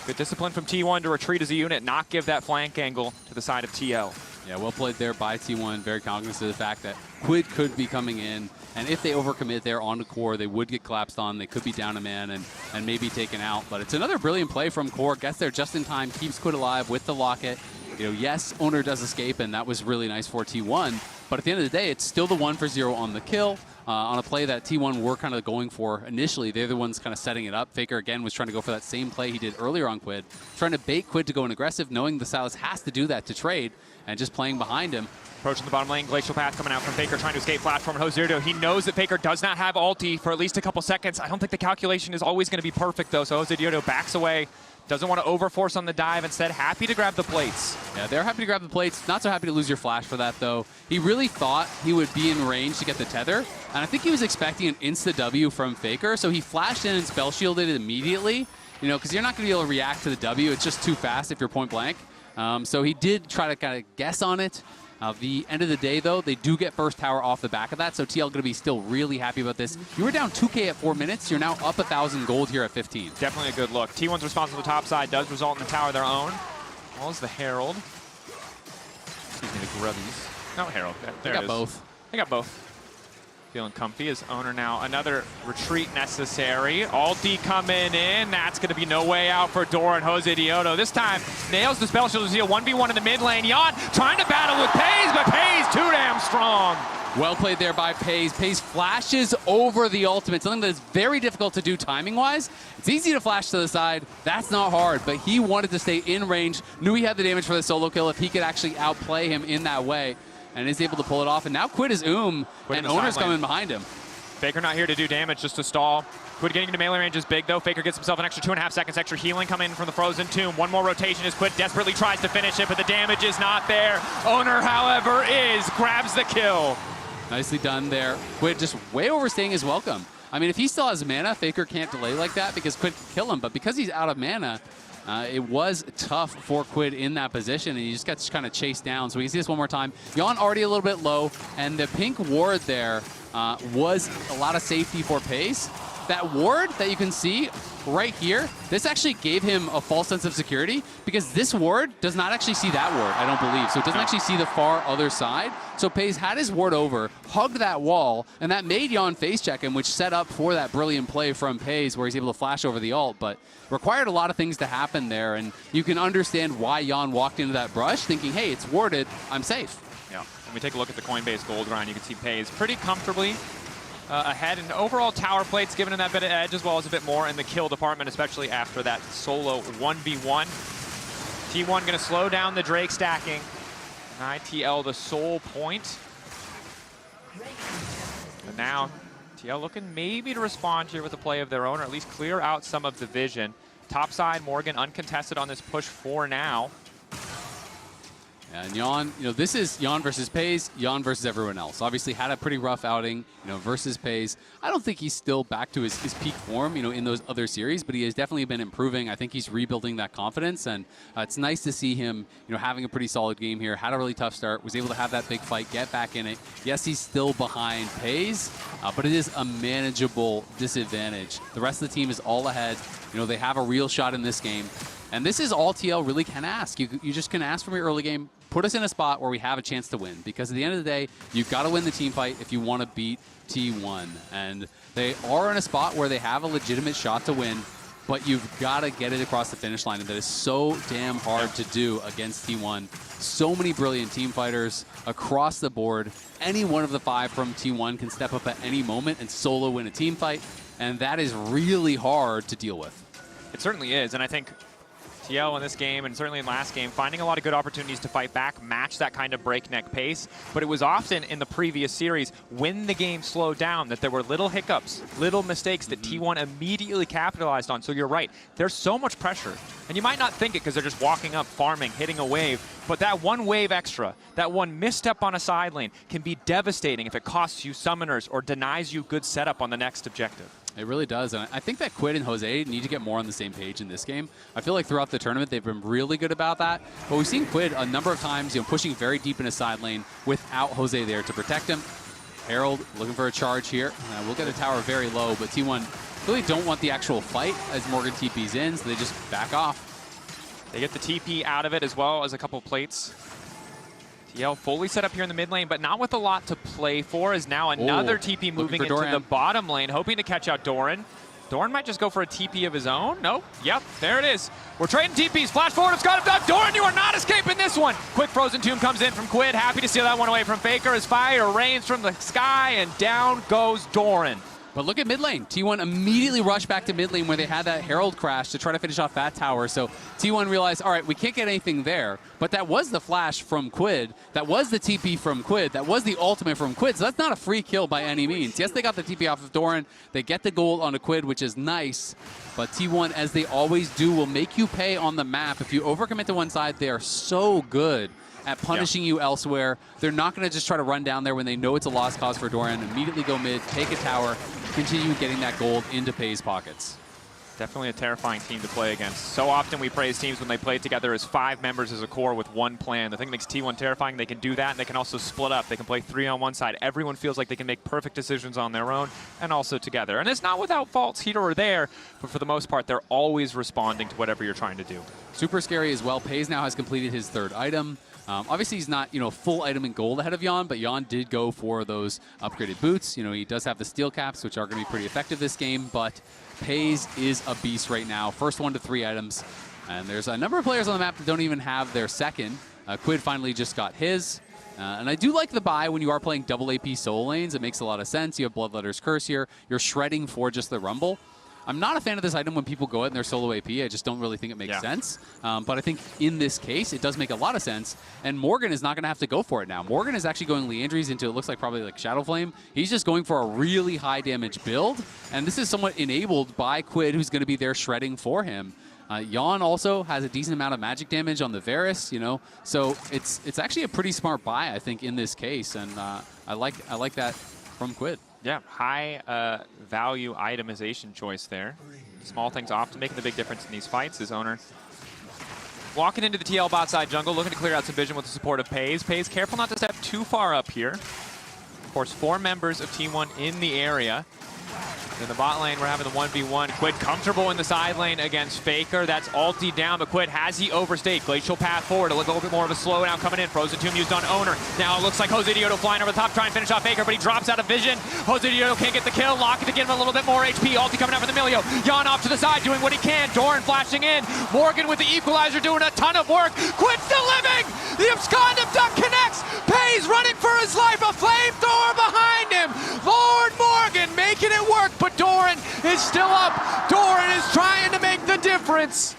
Good discipline from T1 to retreat as a unit, not give that flank angle to the side of TL. Yeah, well played there by T1. Very cognizant of the fact that Quid could be coming in. And if they overcommit there on the Core, they would get collapsed on. They could be down a man and maybe taken out. But it's another brilliant play from Core. Gets there just in time, keeps Quid alive with the locket. You know, yes, Owner does escape, and that was really nice for T1. But at the end of the day, it's still the 1-for-0 on the kill. On a play that T1 were kind of going for initially. They're the ones kind of setting it up. Faker, again, was trying to go for that same play he did earlier on Quid. Trying to bait Quid to go in aggressive, knowing the Silas has to do that to trade, and just playing behind him. Approaching the bottom lane, Glacial Path coming out from Faker, trying to escape platform. Hozirdo, he knows that Faker does not have ulti for at least a couple seconds. I don't think the calculation is always going to be perfect, though, so Hozirdo backs away. Doesn't want to overforce on the dive. Instead, happy to grab the plates. Yeah, they're happy to grab the plates. Not so happy to lose your flash for that, though. He really thought he would be in range to get the tether. And I think he was expecting an insta-W from Faker, so he flashed in and spell shielded it immediately. You know, because you're not going to be able to react to the W. It's just too fast if you're point blank. So he did try to kind of guess on it. The end of the day, though, they do get first tower off the back of that, so TL going to be still really happy about this. You were down 2K at 4 minutes. You're now up 1,000 gold here at 15. Definitely a good look. T1's response on the top side does result in the tower of their own. Well, as the Herald. Excuse me, the Grubbies. No, Herald. There They it got is. both. They got both. Feeling comfy as owner now. Another retreat necessary. Alti coming in. That's going to be no way out for Doran. Jose Diodo this time nails the spell shield. You see a 1v1 in the mid lane. Yon trying to battle with Pays, but Pays too damn strong. Well played there by Pays. Pays flashes over the ultimate, something that is very difficult to do timing-wise. It's easy to flash to the side. That's not hard, but he wanted to stay in range, knew he had the damage for the solo kill if he could actually outplay him in that way, and is able to pull it off. And now Quid is and Owner's coming behind him. Faker not here to do damage, just to stall. Quid getting into melee range is big, though. Faker gets himself an extra 2.5 seconds, extra healing coming in from the Frozen Tomb. One more rotation as Quid desperately tries to finish it, but the damage is not there. Owner, however, grabs the kill. Nicely done there. Quid just way overstaying his welcome. I mean, if he still has mana, Faker can't delay like that because Quid can kill him, but because he's out of mana, it was tough for Quid in that position, and he just gets kind of chased down. So we can see this one more time. Yon already a little bit low, and the pink ward there was a lot of safety for Pace. That ward that you can see right here, this actually gave him a false sense of security because this ward does not actually see that ward, I don't believe. So it doesn't actually see the far other side. So Pace had his ward over, hugged that wall, and that made Yon face check him, which set up for that brilliant play from Pace where he's able to flash over the ult, but required a lot of things to happen there. And you can understand why Yon walked into that brush thinking, hey, it's warded, I'm safe. Yeah, when we take a look at the Coinbase gold grind, you can see Pace pretty comfortably ahead, and overall tower plate's giving him that bit of edge as well as a bit more in the kill department, especially after that solo 1v1. T1 going to slow down the Drake stacking. And ITL the sole point. But now TL looking maybe to respond here with a play of their own, or at least clear out some of the vision. Top side, Morgan uncontested on this push for now. And Yon, this is Yon versus Pays, Yon versus everyone else. Obviously had a pretty rough outing, versus Pays. I don't think he's still back to his peak form, in those other series, but he has definitely been improving. I think he's rebuilding that confidence, and it's nice to see him, having a pretty solid game here. Had a really tough start, was able to have that big fight, get back in it. Yes, he's still behind Pays, but it is a manageable disadvantage. The rest of the team is all ahead. They have a real shot in this game. And this is all TL really can ask. You just can ask from your early game, put us in a spot where we have a chance to win. Because at the end of the day, you've got to win the team fight if you want to beat T1. And they are in a spot where they have a legitimate shot to win, but you've got to get it across the finish line. And that is so damn hard to do against T1. So many brilliant team fighters across the board. Any one of the 5 from T1 can step up at any moment and solo win a team fight. And that is really hard to deal with. It certainly is, and I think TL in this game, and certainly in last game, finding a lot of good opportunities to fight back, match that kind of breakneck pace. But it was often in the previous series, when the game slowed down, that there were little hiccups, little mistakes that T1 immediately capitalized on. So you're right, there's so much pressure. And you might not think it because they're just walking up, farming, hitting a wave. But that one wave extra, that one misstep on a side lane can be devastating if it costs you summoners or denies you good setup on the next objective. It really does, and I think that Quid and Jose need to get more on the same page in this game. I feel like throughout the tournament they've been really good about that, but we've seen Quid a number of times, pushing very deep in a side lane without Jose there to protect him. Herald looking for a charge here. We'll get a tower very low, but T1 really don't want the actual fight as Morgan TP's in, so they just back off. They get the TP out of it as well as a couple plates. TL fully set up here in the mid lane, but not with a lot to play for, as now another TP moving into the bottom lane, hoping to catch out Doran. Doran might just go for a TP of his own. Nope. Yep, there it is. We're trading TPs. Flash forward, it's got him done. Doran, you are not escaping this one. Quick Frozen Tomb comes in from Quid. Happy to steal that one away from Faker as fire rains from the sky, and down goes Doran. But look at mid lane. T1 immediately rushed back to mid lane where they had that Herald crash to try to finish off that tower. So T1 realized, all right, we can't get anything there. But that was the flash from Quid. That was the TP from Quid. That was the ultimate from Quid. So that's not a free kill by any means. Yes, they got the TP off of Doran. They get the gold on a Quid, which is nice. But T1, as they always do, will make you pay on the map. If you overcommit to one side, they are so good at punishing you elsewhere. They're not going to just try to run down there when they know it's a lost cause for Doran. Immediately go mid, take a tower, continue getting that gold into Pay's pockets. Definitely a terrifying team to play against. So often we praise teams when they play together as 5 members as a core with one plan. The thing that makes T1 terrifying, they can do that, and they can also split up. They can play 3 on one side. Everyone feels like they can make perfect decisions on their own and also together. And it's not without faults here or there, but for the most part, they're always responding to whatever you're trying to do. Super scary as well. Paze now has completed his 3rd item. Obviously, he's not, full item in gold ahead of Jan, but Jan did go for those upgraded boots. He does have the steel caps, which are going to be pretty effective this game, but Paze is a beast right now. First 1 to 3 items. And there's a number of players on the map that don't even have their second. Quid finally just got his. And I do like the buy when you are playing double AP solo lanes. It makes a lot of sense. You have Bloodletter's Curse here. You're shredding for just the Rumble. I'm not a fan of this item when people go out in their solo AP. I just don't really think it makes sense. But I think in this case, it does make a lot of sense. And Morgan is not going to have to go for it now. Morgan is actually going Leandries into, it looks like probably like Shadow Flame. He's just going for a really high damage build. And this is somewhat enabled by Quid, who's going to be there shredding for him. Jan also has a decent amount of magic damage on the Varus, So it's actually a pretty smart buy, I think, in this case. And I like that from Quid. Yeah, high value itemization choice there. Small things often making the big difference in these fights. His owner walking into the TL bot side jungle, looking to clear out some vision with the support of Paze. Paze careful not to step too far up here. Of course, 4 members of Team 1 in the area. In the bot lane, we're having the 1v1. Quid comfortable in the side lane against Faker. That's ulti down, but Quid, has he overstayed? Glacial path forward, a little bit more of a slowdown coming in. Frozen Tomb used on Owner. Now it looks like Jose Diodo flying over the top, trying to finish off Faker, but he drops out of vision. Jose Diodo can't get the kill. Lock it to give him a little bit more HP. Ulti coming out for the Emilio. Jan off to the side, doing what he can. Doran flashing in. Morgan with the equalizer doing a ton of work. Quid still living! The abscond abduct connects! Paze running for his life. A flamethrower behind him. Lord Morgan making it work, but Doran is still up. Doran is trying to make the difference.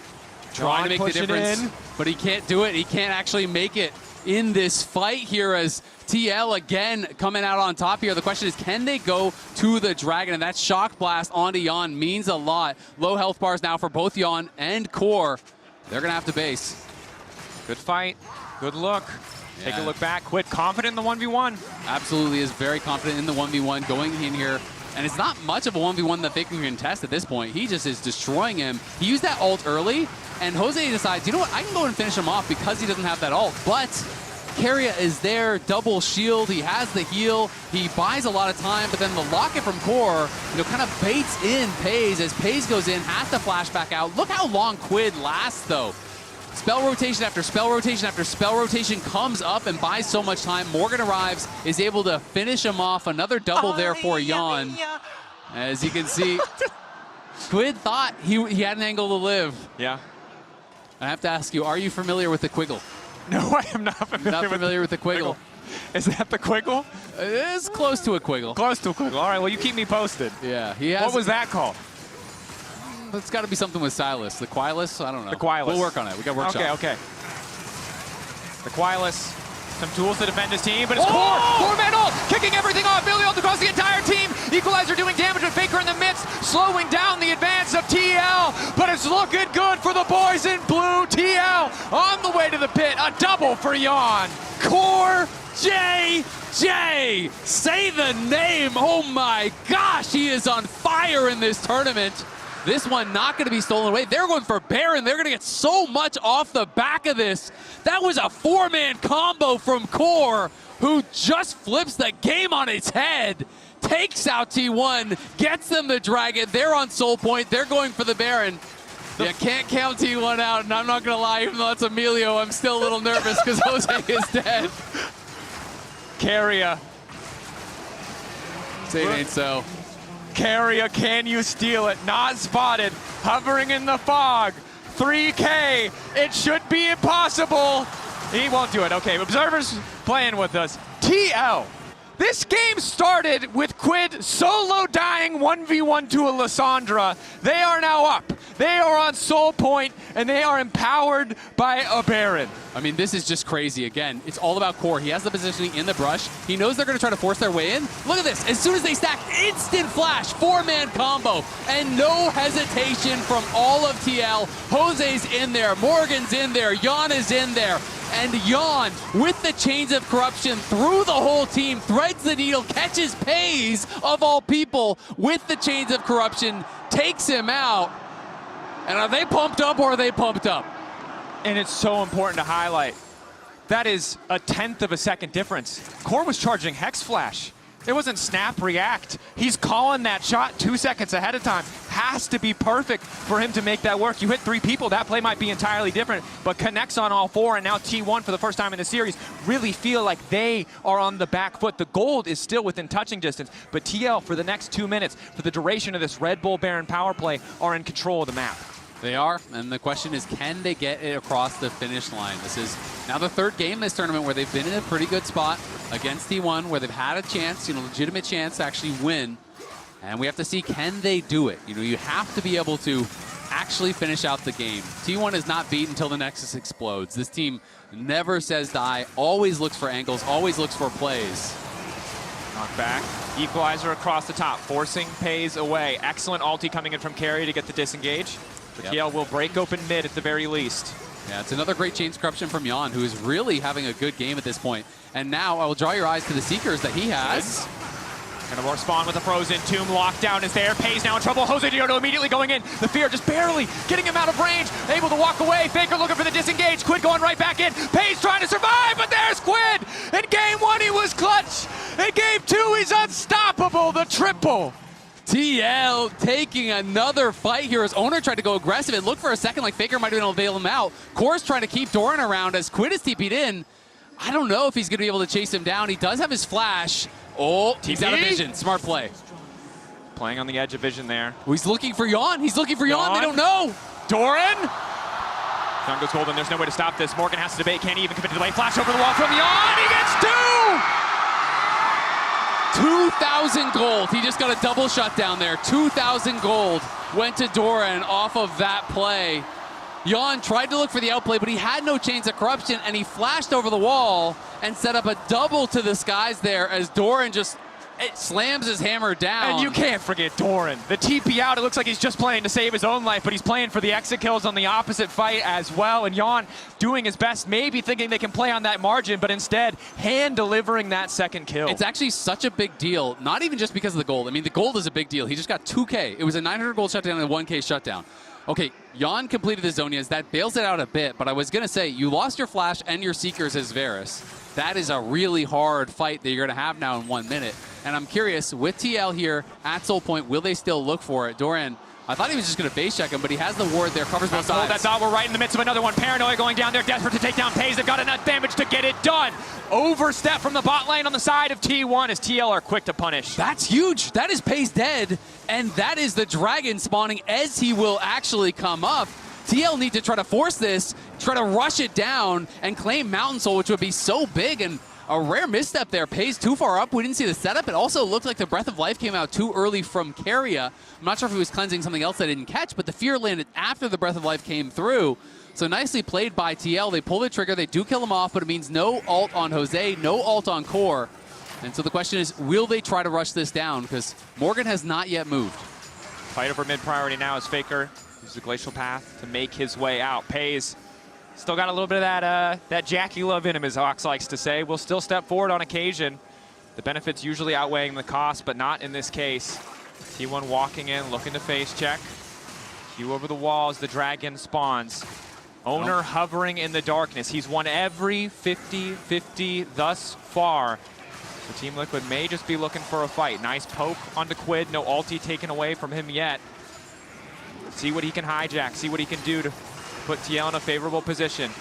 Trying to make the difference, but he can't do it. He can't actually make it in this fight here as TL again coming out on top here. The question is, can they go to the Dragon? And that Shock Blast onto Jan means a lot. Low health bars now for both Jan and Core. They're going to have to base. Good fight. Good look. Take a look back. Quid confident in the 1v1. Absolutely is very confident in the 1v1 going in here. And it's not much of a 1v1 that they can contest at this point. He just is destroying him. He used that ult early, and Jose decides, you know what, I can go and finish him off because he doesn't have that ult. But Keria is there, double shield, he has the heal, he buys a lot of time, but then the locket from Core, kind of baits in Paze as Paze goes in, has to flash back out. Look how long Quid lasts, though. Spell rotation after spell rotation after spell rotation comes up and buys so much time. Morgan arrives, is able to finish him off. Another double there for Jan. As you can see, Quid thought he had an angle to live. Yeah. I have to ask you, are you familiar with the Quiggle? No, I am not familiar, with the Quiggle. Is that the Quiggle? It is close to a Quiggle. Close to a Quiggle. All right, well, you keep me posted. Yeah. He has. What was that called? It's got to be something with Silas. The Quilus? I don't know. The Quilus. We'll work on it. We got workshop. Okay. The Quilus. Some tools to defend his team, but it's Core! Four-man ult! Kicking everything off. Billy ult across the entire team. Equalizer doing damage with Faker in the midst, slowing down the advance of TL. But it's looking good for the boys in blue. TL on the way to the pit. A double for Jan. Core JJ! Say the name! Oh my gosh, he is on fire in this tournament. This one not going to be stolen away. They're going for Baron. They're going to get so much off the back of this. That was a 4-man combo from Core, who just flips the game on its head. Takes out T1, gets them the Dragon. They're on Soul Point. They're going for the Baron. You can't count T1 out, and I'm not going to lie, even though it's Emilio, I'm still a little nervous because Jose is dead. Keria. Say it ain't so. Keria, can you steal it? Not spotted, hovering in the fog. 3K, it should be impossible. He won't do it. Okay, observers playing with us. TL. This game started with Quid solo dying 1v1 to a Lissandra. They are now up. They are on Soul Point, and they are empowered by a Baron. I mean, this is just crazy. Again, it's all about Core. He has the positioning in the brush. He knows they're going to try to force their way in. Look at this. As soon as they stack, instant flash, 4-man combo, and no hesitation from all of TL. Jose's in there. Morgan's in there. Jan is in there. And Jan, with the Chains of Corruption through the whole team, threads the needle, catches Paze, of all people, with the Chains of Corruption, takes him out. And are they pumped up or are they pumped up? And it's so important to highlight. That is a 1/10 of a second difference. Core was charging Hex Flash. It wasn't snap react. He's calling that shot 2 seconds ahead of time. Has to be perfect for him to make that work. You hit 3 people, that play might be entirely different, but connects on all 4, and now T1 for the first time in the series really feel like they are on the back foot. The gold is still within touching distance, but TL for the next 2 minutes, for the duration of this Red Bull Baron power play, are in control of the map. They are, and the question is, can they get it across the finish line? This is now the 3rd game in this tournament where they've been in a pretty good spot against T1, where they've had a chance, legitimate chance to actually win. And we have to see, can they do it? You have to be able to actually finish out the game. T1 is not beat until the Nexus explodes. This team never says die, always looks for angles, always looks for plays. Knock back, equalizer across the top, forcing Pays away. Excellent ulti coming in from Carry to get the disengage. But TL will break open mid at the very least. Yeah, it's another great chain corruption from Jan, who is really having a good game at this point. And now I will draw your eyes to the Seekers that he has. Gonna respond with a frozen tomb. Lockdown is there. Pays now in trouble. Jose Diodo immediately going in. The fear just barely getting him out of range. Able to walk away. Faker looking for the disengage. Quid going right back in. Pays trying to survive, but there's Quid. In game 1, he was clutch. In game 2, he's unstoppable. The triple. TL taking another fight here as Owner tried to go aggressive. It looked for a second like Faker might have been able to bail him out. Core's trying to keep Doran around as Quid is TP'd in. I don't know if he's going to be able to chase him down. He does have his flash. Oh, he's out of vision. Smart play. Playing on the edge of vision there. Oh, he's looking for Jan. He's looking for Jan. They don't know. Doran. Sun goes golden. There's no way to stop this. Morgan has to debate. Can't he even commit to the way. Flash over the wall from Jan. He gets 2,000 gold. He just got a double shutdown there. 2,000 gold went to Doran off of that play. Jan tried to look for the outplay, but he had no chains of corruption, and he flashed over the wall and set up a double to the skies there as Doran just slams his hammer down. And you can't forget Doran. The TP out, it looks like he's just playing to save his own life, but he's playing for the exit kills on the opposite fight as well. And Jan doing his best, maybe thinking they can play on that margin, but instead hand delivering that second kill. It's actually such a big deal, not even just because of the gold. I mean, the gold is a big deal. He just got 2K. It was a 900 gold shutdown and a 1K shutdown. Okay, Jan completed the Zonias. That bails it out a bit, but I was going to say, you lost your Flash and your Seekers as Varus. That is a really hard fight that you're going to have now in 1 minute. And I'm curious, with TL here at Soul Point, will they still look for it? Doran, I thought he was just going to base check him, but he has the ward there, covers both sides. That's all. We're right in the midst of another one. Paranoia going down there, desperate to take down Pays. They've got enough damage to get it done. Overstep from the bot lane on the side of T1 as TL are quick to punish. That's huge. That is Pays dead, and that is the Dragon spawning as he will actually come up. TL need to try to force this, try to rush it down, and claim Mountain Soul, which would be so big, and a rare misstep there. Pays too far up. We didn't see the setup. It also looked like the Breath of Life came out too early from Keria. I'm not sure if he was cleansing something else that didn't catch, but the Fear landed after the Breath of Life came through. So nicely played by TL. They pull the trigger. They do kill him off, but it means no ult on Jose, no ult on Core. And so the question is, will they try to rush this down? Because Morgan has not yet moved. Fight over mid priority now as Faker uses the Glacial Path to make his way out. Pays still got a little bit of that Jackie love in him, as Ox likes to say. Will still step forward on occasion. The benefits usually outweighing the cost, but not in this case. T1 walking in, looking to face check. Q over the wall as the Dragon spawns. Owner hovering in the darkness. He's won every 50-50 thus far. So Team Liquid may just be looking for a fight. Nice poke onto Quid. No ulti taken away from him yet. See what he can hijack. See what he can do to put TL in a favorable position.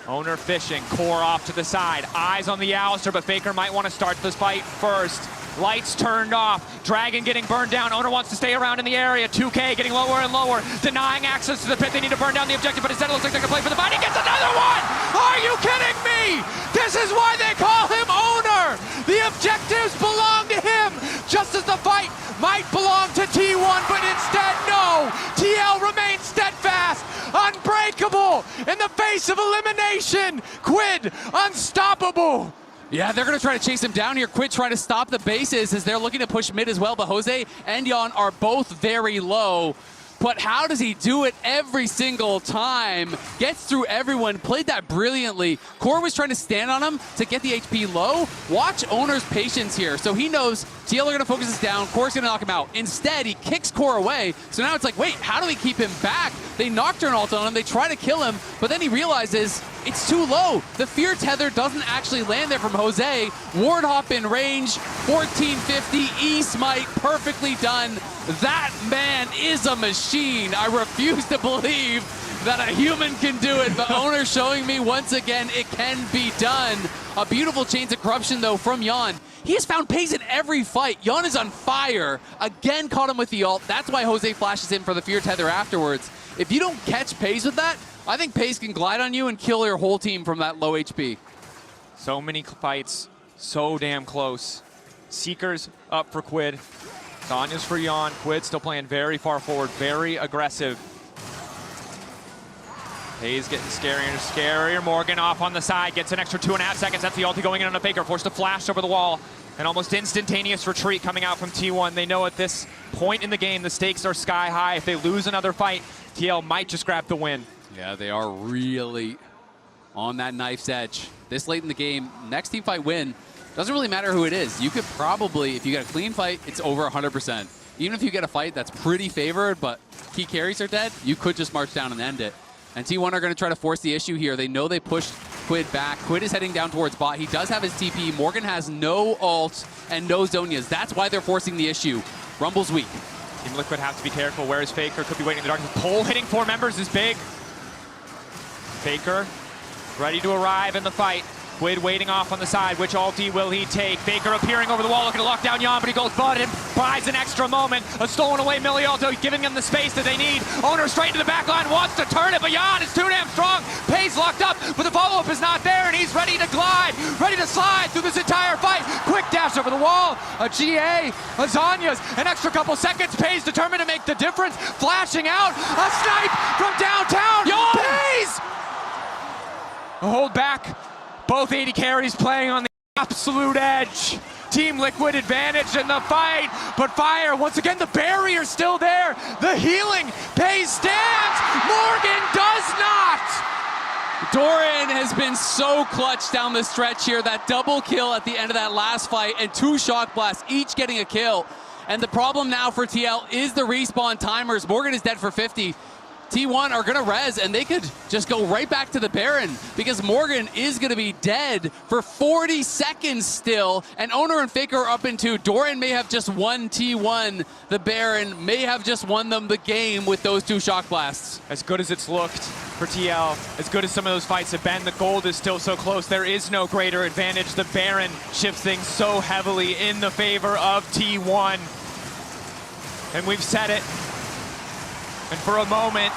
Owner fishing. Core off to the side. Eyes on the Alistair, but Faker might want to start this fight first. Lights turned off. Dragon getting burned down. Owner wants to stay around in the area. 2K getting lower and lower. Denying access to the pit. They need to burn down the objective, but instead it looks like they can play for the fight. He gets another one! Are you kidding me? This is why they call him Owner! The objectives belong to him, just as the fight might belong to T1, but instead, no! TL remains steadfast, unbreakable, in the face of elimination. Quid, unstoppable. Yeah, they're going to try to chase him down here. Quid trying to stop the bases as they're looking to push mid as well, but Jose and Jan are both very low. but how does he do it every single time? Gets through everyone, played that brilliantly. Core was trying to stand on him to get the HP low. Watch Owner's patience here. So he knows TL are going to focus this down, Core's going to knock him out. Instead, he kicks Core away. So now it's like, wait, how do we keep him back? They Nocturne ult on him, they try to kill him, but then he realizes it's too low. The Fear Tether doesn't actually land there from Jose. Ward Hop in range, 1450, E-Smite, perfectly done. That man is a machine. I refuse to believe that a human can do it, but Owner showing me once again it can be done. A beautiful Chains of Corruption though from Yeon. He has found Pace in every fight. Yeon is on fire. Again caught him with the ult. That's why Jose flashes in for the Fear Tether afterwards. If you don't catch Pace with that, I think Pace can glide on you and kill your whole team from that low HP. So many fights, so damn close. Seekers up for Quid. Zanya's for Yeon. Quid still playing very far forward, very aggressive. Hayes getting scarier and scarier. Morgan off on the side, gets an extra 2.5 seconds. That's the ulti going in on a Faker, forced to flash over the wall. An almost instantaneous retreat coming out from T1. They know at this point in the game, the stakes are sky high. If they lose another fight, TL might just grab the win. Yeah, they are really on that knife's edge. This late in the game, next team fight win, doesn't really matter who it is. You could probably, if you get a clean fight, it's over 100%. Even if you get a fight that's pretty favored, but key carries are dead, you could just march down and end it. And T1 are going to try to force the issue here. They know they pushed Quid back. Quid is heading down towards bot. He does have his TP. Morgan has no ult and no Zonias. That's why they're forcing the issue. Rumble's weak. Team Liquid have to be careful. Where is Faker? Could be waiting in the darkness. Pole hitting 4 members is big. Faker ready to arrive in the fight. Quid waiting off on the side. Which ulti will he take? Faker appearing over the wall, looking to lock down Yeon, but he goes Bud and buys an extra moment. A stolen away Millie Alto, giving them the space that they need. Owner straight to the back line, wants to turn it, but Yeon is too damn strong. Pace locked up, but the follow-up is not there, and he's ready to glide, ready to slide through this entire fight. Quick dash over the wall. A GA, a Zanya's, an extra couple seconds. Pace determined to make the difference. Flashing out, a snipe from downtown. Yeon! Pace! A hold back. Both 80 carries playing on the absolute edge. Team Liquid advantage in the fight, but Fire, once again, the barrier's still there. The healing, Pace stands, Morgan does not. Doran has been so clutch down the stretch here. That double kill at the end of that last fight and 2 shock blasts, each getting a kill. And the problem now for TL is the respawn timers. Morgan is dead for 50. T1 are going to res, and they could just go right back to the Baron because Morgan is going to be dead for 40 seconds still, and Owner and Faker are up in 2. Doran may have just won T1. The Baron may have just won them the game with those 2 shock blasts. As good as it's looked for TL, as good as some of those fights have been, the gold is still so close. There is no greater advantage. The Baron shifts things so heavily in the favor of T1. And we've said it. And for a moment,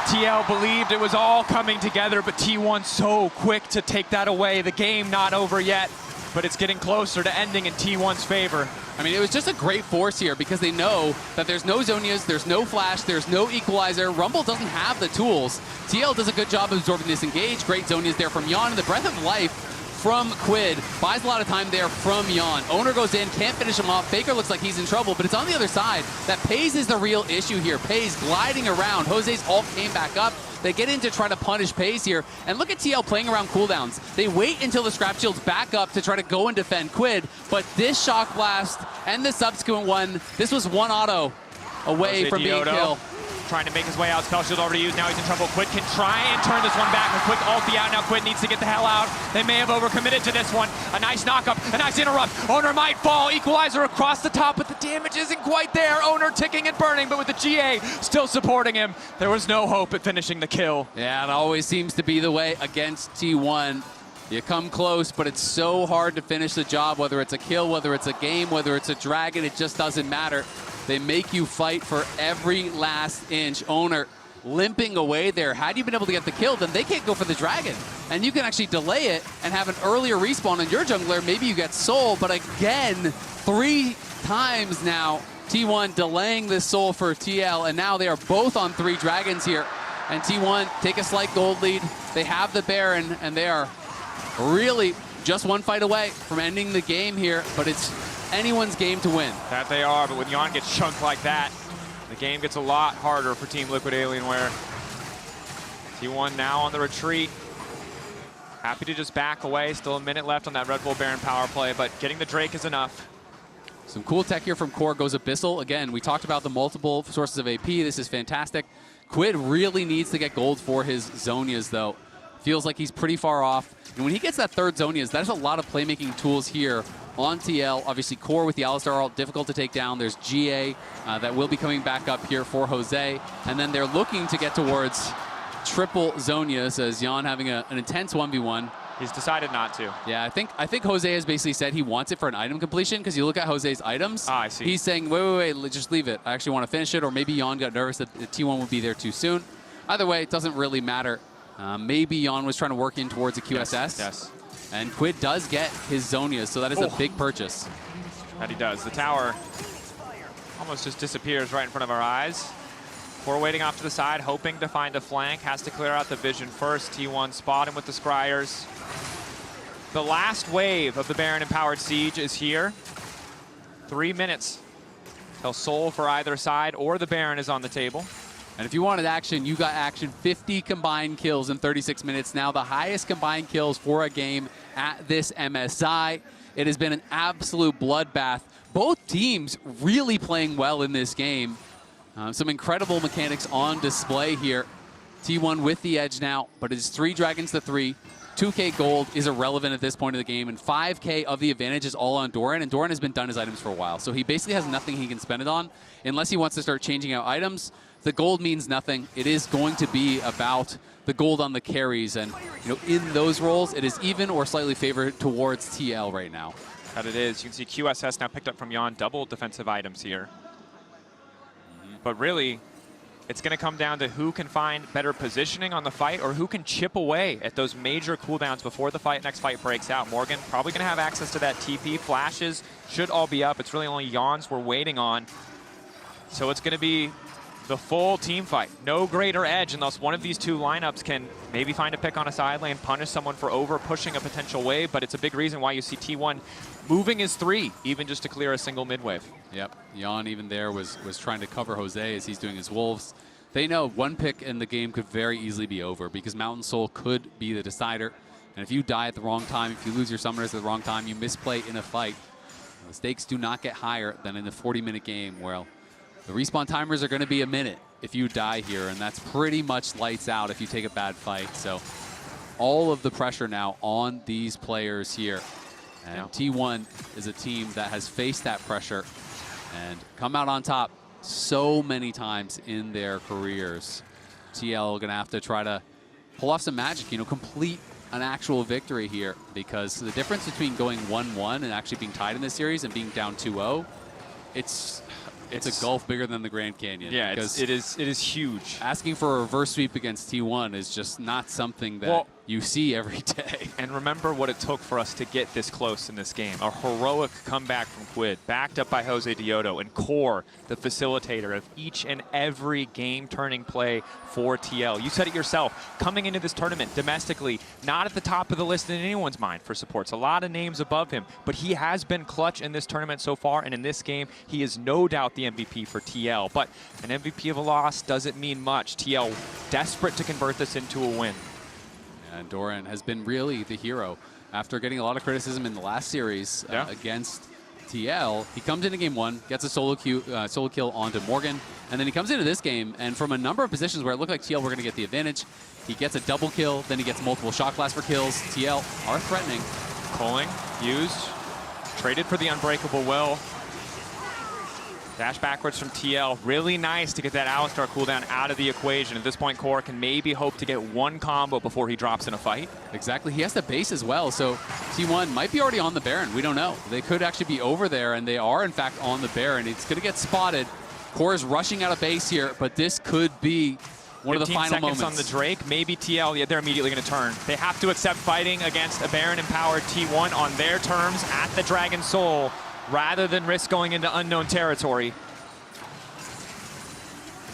TL believed it was all coming together, but T1 so quick to take that away. The game not over yet, but it's getting closer to ending in T1's favor. I mean, it was just a great force here because they know that there's no Zonias, there's no Flash, there's no Equalizer. Rumble doesn't have the tools. TL does a good job of absorbing this engage. Great Zonias there from Yeon, and the Breath of Life from Quid buys a lot of time there from Yeon. Owner goes in, can't finish him off. Faker looks like he's in trouble, but it's on the other side that Paze is the real issue here. Paze gliding around. Jose's ult came back up. They get in to try to punish Paze here. And look at TL playing around cooldowns. They wait until the scrap shields back up to try to go and defend Quid, but this shock blast and the subsequent one, this was one auto away from being killed. Trying to make his way out. Spell shield already used. Now he's in trouble. Quid can try and turn this one back. A quick ulti out. Now Quid needs to get the hell out. They may have overcommitted to this one. A nice knock-up. A nice interrupt. Owner might fall. Equalizer across the top, but the damage isn't quite there. Owner ticking and burning, but with the GA still supporting him, there was no hope at finishing the kill. Yeah, it always seems to be the way against T1. You come close, but it's so hard to finish the job, whether it's a kill, whether it's a game, whether it's a dragon, it just doesn't matter. They make you fight for every last inch. Owner limping away there. Had you been able to get the kill, then they can't go for the dragon. And you can actually delay it and have an earlier respawn on your jungler. Maybe you get soul, but again, 3 times now, T1 delaying this soul for TL, and now they are both on 3 dragons here. And T1 take a slight gold lead. They have the Baron, and they are really just 1 fight away from ending the game here, but it's anyone's game to win. That they are, but when Yeon gets chunked like that, The game gets a lot harder for Team Liquid Alienware. T1 now on the retreat. Happy to just back away. Still a minute left on that Red Bull Baron power play, but getting the Drake is enough. Some cool tech here from Core. Goes Abyssal. Again, we talked about the multiple sources of AP. This is fantastic. Quid really needs to get gold for his Zonias, though. Feels like he's pretty far off. And when he gets that third Zonias, that's a lot of playmaking tools here on TL. Obviously, Core with the Alistar ult, difficult to take down. There's GA that will be coming back up here for Jose. And then they're looking to get towards triple Zonias as Jan having an intense 1v1. He's decided not to. Yeah, I think Jose has basically said he wants it for an item completion, because you look at Jose's items. I see. He's saying, wait, just leave it. I actually want to finish it, or maybe Jan got nervous that the T1 would be there too soon. Either way, it doesn't really matter. Maybe Jan was trying to work in towards a QSS. Yes. And Quid does get his Zonias, so that is a big purchase. That he does. The tower almost just disappears right in front of our eyes. Core waiting off to the side, hoping to find a flank. Has to clear out the vision first. T1 spot him with the Scryers. The last wave of the Baron-empowered siege is here. 3 minutes. They'll soul for either side, or the Baron is on the table. And if you wanted action, you got action. 50 combined kills in 36 minutes. Now the highest combined kills for a game at this MSI. It has been an absolute bloodbath. Both teams really playing well in this game. Some incredible mechanics on display here. T1 with the edge now, but it's 3 dragons to 3. 2K gold is irrelevant at this point of the game, and 5K of the advantage is all on Doran, and Doran has been done his items for a while, so he basically has nothing he can spend it on unless he wants to start changing out items. The gold means nothing. It is going to be about the gold on the carries, and in those roles, it is even or slightly favored towards TL right now. That it is. You can see QSS now picked up from Jan, double defensive items here. But really, it's going to come down to who can find better positioning on the fight, or who can chip away at those major cooldowns before the next fight breaks out. Morgan probably going to have access to that TP. Flashes should all be up. It's really only Jans we're waiting on. So it's going to be the full team fight. No greater edge unless one of these two lineups can maybe find a pick on a side lane, punish someone for over pushing a potential wave, but it's a big reason why you see T1 moving his 3, even just to clear a single mid wave. Yep, Jan even there was trying to cover Jose as he's doing his wolves. They know one pick in the game could very easily be over, because Mountain Soul could be the decider. And if you die at the wrong time, if you lose your summoners at the wrong time, you misplay in a fight, the stakes do not get higher than in a 40-minute game. Well, the respawn timers are going to be a minute if you die here, and that's pretty much lights out if you take a bad fight. So all of the pressure now on these players here. And T1 is a team that has faced that pressure and come out on top so many times in their careers. TL going to have to try to pull off some magic, complete an actual victory here, because the difference between going 1-1 and actually being tied in this series and being down 2-0, it's a gulf bigger than the Grand Canyon. Yeah, it is huge. Asking for a reverse sweep against T1 is just not something that you see every day. And remember what it took for us to get this close in this game. A heroic comeback from Quid, backed up by Jose Deodo, and Core, the facilitator of each and every game-turning play for TL. You said it yourself, coming into this tournament domestically, not at the top of the list in anyone's mind for supports. A lot of names above him, but he has been clutch in this tournament so far, and in this game, he is no doubt the MVP for TL. But an MVP of a loss doesn't mean much. TL desperate to convert this into a win. And Doran has been really the hero after getting a lot of criticism in the last series against TL. He comes into game 1, gets a solo kill onto Morgan, and then he comes into this game, and from a number of positions where it looked like TL were going to get the advantage, he gets a double kill, then he gets multiple shot blasts for kills. TL are threatening. Culling, used, traded for the unbreakable will. Dash backwards from TL. Really nice to get that Alistar cooldown out of the equation. At this point, Core can maybe hope to get one combo before he drops in a fight. Exactly. He has the base as well, so T1 might be already on the Baron. We don't know. They could actually be over there, and they are, in fact, on the Baron. It's going to get spotted. Core is rushing out of base here, but this could be one of the final moments. 15 seconds on the Drake. Maybe TL, they're immediately going to turn. They have to accept fighting against a Baron-empowered T1 on their terms at the Dragon Soul, rather than risk going into unknown territory.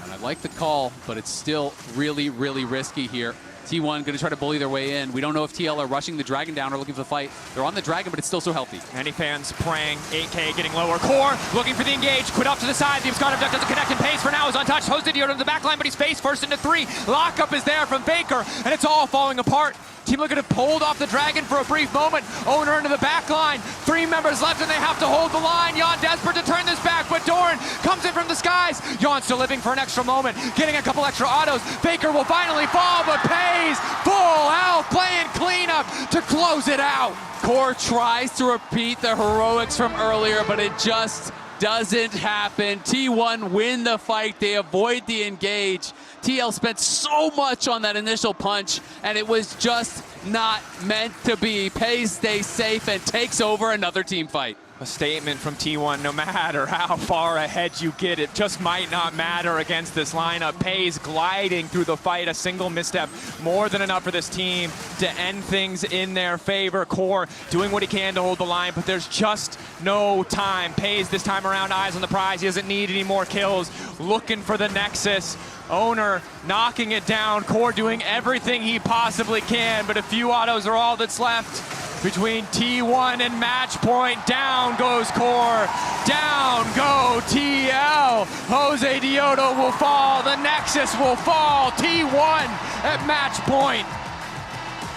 And I like the call, but it's still really, really risky here. T1 going to try to bully their way in. We don't know if TL are rushing the Dragon down or looking for the fight. They're on the Dragon, but it's still so healthy. Many fans praying. 8K getting lower. Core looking for the engage. Quit off to the side. The Abscond Abduct doesn't connect, and Pace for now is untouched. Hosted to the back line, but he's faced first into 3. Lockup is there from Faker, and it's all falling apart. Team Liquid have pulled off the Dragon for a brief moment. Owner into the back line. 3 members left, and they have to hold the line. Jan desperate to turn this back, but Doran comes in from the skies. Jan still living for an extra moment, getting a couple extra autos. Faker will finally fall, but Pays full health, playing cleanup to close it out. Core tries to repeat the heroics from earlier, but it just doesn't happen. T1 win the fight. They avoid the engage. TL spent so much on that initial punch, and it was just not meant to be. Pays stays safe and takes over another team fight. A statement from T1, no matter how far ahead you get, it just might not matter against this lineup. Pays gliding through the fight, a single misstep, more than enough for this team to end things in their favor. Core doing what he can to hold the line, but there's just no time. Pays this time around, eyes on the prize. He doesn't need any more kills, looking for the Nexus. Owner knocking it down, Core doing everything he possibly can, but a few autos are all that's left. Between T1 and match point, down goes Core, down go TL. Jose Diodo will fall, the Nexus will fall, T1 at match point.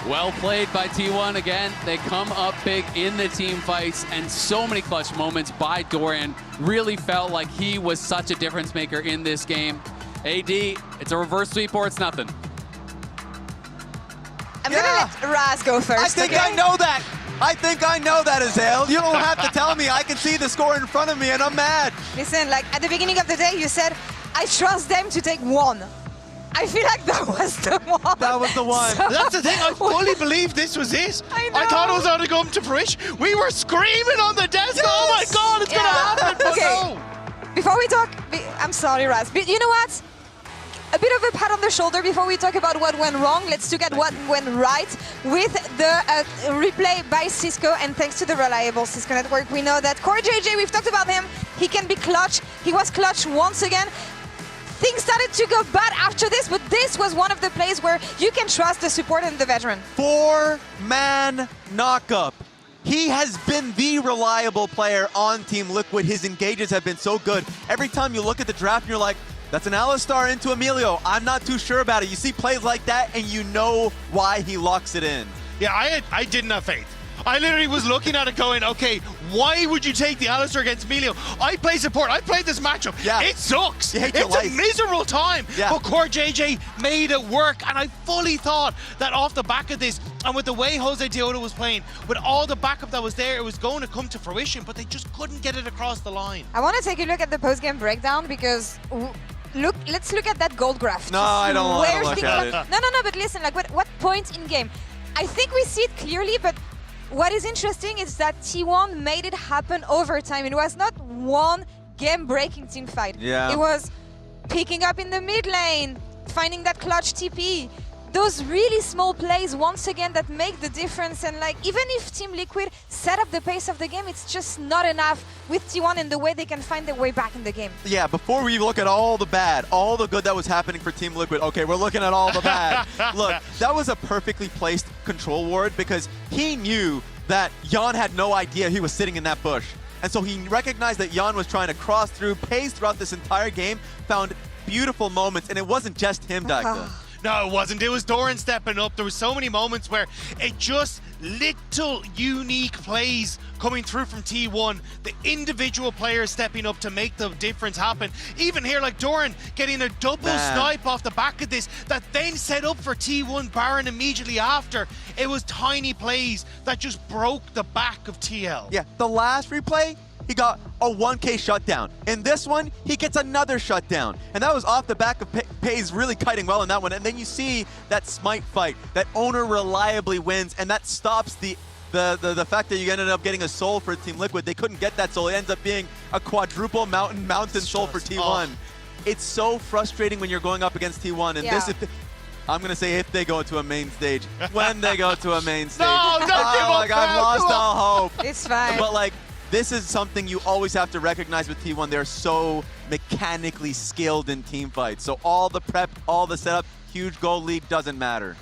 Well played by T1 again. They come up big in the team fights, and so many clutch moments by Dorian. Really felt like he was such a difference maker in this game. AD, it's a reverse sweep or it's nothing. I'm gonna let Raz go first. I think I know that. I think I know that, Azael. You don't have to tell me. I can see the score in front of me, and I'm mad. Listen, like at the beginning of the day, you said, I trust them to take 1. I feel like that was the one. That was the one. So That's the thing. I fully believed this was it. I thought it was going to come to fruition. We were screaming on the desk. Yes. Oh my God, it's going to happen. But no. Before we talk, I'm sorry, Raz, but you know what? A bit of a pat on the shoulder before we talk about what went wrong. Let's look at what went right with the replay by Cisco, and thanks to the reliable Cisco network, we know that Core JJ, we've talked about him, he can be clutch. He was clutch once again. Things started to go bad after this, but this was one of the plays where you can trust the support and the veteran. 4-man knockup. He has been the reliable player on Team Liquid. His engages have been so good. Every time you look at the draft and you're like, that's an Alistar into Emilio. I'm not too sure about it. You see plays like that and you know why he locks it in. Yeah, I didn't have faith. I literally was looking at it going, okay, why would you take the Alistar against Emilio? I play support. I played this matchup. Yeah. It sucks. It's a miserable time. Yeah. But Core JJ made it work, and I fully thought that off the back of this, and with the way Jose Diodo was playing, with all the backup that was there, it was going to come to fruition, but they just couldn't get it across the line. I want to take a look at the post-game breakdown because let's look at that gold graph. No, I don't want to look at it. No, but listen, like what point in game? I think we see it clearly, but what is interesting is that T1 made it happen over time. It was not one game-breaking team fight. Yeah. It was picking up in the mid lane, finding that clutch TP. Those really small plays, once again, that make the difference. And like, even if Team Liquid set up the pace of the game, it's just not enough with T1 and the way they can find their way back in the game. Yeah, before we look at all the bad, all the good that was happening for Team Liquid, okay, we're looking at all the bad. Look, that was a perfectly placed control ward because he knew that Jan had no idea he was sitting in that bush. And so he recognized that Jan was trying to cross through, Pays throughout this entire game, found beautiful moments, and it wasn't just him back then. No, it wasn't. It was Doran stepping up. There were so many moments where it just little unique plays coming through from T1. The individual players stepping up to make the difference happen. Even here, like Doran getting a double snipe off the back of this that then set up for T1 Baron immediately after. It was tiny plays that just broke the back of TL. Yeah, the last replay, he got a 1K shutdown. In this one, he gets another shutdown. And that was off the back of Pays really kiting well in that one. And then you see that smite fight, that owner reliably wins, and that stops the fact that you ended up getting a soul for Team Liquid. They couldn't get that soul. It ends up being a quadruple mountain soul for T1. It's so frustrating when you're going up against T1. And this, I'm going to say if they go to a main stage. When they go to a main stage. No, don't give up. Like, I've lost all hope. It's fine. But like, this is something you always have to recognize with T1. They're so mechanically skilled in team fights. So all the prep, all the setup, huge gold lead doesn't matter.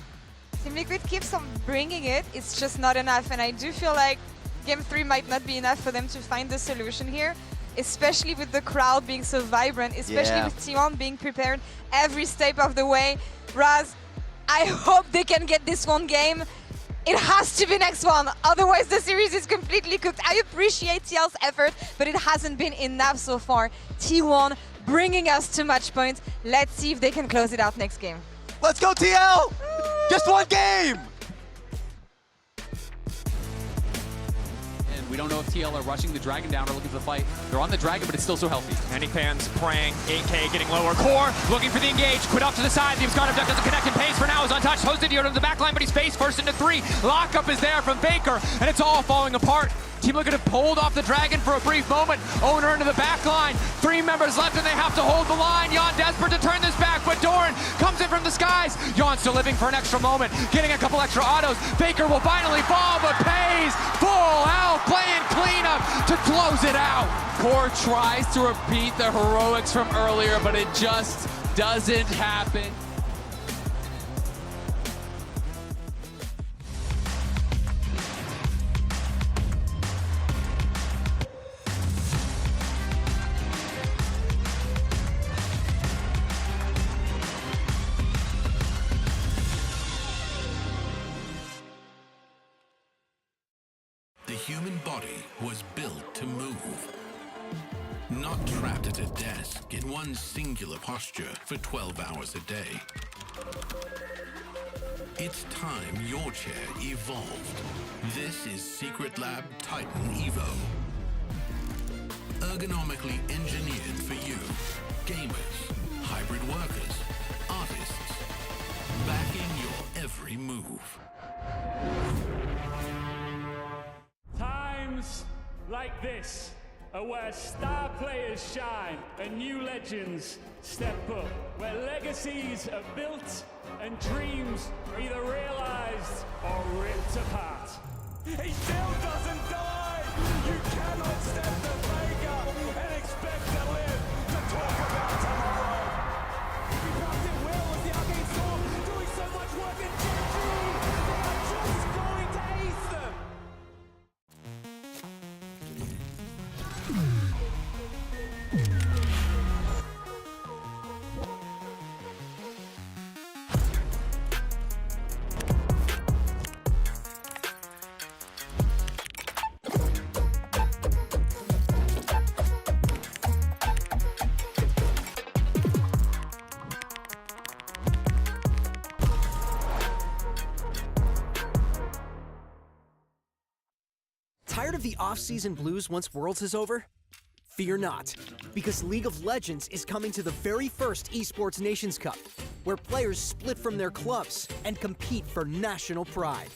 Team Liquid keeps on bringing it, it's just not enough, and I do feel like Game 3 might not be enough for them to find the solution here, especially with the crowd being so vibrant, especially with T1 being prepared every step of the way. Raz, I hope they can get this one game. It has to be next one, otherwise the series is completely cooked. I appreciate TL's effort, but it hasn't been enough so far. T1 bringing us to match point. Let's see if they can close it out next game. Let's go, TL! Just one game! And we don't know if TL are rushing the Dragon down or looking for the fight. They're on the Dragon, but it's still so healthy. Many fans praying. 8K getting lower. Core looking for the engage. Quit off to the side. The Abscond Abduct doesn't connect, and Pace for now is untouched. Hosted Yoda to the back line, but he's faced first into 3. Lockup is there from Faker, and it's all falling apart. Team Liquid have pulled off the Dragon for a brief moment. Owner into the back line. 3 members left, and they have to hold the line. Jan desperate to turn this back, but Doran comes in from the skies. Jan still living for an extra moment, getting a couple extra autos. Faker will finally fall, but Pays full out, playing cleanup to close it out. Core tries to repeat the heroics from earlier, but it just doesn't happen. The human body was built to move. Not trapped at a desk in one singular posture for 12 hours a day. It's time your chair evolved. This is Secret Lab Titan Evo. Ergonomically engineered for you. Gamers, hybrid workers, artists. Backing your every move. Times like this are where star players shine and new legends step up, where legacies are built and dreams are either realized or ripped apart. He still doesn't die! You cannot step the Vega and expect to live to talk about tomorrow! He blocked it well with the Arcane Storm, doing so much work in GG! They are just going to ace them! Tired of the off-season blues once Worlds is over? Fear not, because League of Legends is coming to the very first Esports Nations Cup, where players split from their clubs and compete for national pride.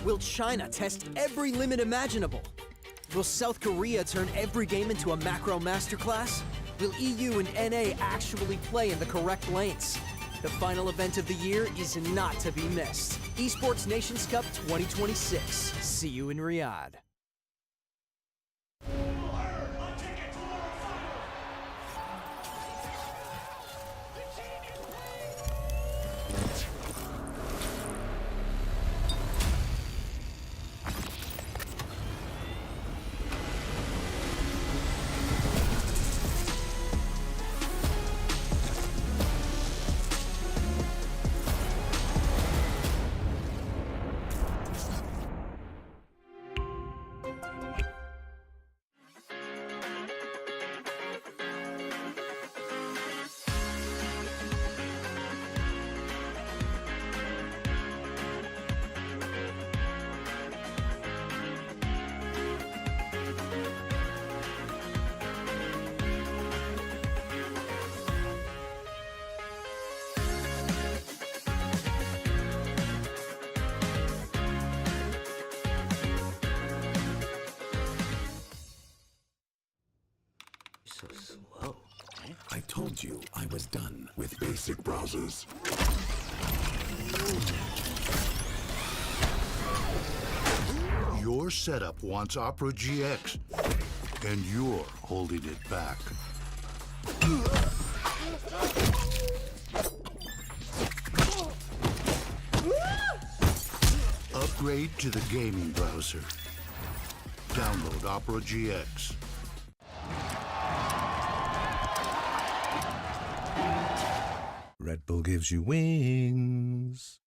Will China test every limit imaginable? Will South Korea turn every game into a macro masterclass? Will EU and NA actually play in the correct lanes? The final event of the year is not to be missed. Esports Nations Cup 2026. See you in Riyadh. So slow. I told you I was done with basic browsers. Your setup wants Opera GX, and you're holding it back. straight to the gaming browser. Download Opera GX. Red Bull gives you wings.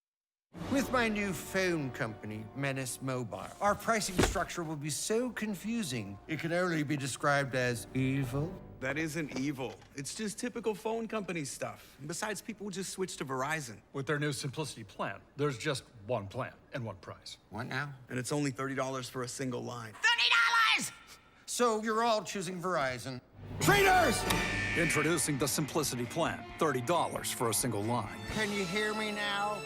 With my new phone company, Menace Mobile, our pricing structure will be so confusing, it can only be described as evil. That isn't evil. It's just typical phone company stuff. And besides, people just switch to Verizon. With their new Simplicity plan, there's just one plan and one price. What now? And it's only $30 for a single line. $30! So you're all choosing Verizon. Traitors! Introducing the Simplicity plan, $30 for a single line. Can you hear me now?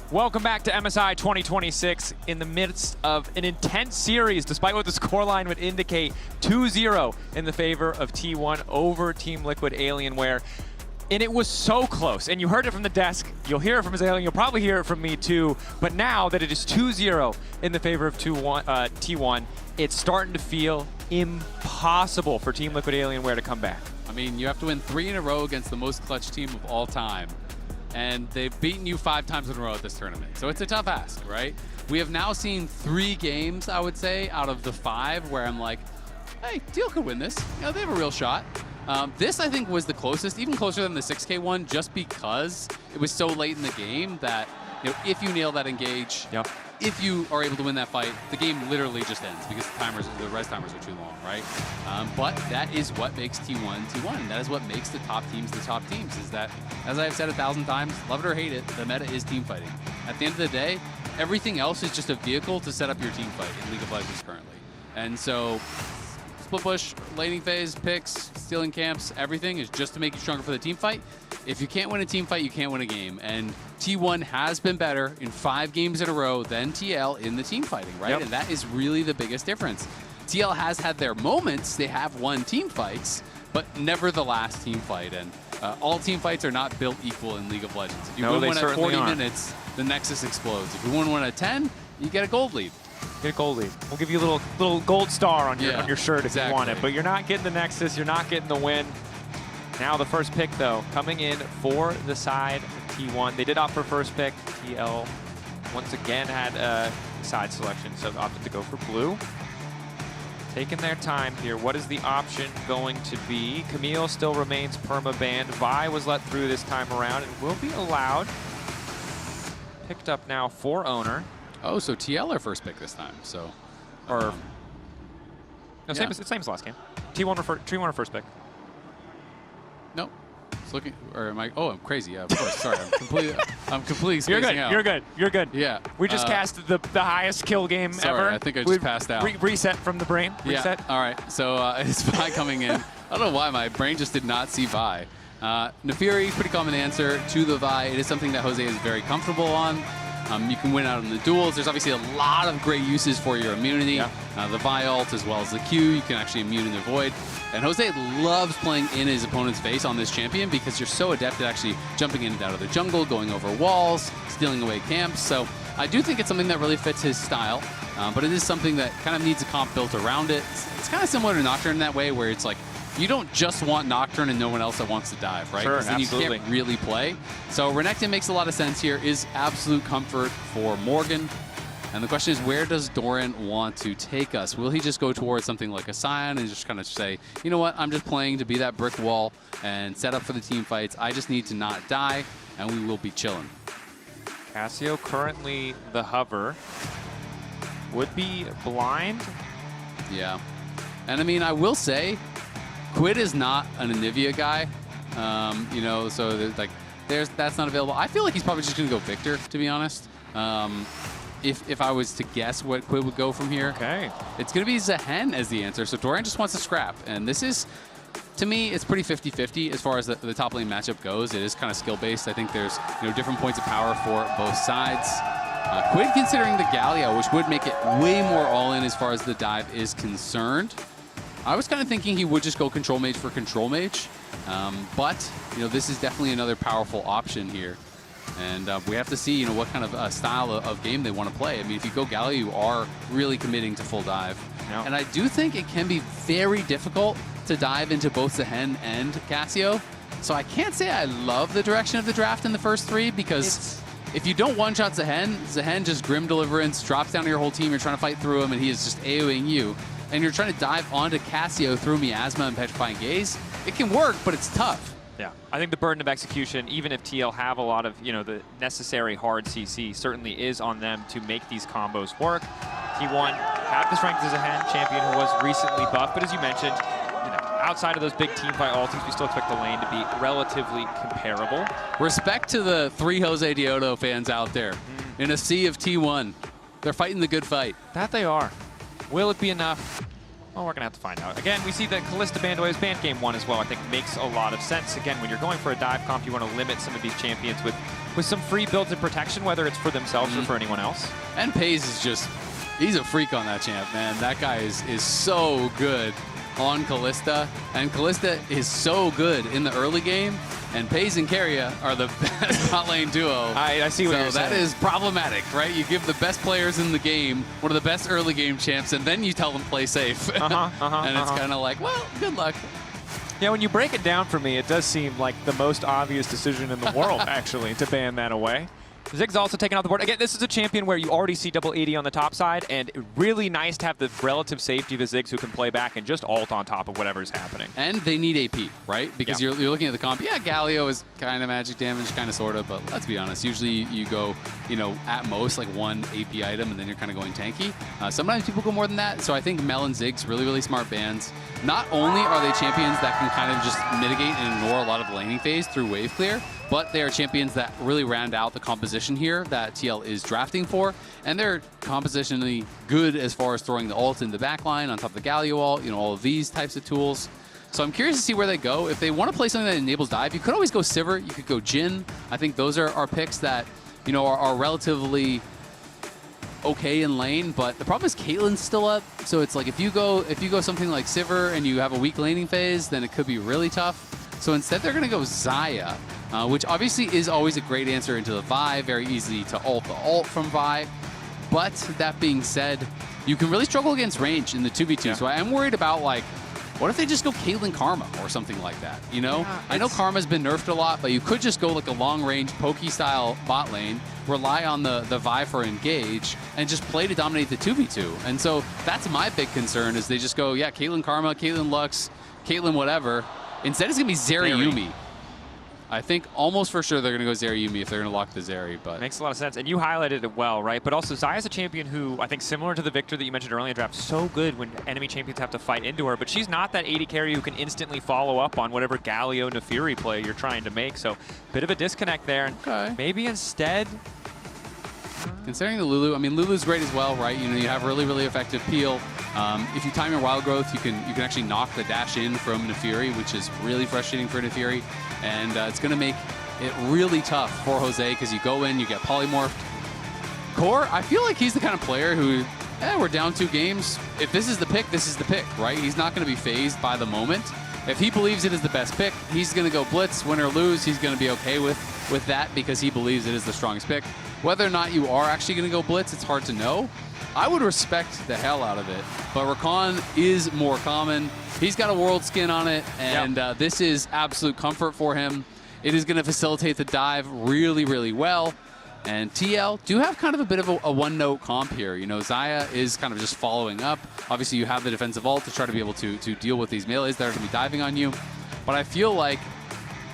Welcome back to MSI 2026 in the midst of an intense series, despite what the scoreline would indicate. 2-0 in the favor of T1 over Team Liquid Alienware. And it was so close, and you heard it from the desk, you'll hear it from Azalea, you'll probably hear it from me too, but now that it is 2-0 in the favor of T1, it's starting to feel impossible for Team Liquid Alienware to come back. I mean, you have to win 3 in a row against the most clutch team of all time. And they've beaten you 5 times in a row at this tournament. So it's a tough ask, right? We have now seen 3 games, I would say, out of the 5 where I'm like, hey, Teal could win this. You know, they have a real shot. This, I think, was the closest, even closer than the 6K one, just because it was so late in the game that, you know, if you nail that engage, if you are able to win that fight, the game literally just ends because the res timers are too long, right? But that is what makes T1 T1. That is what makes the top teams the top teams, is that, as I've said 1,000 times, love it or hate it, the meta is team fighting. At the end of the day, everything else is just a vehicle to set up your team fight in League of Legends currently. And so split push, laning phase, picks, stealing camps, everything is just to make you stronger for the team fight. If you can't win a team fight, you can't win a game. And T1 has been better in 5 games in a row than TL in the team fighting, right? Yep. And that is really the biggest difference. TL has had their moments. They have won team fights, but never the last team fight. And all team fights are not built equal in League of Legends. If you win one at 40 minutes, the Nexus explodes. If you win one at 10, you get a gold lead. Get a gold lead. We'll give you a little gold star on your shirt if you want it, but you're not getting the Nexus, you're not getting the win. Now the first pick, though, coming in for the side of T1. They did opt for first pick. TL once again had a side selection, so opted to go for blue. Taking their time here. What is the option going to be? Camille still remains perma-banned. Vi was let through this time around and will be allowed. Picked up now for owner. Oh, so TL our first pick this time. So, or no, yeah. same as last game. T1 or first pick. Nope. It's looking, or am I? Oh, I'm crazy. Yeah, of course. Sorry, I'm completely spacing You're good. out. You're good. You're good. Yeah. We just cast the highest kill game sorry, ever. I think I just passed out. Reset from the brain. Reset. Yeah. All right. So it's Vi coming in. I don't know why my brain just did not see Vi. Nefiri, pretty common answer to the Vi. It is something that Jose is very comfortable on. You can win out in the duels. There's obviously a lot of great uses for your immunity. Yeah. The Vi ult as well as the Q. You can actually immune in the void. And Jose loves playing in his opponent's face on this champion because you're so adept at actually jumping in and out of the jungle, going over walls, stealing away camps. So I do think it's something that really fits his style, but it is something that kind of needs a comp built around it. It's kind of similar to Nocturne in that way, where it's like, you don't just want Nocturne and no one else that wants to dive, right? Sure, then absolutely. you can't really play. So Renekton makes a lot of sense here, is absolute comfort for Morgan. And the question is, where does Doran want to take us? Will he just go towards something like a Scion and just kind of say, you know what, I'm just playing to be that brick wall and set up for the team fights. I just need to not die, and we will be chilling. Cassio currently the hover. Would be blind. Yeah. And I mean, I will say, Quid is not an Anivia guy. You know, so that's not available. I feel like he's probably just going to go Victor, to be honest. If I was to guess what Quid would go from here, okay, it's going to be Zehen as the answer. So Doran just wants to scrap. And this is, to me, it's pretty 50-50 as far as the top lane matchup goes. It is kind of skill-based. I think there's different points of power for both sides. Quid considering the Galio, which would make it way more all-in as far as the dive is concerned. I was kind of thinking he would just go Control Mage for Control Mage. But, this is definitely another powerful option here. And we have to see, what kind of style of game they want to play. I mean, if you go Galio, you are really committing to full dive. No. And I do think it can be very difficult to dive into both Zehen and Cassio. So I can't say I love the direction of the draft in the first three, because if you don't one-shot Zehen just Grim Deliverance, drops down to your whole team, you're trying to fight through him, and he is just AoEing you. And you're trying to dive onto Cassio through Miasma and Petrifying Gaze. It can work, but it's tough. Yeah, I think the burden of execution, even if TL have a lot of, the necessary hard CC, certainly is on them to make these combos work. T1 have the strength as a hand champion who was recently buffed, but as you mentioned, outside of those big team fight ultis, we still expect the lane to be relatively comparable. Respect to the 3 Jose Diodo fans out there. In a sea of T1, they're fighting the good fight. That they are. Will it be enough? Well, we're going to have to find out. Again, we see that Kalista banned away his banned game 1 as well. I think makes a lot of sense. Again, when you're going for a dive comp, you want to limit some of these champions with some free builds and protection, whether it's for themselves or for anyone else. And Pays is just, he's a freak on that champ, man. That guy is so good on Kalista. And Kalista is so good in the early game. And Pays and Keria are the best bot lane duo. I see what you're saying. So that is problematic, right? You give the best players in the game one of the best early game champs, and then you tell them play safe. And it's kind of like, well, good luck. Yeah, when you break it down for me, it does seem like the most obvious decision in the world, actually, to ban that away. Zig's also taken off the board. Again, this is a champion where you already see double 80 on the top side, and really nice to have the relative safety of the Ziggs who can play back and just ult on top of whatever's happening. And they need AP, right? Because you're looking at the comp. Yeah, Galio is kind of magic damage, kind of sort of, but let's be honest. Usually you go, at most like 1 AP item, and then you're kind of going tanky. Sometimes people go more than that, so I think Mel and Ziggs, really, really smart bans. Not only are they champions that can kind of just mitigate and ignore a lot of the laning phase through wave clear, but they are champions that really round out the composition here that TL is drafting for. And they're compositionally good as far as throwing the ult in the backline on top of the Galio ult, all of these types of tools. So I'm curious to see where they go. If they want to play something that enables dive, you could always go Sivir, you could go Jhin. I think those are picks that, are relatively okay in lane, but the problem is Caitlyn's still up. So it's like if you go something like Sivir and you have a weak laning phase, then it could be really tough. So instead they're going to go Xayah, which obviously is always a great answer into the Vi, very easy to ult the ult from Vi. But that being said, you can really struggle against range in the 2v2. Yeah. So I am worried about What if they just go Caitlyn Karma or something like that? You know, Yeah, I know Karma's been nerfed a lot, but you could just go like a long-range pokey-style bot lane, rely on the Vi for engage, and just play to dominate the 2v2. And so that's my big concern is they just go, yeah, Caitlyn Karma, Caitlyn Lux, Caitlyn whatever. Instead, it's going to be Zeri Yuumi. I think almost for sure they're going to go Zeri Yuumi if they're going to lock the Zeri. But makes a lot of sense. And you highlighted it well, right? But also Xayah's a champion who, I think similar to the Victor that you mentioned earlier in the draft, so good when enemy champions have to fight into her. But she's not that AD carry who can instantly follow up on whatever Galio Nefiri play you're trying to make. So bit of a disconnect there. Okay. Maybe instead... Considering the Lulu, I mean, Lulu's great as well, right? You know, you have really, really effective peel. If you time your wild growth, you can actually knock the dash in from Nefiri, which is really frustrating for Nefiri. And it's going to make it really tough for Jose because you go in, you get polymorphed. Core, I feel like he's the kind of player who, we're down 2 games. If this is the pick, this is the pick, right? He's not going to be phased by the moment. If he believes it is the best pick, he's going to go blitz, win or lose. He's going to be okay with that because he believes it is the strongest pick. Whether or not you are actually going to go blitz, it's hard to know. I would respect the hell out of it, but Rakan is more common. He's got a world skin on it, and this is absolute comfort for him. It is going to facilitate the dive really, really well. And TL do have kind of a bit of a one-note comp here. You know, Xayah is kind of just following up. Obviously, you have the defensive ult to try to be able to deal with these melees that are going to be diving on you. But I feel like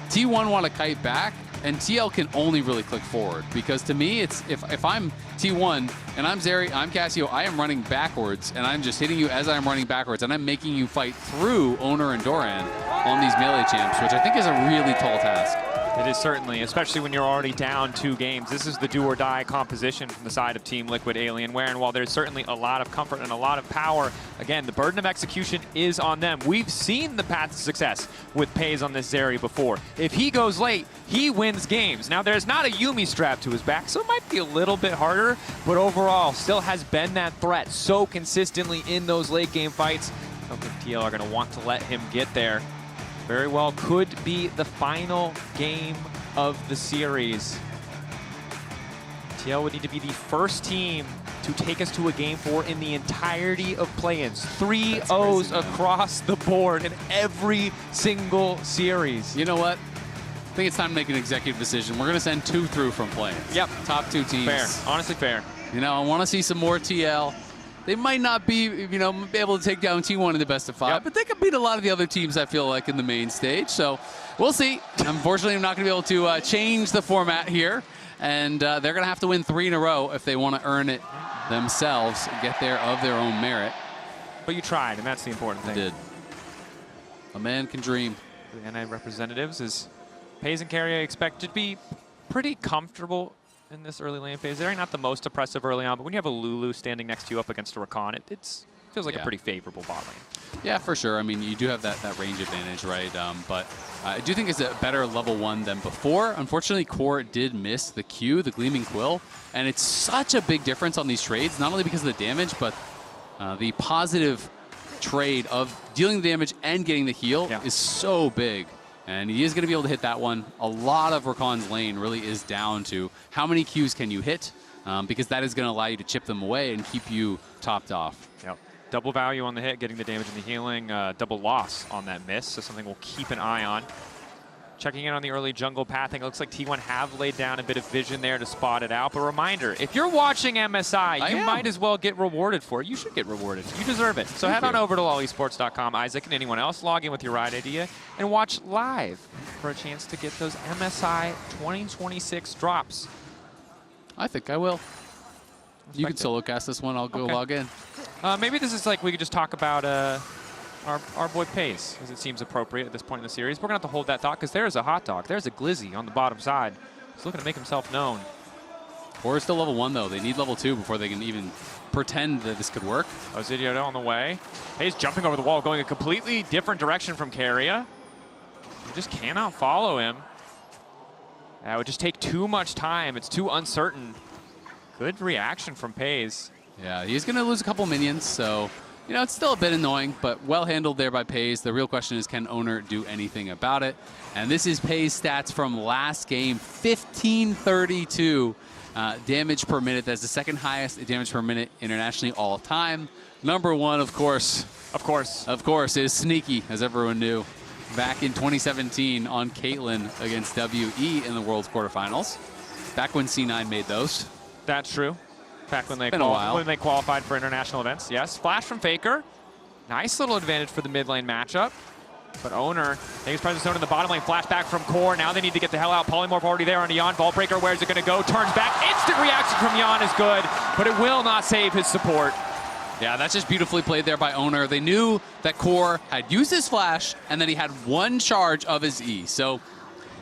T1 want to kite back, and TL can only really click forward. Because to me, it's if I'm T1 and I'm Zeri, I'm Cassio, I am running backwards, and I'm just hitting you as I'm running backwards, and I'm making you fight through Oner and Doran on these melee champs, which I think is a really tall task. It is certainly, especially when you're already down 2 games. This is the do-or-die composition from the side of Team Liquid Alienware, and while there's certainly a lot of comfort and a lot of power, again, the burden of execution is on them. We've seen the path to success with Pays on this Zeri before. If he goes late, he wins games. Now, there's not a Yuumi strap to his back, so it might be a little bit harder, but overall, still has been that threat so consistently in those late-game fights. I don't think TL are going to want to let him get there. Very well could be the final game of the series. TL would need to be the first team to take us to a Game 4 in the entirety of play-ins. 3 O's across the board in every single series. You know what? I think it's time to make an executive decision. We're going to send 2 through from play-ins. Yep. Top 2 teams. Fair. Honestly fair. You know, I want to see some more TL. They might not be, you know, be able to take down T1 in the best of 5, but they could beat a lot of the other teams, I feel like, in the main stage. So we'll see. Unfortunately, I'm not going to be able to change the format here. And they're going to have to win 3 in a row if they want to earn it themselves, get there of their own merit. But you tried, and that's the important thing. I did. A man can dream. The NA representatives is Pays and Carrier expected to be pretty comfortable in this early lane phase. They're not the most oppressive early on, but when you have a Lulu standing next to you up against a Rakan, it feels like a pretty favorable bot lane. Yeah, for sure. I mean, you do have that range advantage, right? But I do think it's a better level 1 than before. Unfortunately, Core did miss the Q, the Gleaming Quill, and it's such a big difference on these trades, not only because of the damage, but the positive trade of dealing the damage and getting the heal is so big. And he is going to be able to hit that one. A lot of Rakan's lane really is down to how many Qs can you hit, because that is going to allow you to chip them away and keep you topped off. Yep. Double value on the hit, getting the damage and the healing. Double loss on that miss, so something we'll keep an eye on. Checking in on the early jungle pathing. It looks like T1 have laid down a bit of vision there to spot it out. But reminder, if you're watching MSI, you might as well get rewarded for it. You should get rewarded. You deserve it. So head on over to LoLesports.com, Isaac and anyone else. Log in with your ride idea and watch live for a chance to get those MSI 2026 drops. I think I will. You can solo cast this one. I'll go log in. Maybe this is like we could just talk about our boy Pays, as it seems appropriate at this point in the series. We're going to have to hold that thought because there's a hot dog. There's a Glizzy on the bottom side. He's looking to make himself known. Core is still level 1, though. They need level 2 before they can even pretend that this could work. Ozidioto on the way. Pays jumping over the wall, going a completely different direction from Carrier. You just cannot follow him. That would just take too much time. It's too uncertain. Good reaction from Pays. Yeah, he's going to lose a couple minions, so... You know, it's still a bit annoying, but well handled there by Pays. The real question is, can Oner do anything about it? And this is Pays' stats from last game, 1532 damage per minute. That's the second highest damage per minute internationally all time. Number 1, of course, Of course. Of course, is sneaky, as everyone knew. Back in 2017 on Caitlyn against WE in the World's quarterfinals. Back when C9 made those. That's true. Back when they, qualified for international events. Yes, flash from Faker. Nice little advantage for the mid lane matchup. But Owner takes presence zone in the bottom lane. Flashback from Core. Now they need to get the hell out. Polymorph already there on Jan. Vault Breaker, where's it going to go? Turns back. Instant reaction from Jan is good, but it will not save his support. Yeah, that's just beautifully played there by Owner. They knew that Core had used his flash, and then he had one charge of his E. So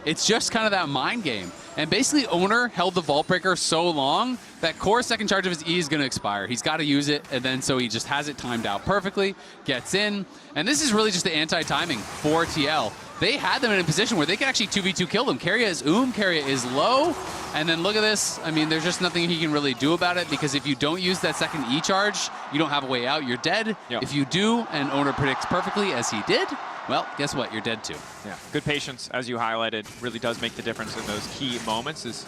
it's just kind of that mind game. And basically, Owner held the Vault Breaker so long that Core's second charge of his E is going to expire. He's got to use it, and then so he just has it timed out perfectly, gets in. And this is really just the anti-timing for TL. They had them in a position where they could actually 2v2 kill them. Keria is Keria is low. And then look at this. I mean, there's just nothing he can really do about it, because if you don't use that second E charge, you don't have a way out. You're dead. Yep. If you do, and Owner predicts perfectly, as he did, well, guess what? You're dead too. Yeah, good patience, as you highlighted, really does make the difference in those key moments. Is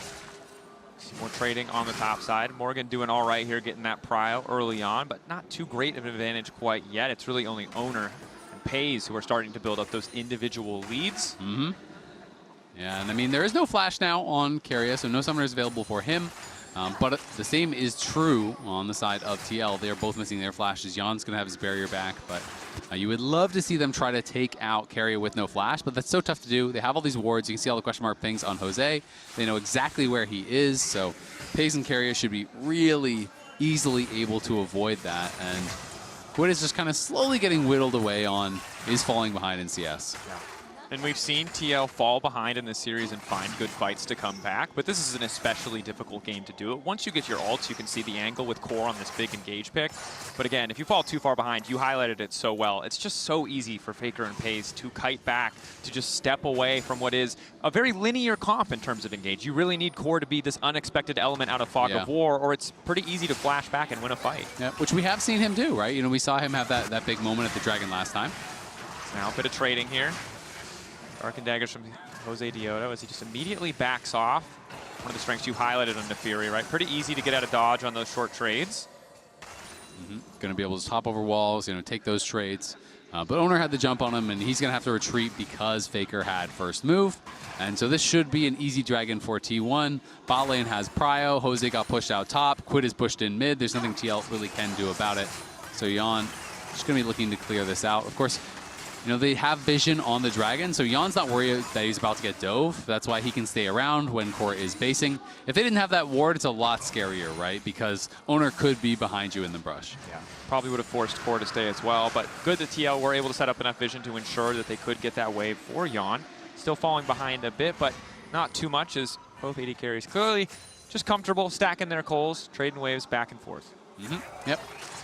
some more trading on the top side. Morgan doing all right here, getting that prio early on, but not too great of an advantage quite yet. It's really only Owner and Pays who are starting to build up those individual leads. Mm-hmm. Yeah, and I mean, there is no flash now on Keria, so no summoners available for him. But the same is true on the side of TL. They are both missing their flashes. Jan's going to have his barrier back, but you would love to see them try to take out Keria with no flash, but that's so tough to do. They have all these wards. You can see all the question mark pings on Jose. They know exactly where he is, so Pays and Keria should be really easily able to avoid that. And Quid is just kind of slowly getting whittled away on, is falling behind in CS. Yeah. And we've seen TL fall behind in this series and find good fights to come back, but this is an especially difficult game to do it. Once you get your ults, you can see the angle with Core on this big engage pick. But again, if you fall too far behind, you highlighted it so well. It's just so easy for Faker and Pays to kite back, to just step away from what is a very linear comp in terms of engage. You really need Core to be this unexpected element out of Fog of War, or it's pretty easy to flash back and win a fight. Yeah, which we have seen him do, right? You know, we saw him have that big moment at the Dragon last time. So now a bit of trading here. Arc and daggers from Jose Diodo as he just immediately backs off. One of the strengths you highlighted on Nefiri, right? Pretty easy to get out of dodge on those short trades. Going to be able to hop over walls, you know, take those trades. But Owner had the jump on him, and he's going to have to retreat because Faker had first move. And so this should be an easy dragon for T1. Bot lane has prio. Jose got pushed out top. Quid is pushed in mid. There's nothing TL really can do about it. So Jan just going to be looking to clear this out. Of course, you know, they have vision on the dragon, so Jan's not worried that he's about to get dove. That's why he can stay around when Core is basing. If they didn't have that ward, it's a lot scarier, right? Because Owner could be behind you in the brush. Yeah, probably would have forced Core to stay as well, but good that TL were able to set up enough vision to ensure that they could get that wave for Jan. Still falling behind a bit, but not too much, as both AD carries clearly just comfortable stacking their coals, trading waves back and forth. Yep.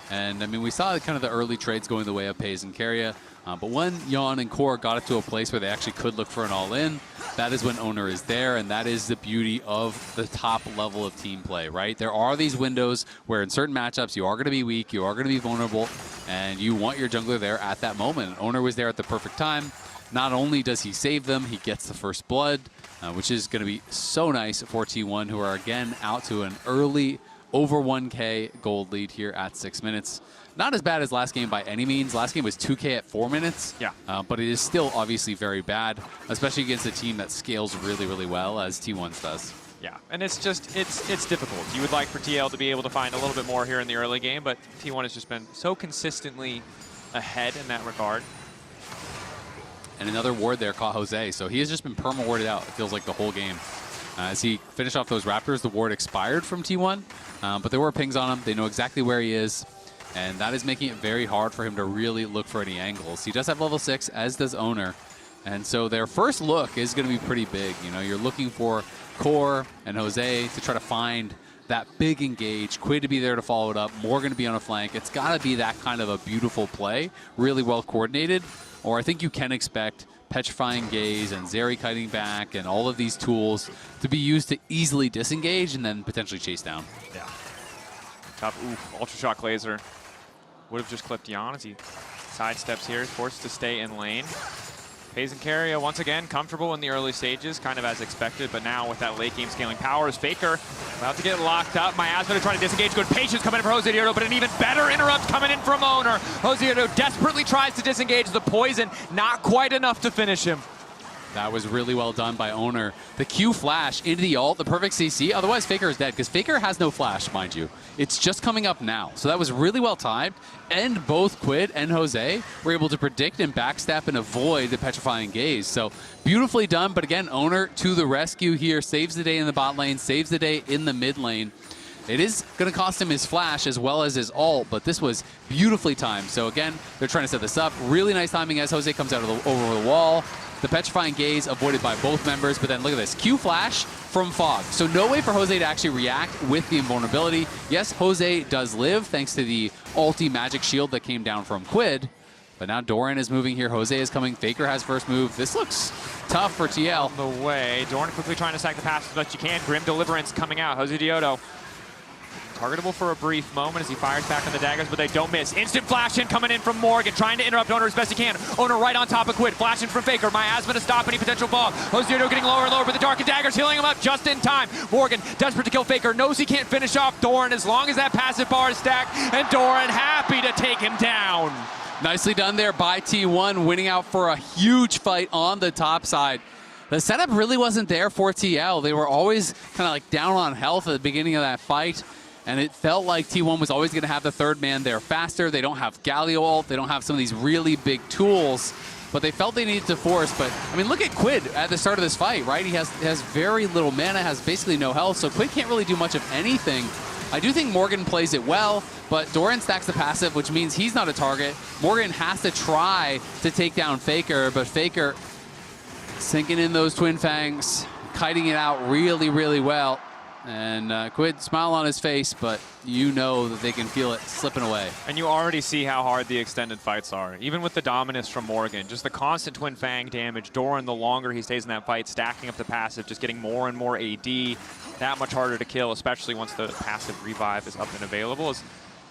And I mean, we saw kind of the early trades going the way of Pays and Keria. But when Jan and Core got it to a place where they actually could look for an all-in, that is when Owner is there, and that is the beauty of the top level of team play, right? There are these windows where in certain matchups you are going to be weak, you are going to be vulnerable, and you want your jungler there at that moment. Owner was there at the perfect time. Not only does he save them, he gets the first blood, which is going to be so nice for T1, who are again out to an early over 1K gold lead here at 6 minutes. Not as bad as last game by any means. Last game was 2K at 4 minutes. Yeah. But it is still obviously very bad, especially against a team that scales really, really well, as T1's does. Yeah, and it's just, it's difficult. You would like for TL to be able to find a little bit more here in the early game, but T1 has just been so consistently ahead in that regard. And another ward there caught Jose, so he has just been perma-warded out, it feels like, the whole game. As he finished off those Raptors, the ward expired from T1, but there were pings on him. They know exactly where he is, and that is making it very hard for him to really look for any angles. He does have level 6, as does Owner, and so their first look is going to be pretty big. You know, you're looking for Core and Jose to try to find that big engage, Quid to be there to follow it up, Morgan to be on a flank. It's got to be that kind of a beautiful play, really well coordinated, or I think you can expect Petrifying Gaze and Zeri kiting back and all of these tools to be used to easily disengage and then potentially chase down. Yeah. Top, Ultra Shock Laser would have just clipped Jan as he sidesteps here, forced to stay in lane. FaZe and Keria, once again, comfortable in the early stages, kind of as expected, but now with that late game scaling powers, Faker about to get locked up. Miasma trying to disengage. Good patience coming in for Jose Diodo, but an even better interrupt coming in from Owner. Jose Diodo desperately tries to disengage the poison, not quite enough to finish him. That was really well done by Owner. The Q flash into the ult, the perfect CC. Otherwise, Faker is dead, because Faker has no flash, mind you. It's just coming up now. So that was really well timed. And both Quid and Jose were able to predict and backstep and avoid the petrifying gaze. So beautifully done. But again, Owner to the rescue here. Saves the day in the bot lane, saves the day in the mid lane. It is going to cost him his flash as well as his ult, but this was beautifully timed. So again, they're trying to set this up. Really nice timing as Jose comes out of over the wall. The petrifying gaze avoided by both members, but then look at this. Q flash from Fog. So no way for Jose to actually react with the invulnerability. Yes, Jose does live thanks to the ulti magic shield that came down from Quid, but now Doran is moving here. Jose is coming. Faker has first move. This looks tough for TL. On the way. Doran quickly trying to stack the pass as much as you can. Grim Deliverance coming out. Jose Diodo targetable for a brief moment as he fires back on the daggers, but they don't miss. Instant flash in coming in from Morgan, trying to interrupt Owner as best he can. Owner right on top of Quid, flashing from Faker. Miasma to stop any potential fall. Jose Diodo getting lower and lower, but the Dark and Daggers healing him up just in time. Morgan, desperate to kill Faker, knows he can't finish off Doran as long as that passive bar is stacked, and Doran happy to take him down. Nicely done there by T1, winning out for a huge fight on the top side. The setup really wasn't there for TL. They were always kind of like down on health at the beginning of that fight. And it felt like T1 was always going to have the third man there faster. They don't have Galio ult. They don't have some of these really big tools. But they felt they needed to force. But, I mean, look at Quid at the start of this fight, right? He has very little mana, has basically no health. So Quid can't really do much of anything. I do think Morgan plays it well, but Doran stacks the passive, which means he's not a target. Morgan has to try to take down Faker, but Faker sinking in those Twin Fangs, kiting it out really, really well. And Quid, smile on his face, but you know that they can feel it slipping away. And you already see how hard the extended fights are. Even with the dominance from Morgan, just the constant Twin Fang damage. Doran, the longer he stays in that fight, stacking up the passive, just getting more and more AD. That much harder to kill, especially once the passive revive is up and available. Has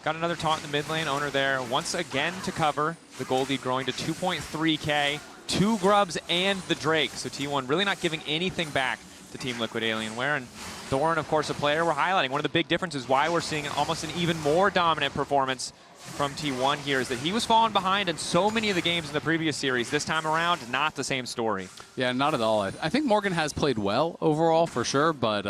got another taunt in the mid lane. Owner there once again to cover. The gold lead growing to 2.3K. 2 grubs and the Drake. So T1 really not giving anything back to Team Liquid Alienware. And Doran, of course, a player we're highlighting. One of the big differences why we're seeing almost an even more dominant performance from T1 here is that he was falling behind in so many of the games in the previous series. This time around, not the same story. Yeah, not at all. I think Morgan has played well overall for sure, but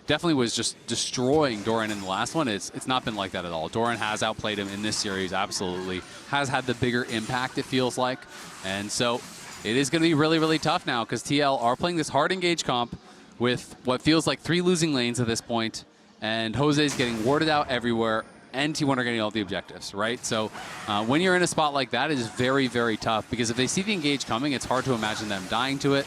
definitely was just destroying Doran in the last one. It's not been like that at all. Doran has outplayed him in this series, absolutely. Has had the bigger impact, it feels like. And so it is going to be really, really tough now because TL are playing this hard engage comp with what feels like 3 losing lanes at this point, and Jose's getting warded out everywhere, and T1 are getting all the objectives, right? So when you're in a spot like that, it is very, very tough, because if they see the engage coming, it's hard to imagine them dying to it,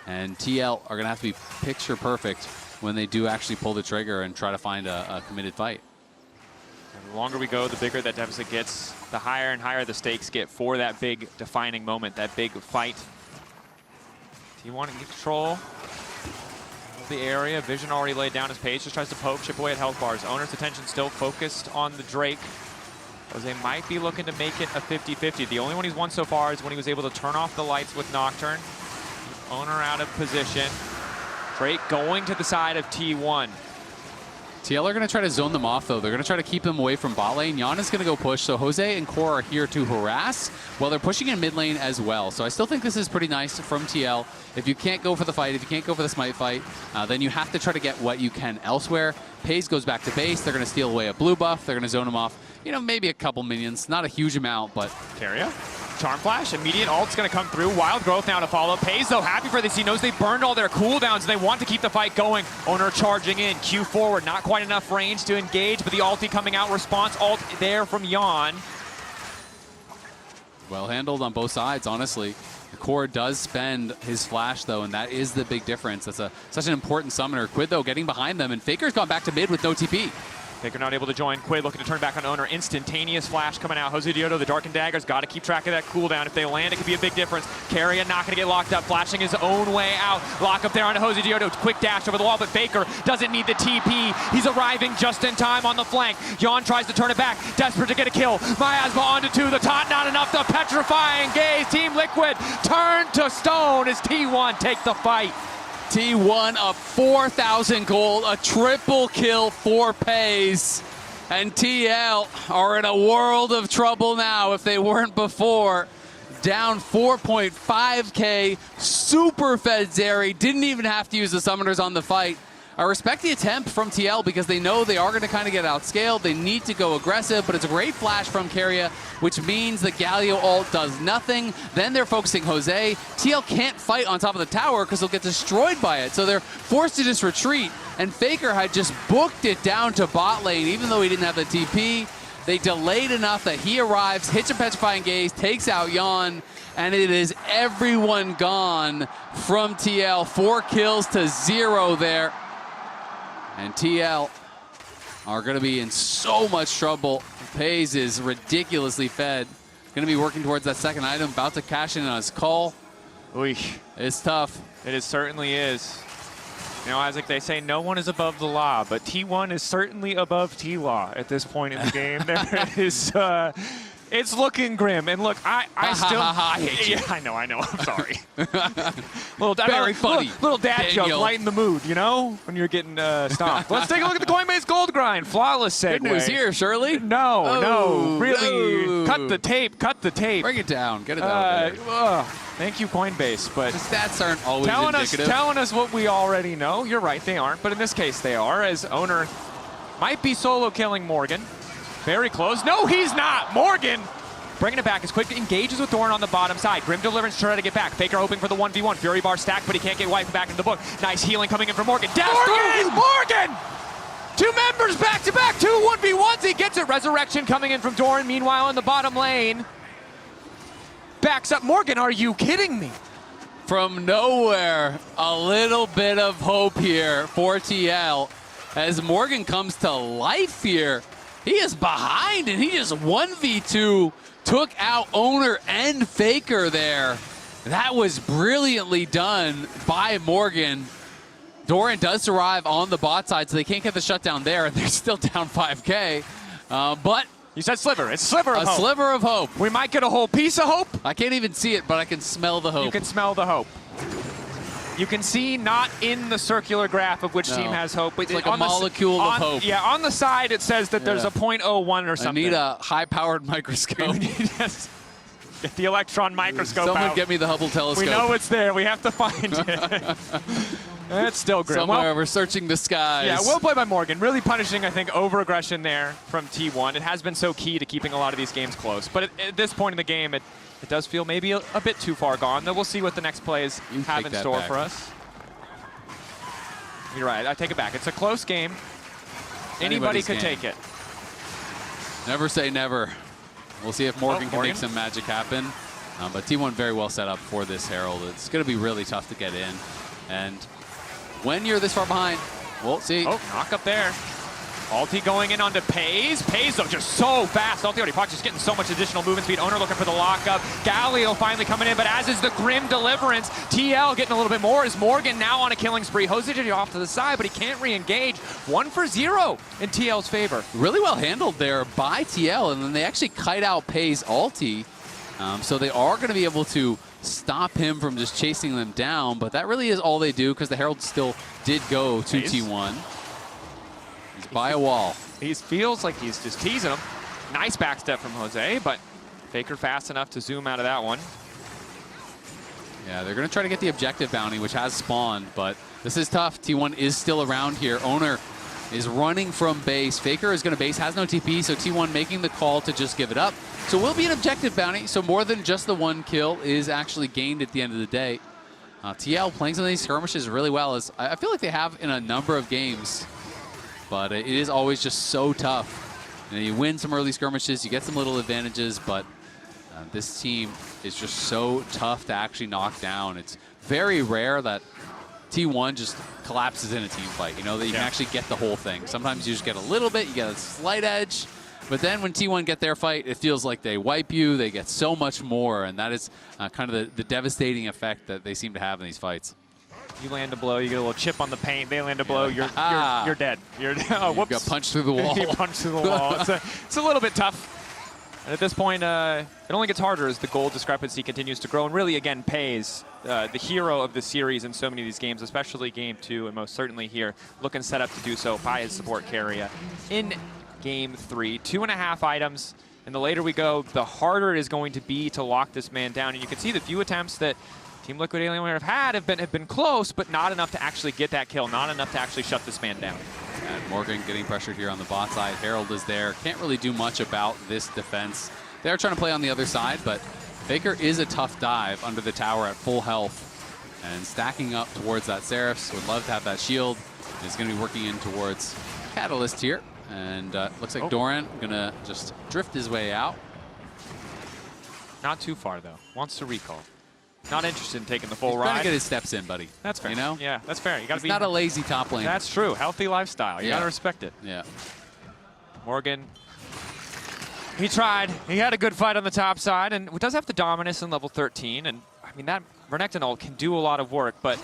and TL are going to have to be picture perfect when they do actually pull the trigger and try to find a committed fight. And the longer we go, the bigger that deficit gets, the higher and higher the stakes get for that big defining moment, that big fight. T1 in control the area. Vision already laid down his page, just tries to poke, chip away at health bars. Owner's attention still focused on the Drake. Jose might be looking to make it a 50-50. The only one he's won so far is when he was able to turn off the lights with Nocturne. Owner out of position. Drake going to the side of T1. TL are going to try to zone them off, though. They're going to try to keep them away from bot lane. Yan is going to go push, so Jose and Core are here to harass, while they're pushing in mid lane as well. So I still think this is pretty nice from TL. If you can't go for the fight, if you can't go for the smite fight, then you have to try to get what you can elsewhere. Paze goes back to base. They're going to steal away a blue buff. They're going to zone him off, you know, maybe a couple minions. Not a huge amount, but... Keria. Charm Flash, immediate ult's going to come through. Wild Growth now to follow. Paze, though, happy for this. He knows they burned all their cooldowns, and they want to keep the fight going. Owner charging in. Q forward, not quite enough range to engage, but the ulti coming out. Response ult there from Yan. Well handled on both sides, honestly. The Core does spend his flash, though, and that is the big difference. That's such an important summoner. Quid, though, getting behind them, and Faker's gone back to mid with no TP. Faker not able to join. Quid looking to turn back on Owner. Instantaneous flash coming out. Jose Diodo, the Darkened Daggers, got to keep track of that cooldown. If they land, it could be a big difference. Carrion not going to get locked up, flashing his own way out. Lock up there onto Jose Diodo. Quick dash over the wall, but Faker doesn't need the TP. He's arriving just in time on the flank. Yon tries to turn it back, desperate to get a kill. Miasma onto 2. The taunt not enough. The petrifying gaze. Team Liquid turn to stone as T1 take the fight. T1 up 4,000 gold, a triple kill for Pays. And TL are in a world of trouble now if they weren't before. Down 4.5k, super fed Zeri, didn't even have to use the summoners on the fight. I respect the attempt from TL because they know they are going to kind of get outscaled. They need to go aggressive, but it's a great flash from Carrion, which means the Galio ult does nothing. Then they're focusing Jose. TL can't fight on top of the tower because they'll get destroyed by it, so they're forced to just retreat. And Faker had just booked it down to bot lane, even though he didn't have the TP. They delayed enough that he arrives, hits a petrifying gaze, takes out Yon, and it is everyone gone from TL. 4 kills to 0 there. And TL are going to be in so much trouble. Pays is ridiculously fed. Going to be working towards that second item, about to cash in on his call. Oy. It's tough. It certainly is. You know, Isaac, they say no one is above the law, but T1 is certainly above TLAW at this point in the game. There is, it's looking grim. And look, I still, I hate you. Yeah, I know. I'm sorry. Very funny. Little dad Daniel. joke, lighten the mood, you know, when you're getting stomped. Let's take a look at the Coinbase Gold Grind. Flawless segue. Good news here, Shirley. No, really. no. Cut the tape. Bring it down. Get it down there. Thank you, Coinbase. But the stats aren't always telling us what we already know. You're right, they aren't. But in this case, they are, as Owner might be solo killing Morgan. Very close. No, he's not. Morgan bringing it back as Quick engages with Doran on the bottom side. Grim Deliverance trying to get back. Faker hoping for the 1v1. Fury bar stacked, but he can't get wiped back into the book. Nice healing coming in from Morgan. Dash through! Morgan! 2 members back to back. 2 1v1s. He gets it. Resurrection coming in from Doran. Meanwhile, in the bottom lane. Backs up Morgan. Are you kidding me? From nowhere, a little bit of hope here for TL as Morgan comes to life here. He is behind and he just 1v2 took out Owner and Faker there. That was brilliantly done by Morgan. Doran does survive on the bot side, so they can't get the shutdown there, and they're still down 5k. But you said sliver. It's sliver of hope. A sliver of hope. We might get a whole piece of hope. I can't even see it, but I can smell the hope. You can smell the hope. You can see not in the circular graph of which team has hope. But it's like a molecule of hope. Yeah, on the side it says that there's a 0.01 or something. I need a high-powered microscope. Get the electron microscope Someone out. get me the Hubble telescope. We know it's there. We have to find it. It's still grim. Somewhere we're searching the skies. Yeah, well played by Morgan. Really punishing, I think, over-aggression there from T1. It has been so key to keeping a lot of these games close. But at this point in the game, it does feel maybe a bit too far gone. Though we'll see what the next plays have in store for us. You're right. I take it back. It's a close game. Anybody could take it. Never say never. We'll see if Morgan can make some magic happen. But T1 very well set up for this Herald. It's going to be really tough to get in. And when you're this far behind, we'll see. Oh, knock up there. Ulti going in onto Pays. Pays, though, just so fast. Ulti already popped, just getting so much additional movement speed. Owner looking for the lockup. Galio finally coming in, but as is the Grim Deliverance. TL getting a little bit more as Morgan now on a killing spree. Jose Did off to the side, but he can't re-engage. 1 for 0 in TL's favor. Really well handled there by TL, and then they actually kite out Pays' ulti. So they are going to be able to stop him from just chasing them down, but that really is all they do because the Herald still did go to T1. He's by a wall. He feels like he's just teasing him. Nice backstep from Jose, but Faker fast enough to zoom out of that one. Yeah, they're going to try to get the objective bounty, which has spawned, but this is tough. T1 is still around here. Owner is running from base. Faker is going to base, has no TP, so T1 making the call to just give it up. So it will be an objective bounty, so more than just the 1 kill is actually gained at the end of the day. TL playing some of these skirmishes really well, as I feel like they have in a number of games. But it is always just so tough. You win some early skirmishes, you get some little advantages, but this team is just so tough to actually knock down. It's very rare that T1 just collapses in a team fight. You know, that you can actually get the whole thing. Sometimes you just get a little bit, you get a slight edge. But then when T1 get their fight, it feels like they wipe you. They get so much more, and that is kind of the devastating effect that they seem to have in these fights. You land a blow, you get a little chip on the paint. They land a blow, you're dead. Oh, whoops. You got punched through the wall. You punched through the wall. It's a little bit tough. And at this point, it only gets harder as the goal discrepancy continues to grow. And really, again, PaY's the hero of the series in so many of these games, especially Game 2, and most certainly here, looking set up to do so by his support carry in Game 3. 2.5 items, and the later we go, the harder it is going to be to lock this man down. And you can see the few attempts that Team Liquid Alienware have been close, but not enough to actually get that kill, not enough to actually shut this man down. And Morgan getting pressured here on the bot side. Herald is there. Can't really do much about this defense. They're trying to play on the other side, but Faker is a tough dive under the tower at full health. And stacking up towards that Seraphs. Would love to have that shield. Is going to be working in towards Catalyst here. And looks like Doran going to just drift his way out. Not too far, though. Wants to recall. Not interested in taking the full He's ride. trying to get his steps in, buddy. That's fair. You know? Yeah, that's fair. You got to be not a lazy top lane. That's true. Healthy lifestyle. You got to respect it. Yeah. Morgan. He tried. He had a good fight on the top side, and does have the dominance in level 13. And I mean, that Renekton ult can do a lot of work, but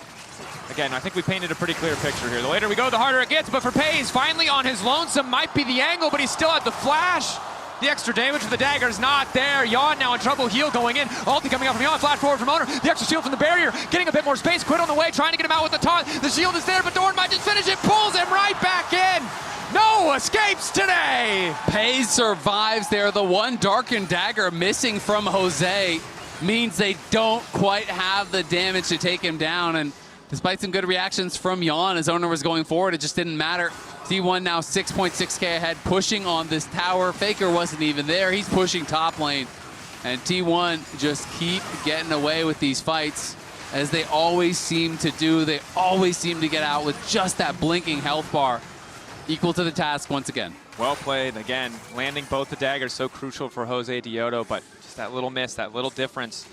again, I think we painted a pretty clear picture here. The later we go, the harder it gets. But for PaY's finally on his lonesome, might be the angle, but he still had the flash. The extra damage for the dagger is not there. Yawn now in trouble. Heal going in. Ulti coming out from Yawn. Flash forward from Owner. The extra shield from the barrier. Getting a bit more space. Quid on the way. Trying to get him out with the taunt. The shield is there, but Doran might just finish it. Pulls him right back in. No escapes today. PaY's survives there. The one darkened dagger missing from Jose means they don't quite have the damage to take him down. And despite some good reactions from Yawn as Owner was going forward, it just didn't matter. T1 now 6.6k ahead, pushing on this tower. Faker wasn't even there. He's pushing top lane. And T1 just keep getting away with these fights, as they always seem to do. They always seem to get out with just that blinking health bar. Equal to the task once again. Well played. Again, landing both the daggers, so crucial for Jose Diodo, but just that little miss, that little difference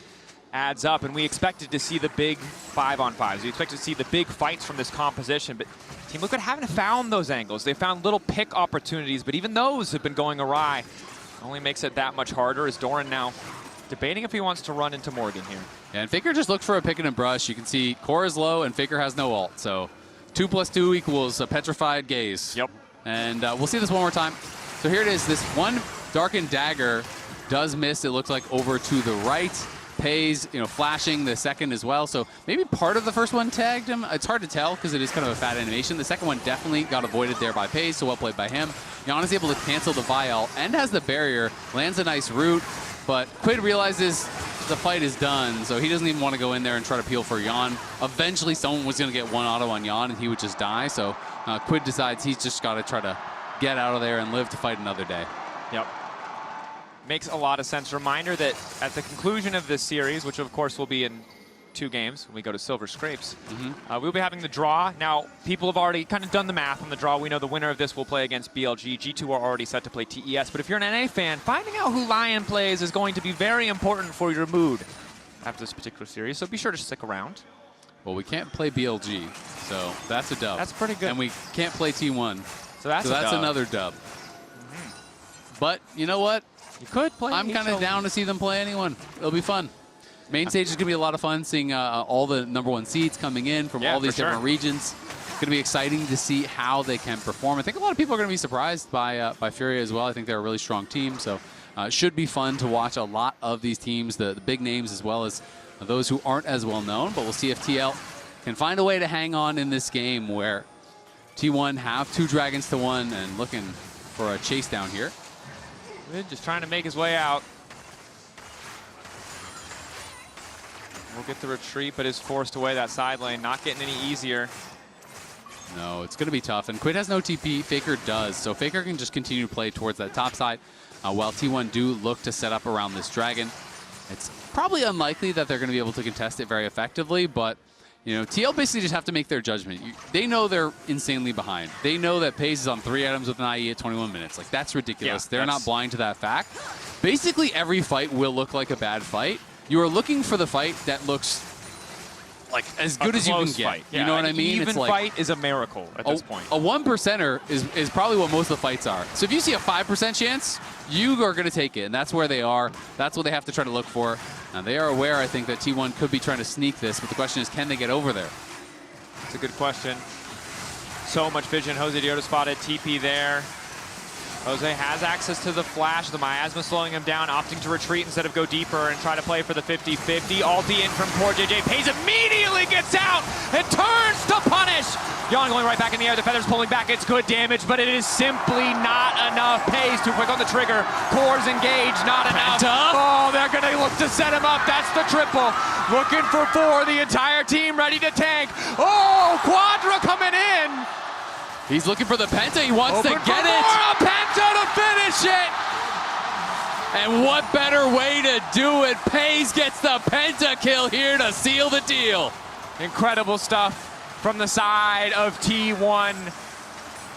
adds up. And we expected to see the big 5-on-5s. We expected to see the big fights from this composition, but Team Liquid haven't found those angles. They found little pick opportunities, but even those have been going awry. Only makes it that much harder as Doran now debating if he wants to run into Morgan here. Yeah, and Faker just looked for a pick and a brush. You can see Core is low and Faker has no ult. So 2 + 2 equals a petrified gaze. Yep. And we'll see this one more time. So here it is. This one darkened dagger does miss. It looks like over to the right. PaY's, flashing the second as well. So maybe part of the first one tagged him. It's hard to tell because it is kind of a fat animation. The second one definitely got avoided there by PaY's, so well played by him. Yawn is able to cancel the Vial and has the barrier, lands a nice root, but Quid realizes the fight is done, so he doesn't even want to go in there and try to peel for Yawn. Eventually someone was going to get one auto on Yawn and he would just die, so Quid decides he's just got to try to get out of there and live to fight another day. Yep. Makes a lot of sense. Reminder that at the conclusion of this series, which of course will be in 2 games when we go to Silver Scrapes, we'll be having the draw. Now, people have already kind of done the math on the draw. We know the winner of this will play against BLG. G2 are already set to play TES. But if you're an NA fan, finding out who Lion plays is going to be very important for your mood after this particular series. So be sure to stick around. Well, we can't play BLG, so that's a dub. That's pretty good. And we can't play T1. So that's another dub. But you know what? You could play. I'm kind of down to see them play anyone. It'll be fun. Main stage is going to be a lot of fun, seeing all the #1 seeds coming in from all these different regions. It's going to be exciting to see how they can perform. I think a lot of people are going to be surprised by Furia as well. I think they're a really strong team, so it should be fun to watch a lot of these teams, the big names as well as those who aren't as well known. But we'll see if TL can find a way to hang on in this game where T1 have 2 dragons to 1 and looking for a chase down here. Just trying to make his way out. We'll get the retreat, but is forced away that side lane. Not getting any easier. No, it's going to be tough. And Quid has no TP. Faker does. So Faker can just continue to play towards that top side while T1 do look to set up around this dragon. It's probably unlikely that they're going to be able to contest it very effectively, but TL basically just have to make their judgment. They know they're insanely behind. They know that PaY's is on 3 items with an IE at 21 minutes. Like, that's ridiculous. They're not blind to that fact. Basically, every fight will look like a bad fight. You are looking for the fight that looks like as good as you can get. Fight. You know what I mean? Even it's like fight is a miracle at this point. A 1%er is probably what most of the fights are. So if you see a 5% chance, you are going to take it, and that's where they are. That's what they have to try to look for. Now, they are aware, I think, that T1 could be trying to sneak this, but the question is, can they get over there? It's a good question. So much vision. Jose Deodo spotted TP there. Jose has access to the flash. The miasma slowing him down, opting to retreat instead of go deeper and try to play for the 50-50. Ulti in from poor JJ. Pays immediately gets out and turns to punish. Daejeon going right back in the air. The feathers pulling back. It's good damage, but it is simply not enough. Pays too quick on the trigger. Cores engaged, not enough. Oh, they're going to look to set him up. That's the triple. Looking for 4. The entire team ready to tank. Oh, Quadra coming in. He's looking for the Penta. He wants to get it. A Penta to finish it. And what better way to do it? Pays gets the Penta kill here to seal the deal. Incredible stuff from the side of T1.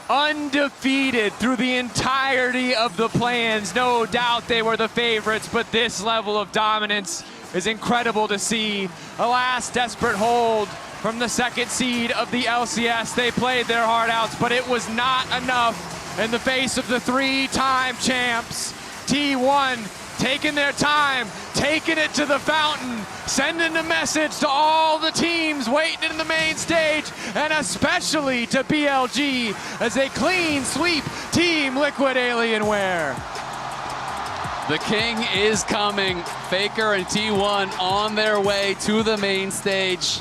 Undefeated through the entirety of the plans. No doubt they were the favorites, but this level of dominance is incredible to see. A last desperate hold from the second seed of the LCS. They played their heart outs, but it was not enough in the face of the 3-time champs. T1 taking their time, taking it to the fountain, sending a message to all the teams waiting in the main stage, and especially to BLG as they clean sweep Team Liquid Alienware. The king is coming. Faker and T1 on their way to the main stage.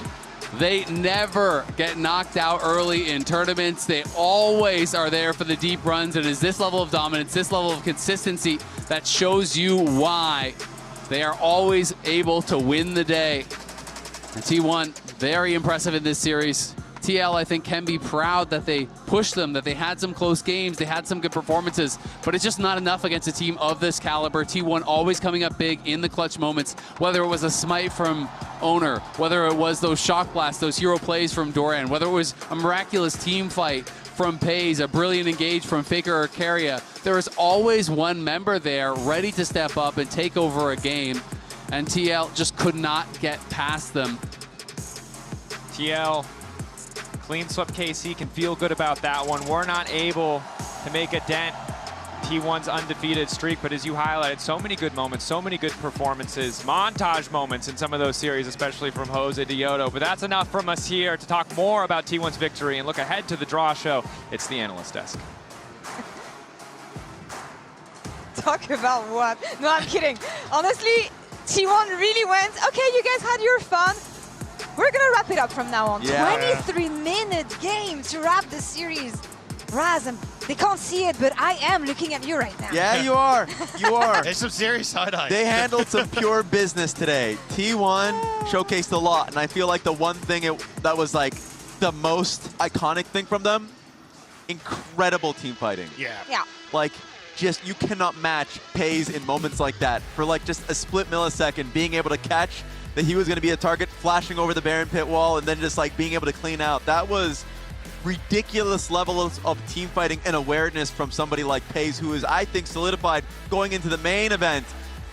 They never get knocked out early in tournaments. They always are there for the deep runs. And it's this level of dominance, this level of consistency that shows you why they are always able to win the day. And T1, very impressive in this series. TL, I think, can be proud that they pushed them, that they had some close games, they had some good performances, but it's just not enough against a team of this caliber. T1 always coming up big in the clutch moments, whether it was a smite from Owner, whether it was those shock blasts, those hero plays from Doran, whether it was a miraculous team fight from Pays, a brilliant engage from Faker or Keria. There is always one member there ready to step up and take over a game, and TL just could not get past them. TL clean swept KC, can feel good about that one. We're not able to make a dent T1's undefeated streak, but as you highlighted, so many good moments, so many good performances, montage moments in some of those series, especially from Jose Deodo. But that's enough from us here to talk more about T1's victory and look ahead to the draw show. It's the Analyst Desk. Talk about what? No, I'm kidding. Honestly, T1 really went, okay, you guys had your fun. We're gonna wrap it up from now on. 23-minute game to wrap the series. Raz, and they can't see it, but I am looking at you right now. Yeah, you are. You are. It's some serious side-eye. They handled some pure business today. T1 showcased a lot, and I feel like the one thing that was like the most iconic thing from them, incredible team fighting. Yeah. Like, just you cannot match Pays in moments like that. For like just a split millisecond, being able to catch that he was going to be a target, flashing over the Baron pit wall, and then just like being able to clean out. That was ridiculous levels of team fighting and awareness from somebody like Pays, who is, I think, solidified going into the main event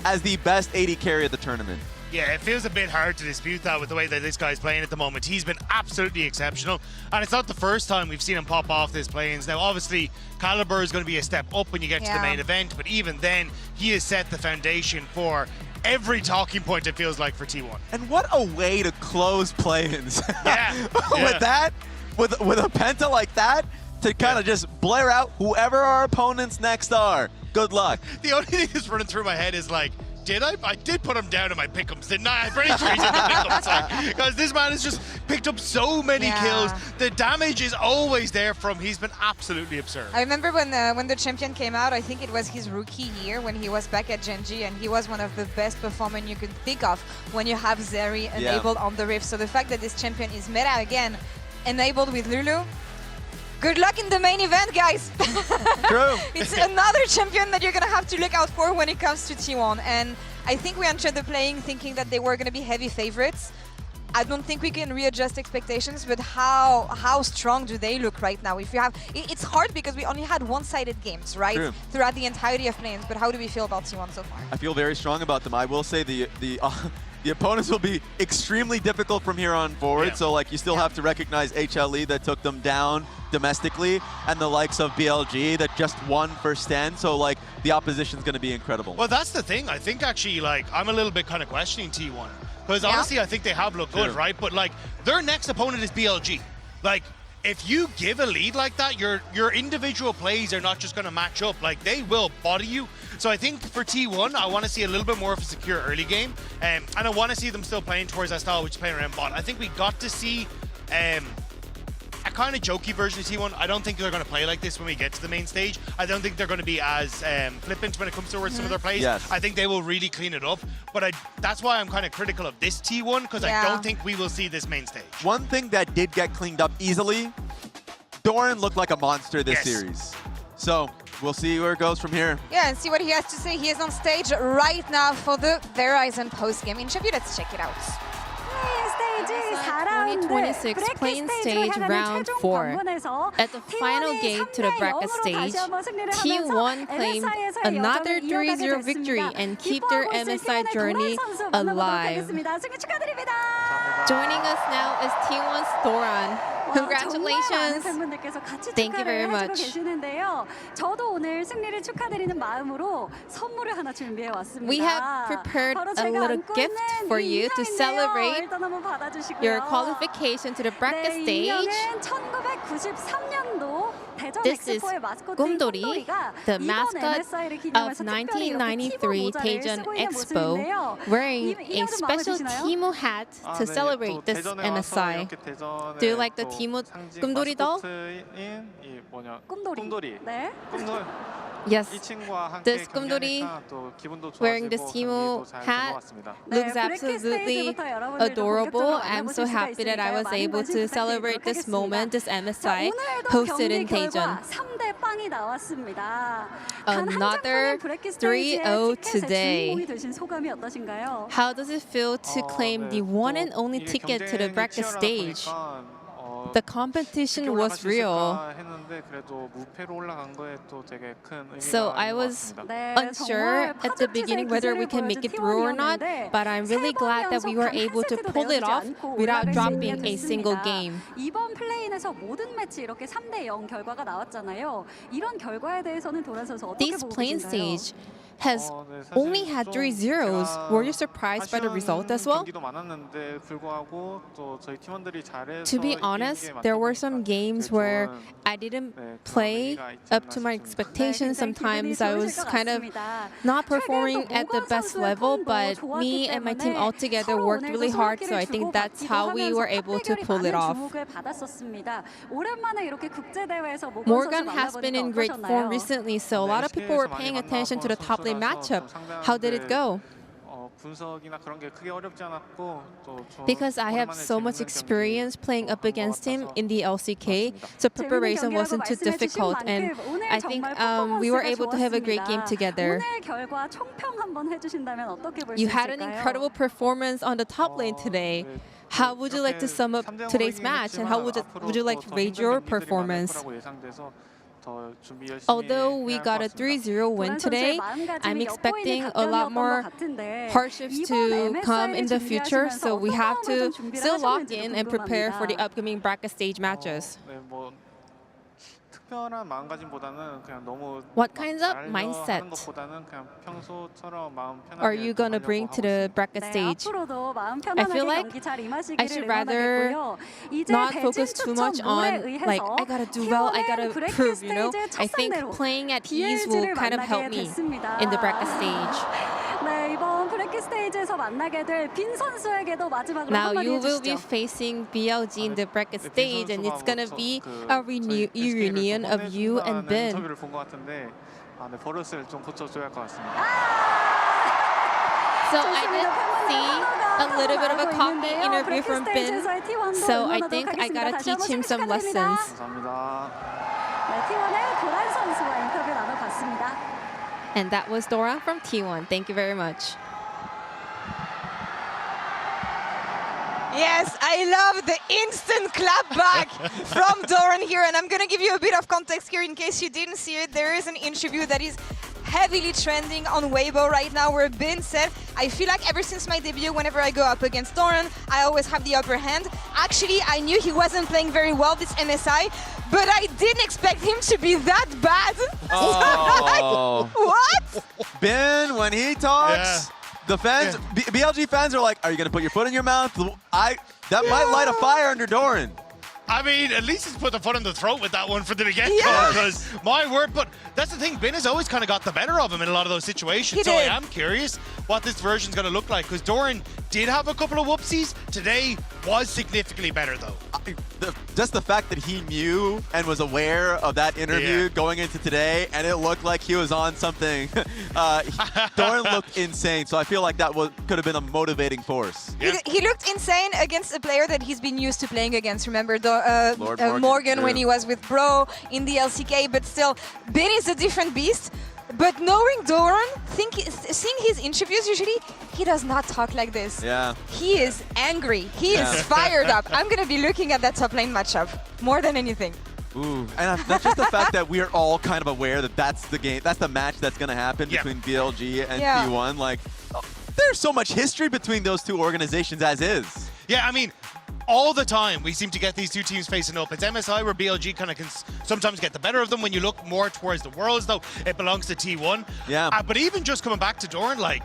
as the best AD carry of the tournament. Yeah, it feels a bit hard to dispute that with the way that this guy's playing at the moment. He's been absolutely exceptional, and it's not the first time we've seen him pop off this plains. Now, obviously, Caliber is going to be a step up when you get to the main event, but even then, he has set the foundation for every talking point, it feels like, for T1. And what a way to close play-ins. Yeah. With that, with a Penta like that, to kind of just blare out whoever our opponents next are. Good luck. The only thing that's running through my head is like, did I did put him down in my pick'ems, didn't I? I'm pretty sure he's in the pick'ems, because this man has just picked up so many kills. The damage is always there from. He's been absolutely absurd. I remember when the champion came out, I think it was his rookie year when he was back at Genji, and he was one of the best performers you could think of when you have Zeri enabled on the Rift. So the fact that this champion is meta again, enabled with Lulu, good luck in the main event, guys. True. It's another champion that you're going to have to look out for when it comes to T1. And I think we entered the playing thinking that they were going to be heavy favorites. I don't think we can readjust expectations, but how strong do they look right now? If you have, it's hard because we only had one-sided games, right? True. Throughout the entirety of planes. But how do we feel about T1 so far? I feel very strong about them. I will say the The opponents will be extremely difficult from here on forward. Yeah. So like you still have to recognize HLE that took them down domestically, and the likes of BLG that just won first stand. So like the opposition's going to be incredible. Well, that's the thing. I think actually, like, I'm a little bit kind of questioning T1 because honestly, I think they have looked good, right? But like their next opponent is BLG. Like, if you give a lead like that, your individual plays are not just going to match up. Like, they will body you. So I think for T1, I want to see a little bit more of a secure early game. And I want to see them still playing towards that style, which is playing around bot. I think we got to see a kind of jokey version of T1. I don't think they're going to play like this when we get to the main stage. I don't think they're going to be as flippant when it comes towards some of their plays. Yes. I think they will really clean it up. But that's why I'm kind of critical of this T1, because I don't think we will see this main stage. One thing that did get cleaned up easily, Doran looked like a monster this series. So we'll see where it goes from here. Yeah, and see what he has to say. He is on stage right now for the Verizon post-game interview. Let's check it out. 2026 playing stage round 4. At the final gate to the bracket stage, T1 claimed another 3-0 victory and keep their MSI journey alive. Joining us now is T1's Doran. Congratulations. Thank you very much. We have prepared a little gift for you to celebrate your qualification to the bracket stage. This is Gumdori, the mascot of 1993 Daejeon Expo, wearing a special Timo hat to celebrate this MSI. Do you like the Timo Gumdori doll? Yes, this Gumdori wearing this Timo hat looks absolutely adorable. I'm so happy that I was able to celebrate this moment, this MSI hosted in Daejeon. Another 3-0 today. How does it feel to claim the one and only ticket to the bracket stage? The competition was real. So I was unsure at the beginning whether we can make it through or not, but I'm really glad that we were able to pull it off without dropping a single game. This playing stage has only had 3 zeros. Were you surprised by the result as well? To be honest, there were some games where I didn't play up to my expectations. Sometimes I was kind of not performing at the best level, but me and my team all together worked really hard, so I think that's how we were able to pull it off. Morgan has been in great form recently, so a lot of people were paying attention to the top lane matchup. How did it go? Because I have so much experience playing up against him in the LCK, so preparation wasn't too difficult, and I think we were able to have a great game together. You had an incredible performance on the top lane today. How would you like to sum up today's match, and how would you like to rate your performance? Although we got a 3-0 win today, I'm expecting a lot more hardships to come in the future, so we have to still lock in and prepare for the upcoming bracket stage matches. What kinds of mindset are you going to bring to the bracket stage? I feel like I should rather not focus too much on, like, I gotta do well, I gotta prove, you know? I think playing at ease will kind of help me in the bracket stage. Now you will be facing BLG in the bracket stage, and it's gonna be a reunion of you and Ben. So I did see a little bit of a cocky interview from Ben, so I think I gotta teach him some lessons. And that was Dora from T1. Thank you very much. Yes, I love the instant clap back from Doran here, and I'm going to give you a bit of context here in case you didn't see it. There is an interview that is heavily trending on Weibo right now, where Bin said, I feel like ever since my debut, whenever I go up against Doran, I always have the upper hand. Actually, I knew he wasn't playing very well this MSI, but I didn't expect him to be that bad. Oh. What? Ben, when he talks, the fans, BLG fans are like, are you going to put your foot in your mouth? That might light a fire under Doran. I mean, at least he's put the foot in the throat with that one for the get-go, because my word, but that's the thing, Bin has always kind of got the better of him in a lot of those situations, so I am curious what this version's going to look like, because Doran did have a couple of whoopsies. Today was significantly better, though. Just the fact that he knew and was aware of that interview going into today, and it looked like he was on something. Doran looked insane, so I feel like that could have been a motivating force. He looked insane against a player that he's been used to playing against. Remember Morgan when he was with Bro in the LCK, but still, Bin is a different beast. But knowing Doran, seeing his interviews, usually he does not talk like this. Yeah. He is angry. He is fired up. I'm going to be looking at that top lane matchup more than anything. Ooh, and that's just the fact that we are all kind of aware that that's the game, that's the match that's going to happen between BLG and T1. Like, there's so much history between those two organizations as is. Yeah, I mean, all the time we seem to get these two teams facing up. It's MSI where BLG kind of can sometimes get the better of them. When you look more towards the Worlds, though, it belongs to T1. Yeah. But even just coming back to Doran, like,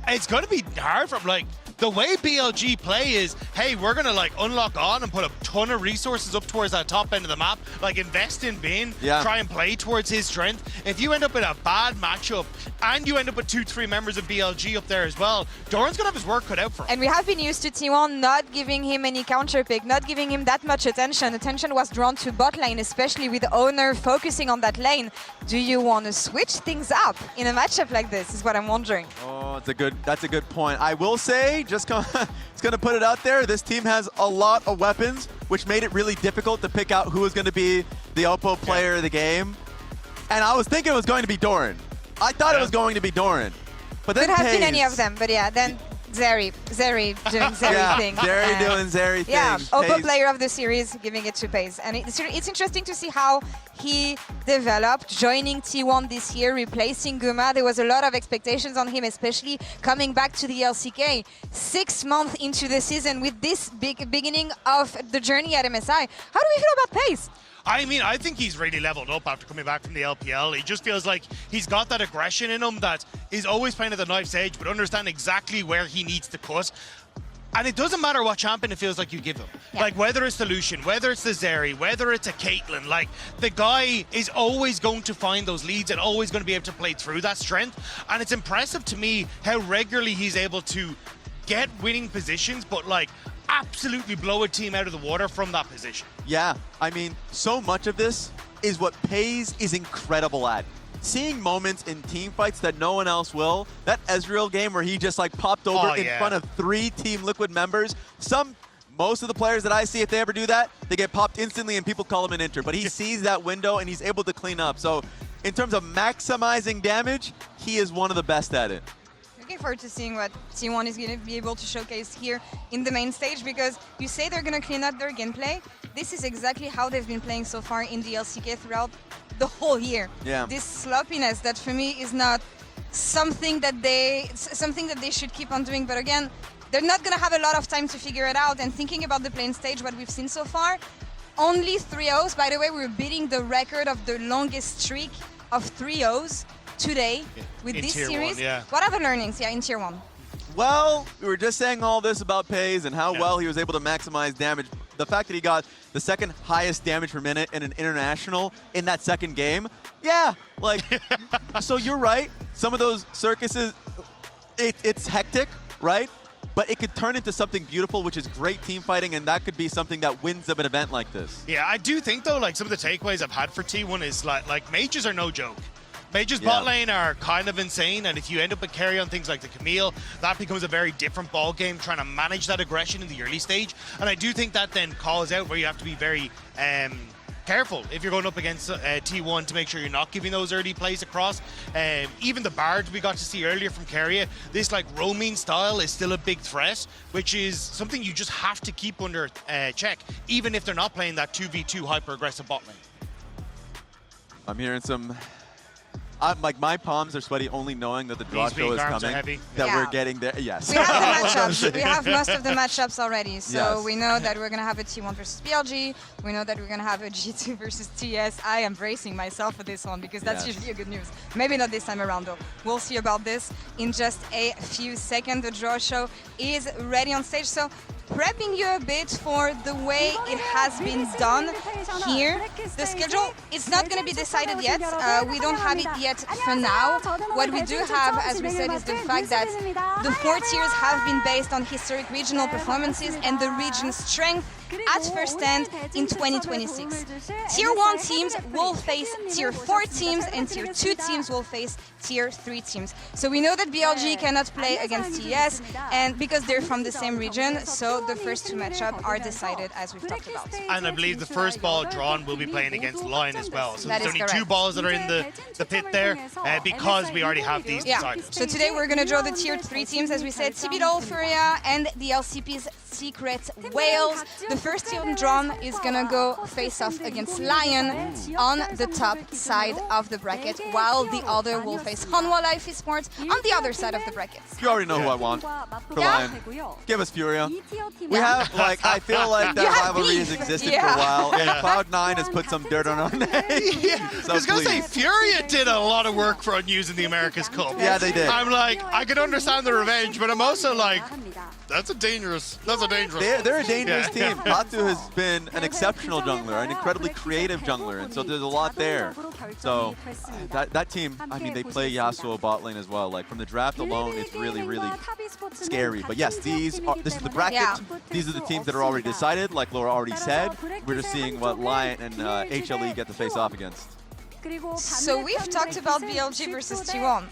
it's going to be hard for him. Like, the way BLG play is, hey, we're going to like unlock on and put a ton of resources up towards that top end of the map, like invest in Bin, try and play towards his strength. If you end up in a bad matchup and you end up with 2-3 members of BLG up there as well, Doran's going to have his work cut out for him. And we have been used to T1 not giving him any counter pick, not giving him that much attention. Attention was drawn to bot lane, especially with the owner focusing on that lane. Do you want to switch things up in a matchup like this, is what I'm wondering. Oh, that's a good point. I will say, just it's going to put it out there, this team has a lot of weapons, which made it really difficult to pick out who was going to be the Oppo player of the game. And I was thinking it was going to be Doran. I thought it was going to be Doran. But then could have been any of them, but yeah, then Zeri doing Zeri thing. Zeri doing Zeri thing. Yeah, Oppo player of the series, giving it to Pace. And it's interesting to see how he developed, joining T1 this year, replacing Guma. There was a lot of expectations on him, especially coming back to the LCK 6 months into the season with this big beginning of the journey at MSI. How do we feel about Pace? I mean, I think he's really leveled up after coming back from the LPL. He just feels like he's got that aggression in him that is always playing at the knife's edge, but understand exactly where he needs to cut. And it doesn't matter what champion it feels like you give him. Like, whether it's the Lucian, whether it's the Zeri, whether it's a Caitlyn, like, the guy is always going to find those leads and always going to be able to play through that strength. And it's impressive to me how regularly he's able to get winning positions, but, like, absolutely blow a team out of the water from that position. Yeah, I mean, so much of this is what Paze is incredible at. Seeing moments in team fights that no one else will. That Ezreal game where he just like popped over in front of 3 Team Liquid members. Most of the players that I see, if they ever do that, they get popped instantly and people call him an inter. But he sees that window and he's able to clean up. So in terms of maximizing damage, he is one of the best at it. Looking forward to seeing what T1 is going to be able to showcase here in the main stage, because you say they're going to clean up their gameplay. This is exactly how they've been playing so far in the LCK throughout the whole year. Yeah. This sloppiness that for me is not something that they should keep on doing. But again, they're not going to have a lot of time to figure it out. And thinking about the playing stage, what we've seen so far, only 3-0s. By the way, we're beating the record of the longest streak of 3-0s today with this series. What are the learnings in Tier 1? Well, we were just saying all this about Paze and how well he was able to maximize damage. The fact that he got the second highest damage per minute in an international in that second game. Yeah, like, so you're right. Some of those circuses, it's hectic, right? But it could turn into something beautiful, which is great team fighting, and that could be something that wins of an event like this. Yeah, I do think, though, like, some of the takeaways I've had for T1 is, like mages are no joke. Mages bot lane are kind of insane, and if you end up with carry on things like the Camille, that becomes a very different ball game, trying to manage that aggression in the early stage. And I do think that then calls out where you have to be very careful if you're going up against T1 to make sure you're not giving those early plays across. Even the Bards we got to see earlier from Keria, this like roaming style is still a big threat, which is something you just have to keep under check, even if they're not playing that 2v2 hyper-aggressive bot lane. I'm hearing some... like my palms are sweaty only knowing that the draw These show big is arms are coming. heavy. That Yeah. we're getting there. Yes. We have the matchups. We have most of the matchups already. So Yes. we know that we're going to have a T1 versus BLG. We know that we're going to have a G2 versus TS. I am bracing myself for this one because that's Yes. usually a good news. Maybe not this time around though. We'll see about this in just a few seconds. The draw show is ready on stage. So prepping you a bit for the way it has been done here. The schedule, it's not going to be decided yet. We don't have it yet for now. What we do have, as we said, is the fact that the 4 tiers have been based on historic regional performances and the region's strength at first stand in 2026. Tier 1 teams will face Tier 4 teams and Tier 2 teams will face Tier 3 teams. So we know that BLG cannot play against TS and because they're from the same region, so the first 2 matchups are decided as we've talked about. And I believe the first ball drawn will be playing against Lion as well. So That there's is only 2 correct. balls that are in the pit there because we already have these decided. So today we're going to draw the Tier 3 teams, as we said, TBLOL, Furia, and the LCP's Secret Whales. The first team drawn is going to go face off against Lion on the top side of the bracket, while the other will face Hanwha Life Esports on the other side of the bracket. You already know who I want for Yeah. Lion. Give us Furia. We have, like, I feel like that rivalry has existed for a while, and Cloud9 has put some dirt on our name. I was going to say, Furia did a lot of work for using the America's Cup. Yeah, they did. I'm like, I can understand the revenge, but I'm also like, that's a dangerous. They're a dangerous team. Patu has been an exceptional jungler, an incredibly creative jungler, and so there's a lot there. So that team, I mean, they play Yasuo bot lane as well. Like from the draft alone, it's really, really scary. But yes, this is the bracket. Yeah. These are the teams that are already decided. Like Laura already said, we're just seeing what Lion and HLE get to face off against. So we've talked about BLG versus T1.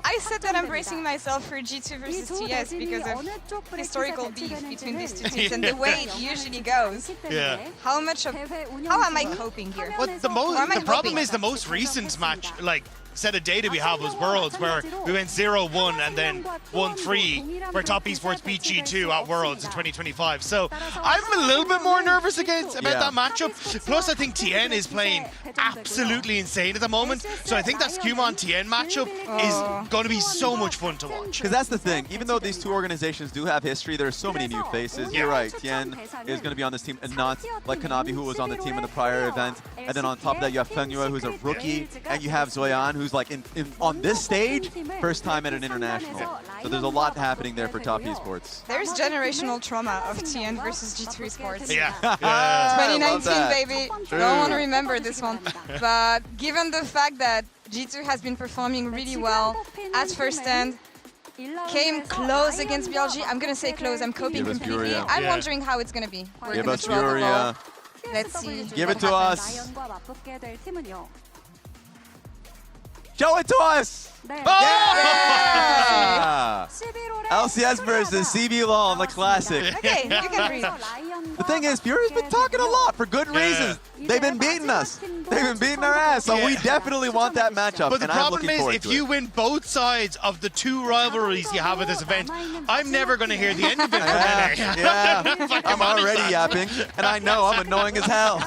I said that I'm bracing myself for G2 versus TS because of historical beef between these 2 teams and the way it usually goes. Yeah. How am I coping here? Well, the problem is the most recent match, like, set of data we have was Worlds, where we went 0-1 and then 1-3, where Top Esports beat G2 at Worlds in 2025. So I'm a little bit more nervous about that matchup. Plus, I think TN is playing absolutely insane at the moment. So I think that Skumon-TN matchup is going to be so much fun to watch. Because that's the thing. Even though these 2 organizations do have history, there are so many new faces. You're right. Tien is going to be on this team, and not like Kanavi, who was on the team in the prior event. And then on top of that, you have Fengyue, who's a rookie, and you have Zoyan, who's like on this stage, first time at an international. So there's a lot happening there for Top Esports. There's generational trauma of TN versus G2 Esports. Yeah. 2019, baby. True. Don't want to remember this one. But given the fact that G2 has been performing really well at first stand, came close against BLG. I'm going to say close. I'm coping completely. Furia. I'm wondering how it's going to be. We're Give gonna us draw the Furia. ball. Let's see. Give it what to happens. us. Show it to us! Yay! Yeah! LCS versus CBLOL in the Classic. Okay, you can breathe. The thing is, Fury's been talking a lot for good reasons. They've been beating us. They've been beating our ass, so we definitely want that matchup. But the and I'm problem looking is, forward if to you it. win both sides of the 2 rivalries you have at this event, I'm never going to hear the end of it. Yeah, I'm already yapping, and I know I'm annoying as hell.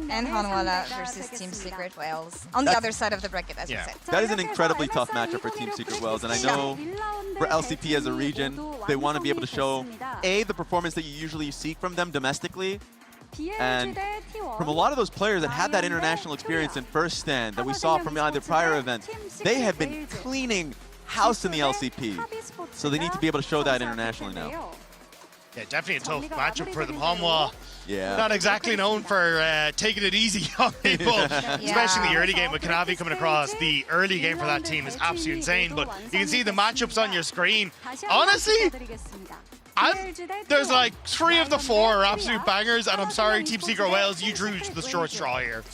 And Hanwha versus Team Secret Whales on the other side of the bracket, as we said. That is an incredibly tough matchup for Team Secret Whales, and I know for LCP as a region, they want to be able to show, A, the performance that you usually seek from them domestically, and from a lot of those players that had that international experience in first stand that we saw from either prior events, they have been cleaning house in the LCP, so they need to be able to show that internationally now. Yeah, definitely a tough matchup for them. Hanwha, yeah, not exactly known for taking it easy on people, especially in the early game with Kanavi coming across. The early game for that team is absolutely insane, but you can see the matchups on your screen. Honestly, there's like 3 of the 4 are absolute bangers, and I'm sorry, Team Secret Wales, you drew the short straw here.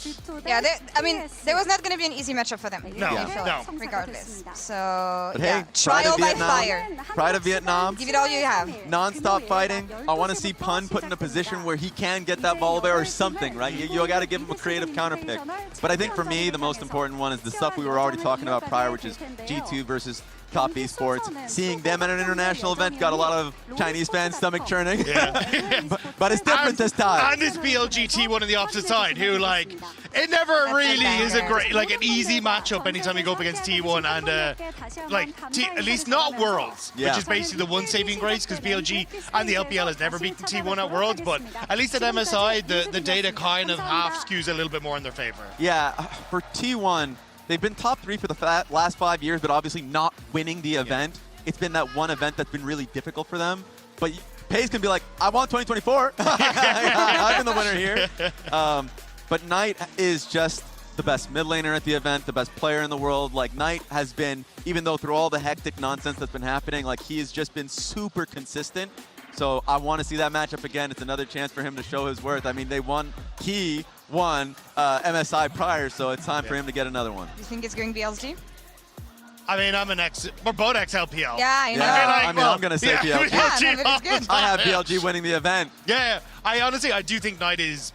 Yeah, I mean, there was not going to be an easy matchup for them. No, I feel like, no. regardless. So, But yeah, hey, Pride trial of by Vietnam, fire. Pride of Vietnam, Give it all you have. non-stop fighting. I want to see Pun put in a position where he can get that ball there or something, right? You got to give him a creative counter pick. But I think for me, the most important one is the stuff we were already talking about prior, which is G2 versus Top Esports. Seeing them at an international event got a lot of Chinese fans stomach churning. Yeah. but it's different this time. And this BLG T1 on the opposite side, who like, it never really is a great, like an easy matchup anytime you go up against T1 and at least not Worlds, which is basically the one saving grace because BLG and the LPL has never beaten T1 at Worlds, but at least at MSI, the data kind of half skews a little bit more in their favor. Yeah, for T1, they've been top 3 for the last 5 years, but obviously not winning the event. It's been that one event that's been really difficult for them. But Pace can be like, I want 2024. I've been the winner here. But Knight is just the best mid laner at the event, the best player in the world. Like, Knight has been, even though through all the hectic nonsense that's been happening, like, he has just been super consistent. So I want to see that matchup again. It's another chance for him to show his worth. I mean, he won MSI prior, so it's time for him to get another one. Do you think it's going BLG? I mean, we're both ex-LPL. Yeah, I know. I'm going to say BLG. Yeah, no, but it's good. I have BLG winning the event. Yeah, I do think Knight is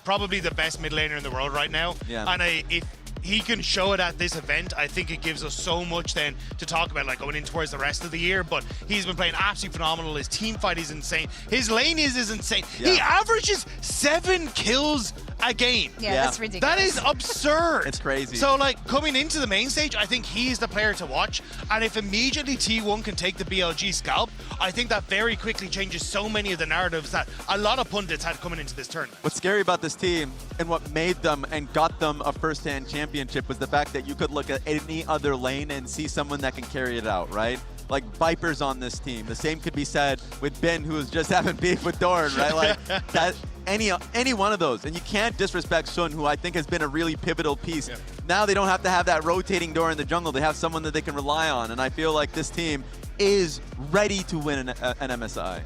probably the best mid laner in the world right now. Yeah. And if he can show it at this event, I think it gives us so much then to talk about, like going in towards the rest of the year. But he's been playing absolutely phenomenal. His team fight is insane. His lane is insane. Yeah. He averages 7 kills a game. Yeah, that's ridiculous. That is absurd. It's crazy. So, like, coming into the main stage, I think he's the player to watch. And if immediately T1 can take the BLG scalp, I think that very quickly changes so many of the narratives that a lot of pundits had coming into this tournament. What's scary about this team and what made them and got them a first-hand championship was the fact that you could look at any other lane and see someone that can carry it out, right? Like Viper's on this team. The same could be said with Ben, who was just having beef with Doran, right? Like that, any one of those. And you can't disrespect Sun, who I think has been a really pivotal piece. Yeah. Now they don't have to have that rotating door in the jungle. They have someone that they can rely on. And I feel like this team is ready to win an MSI.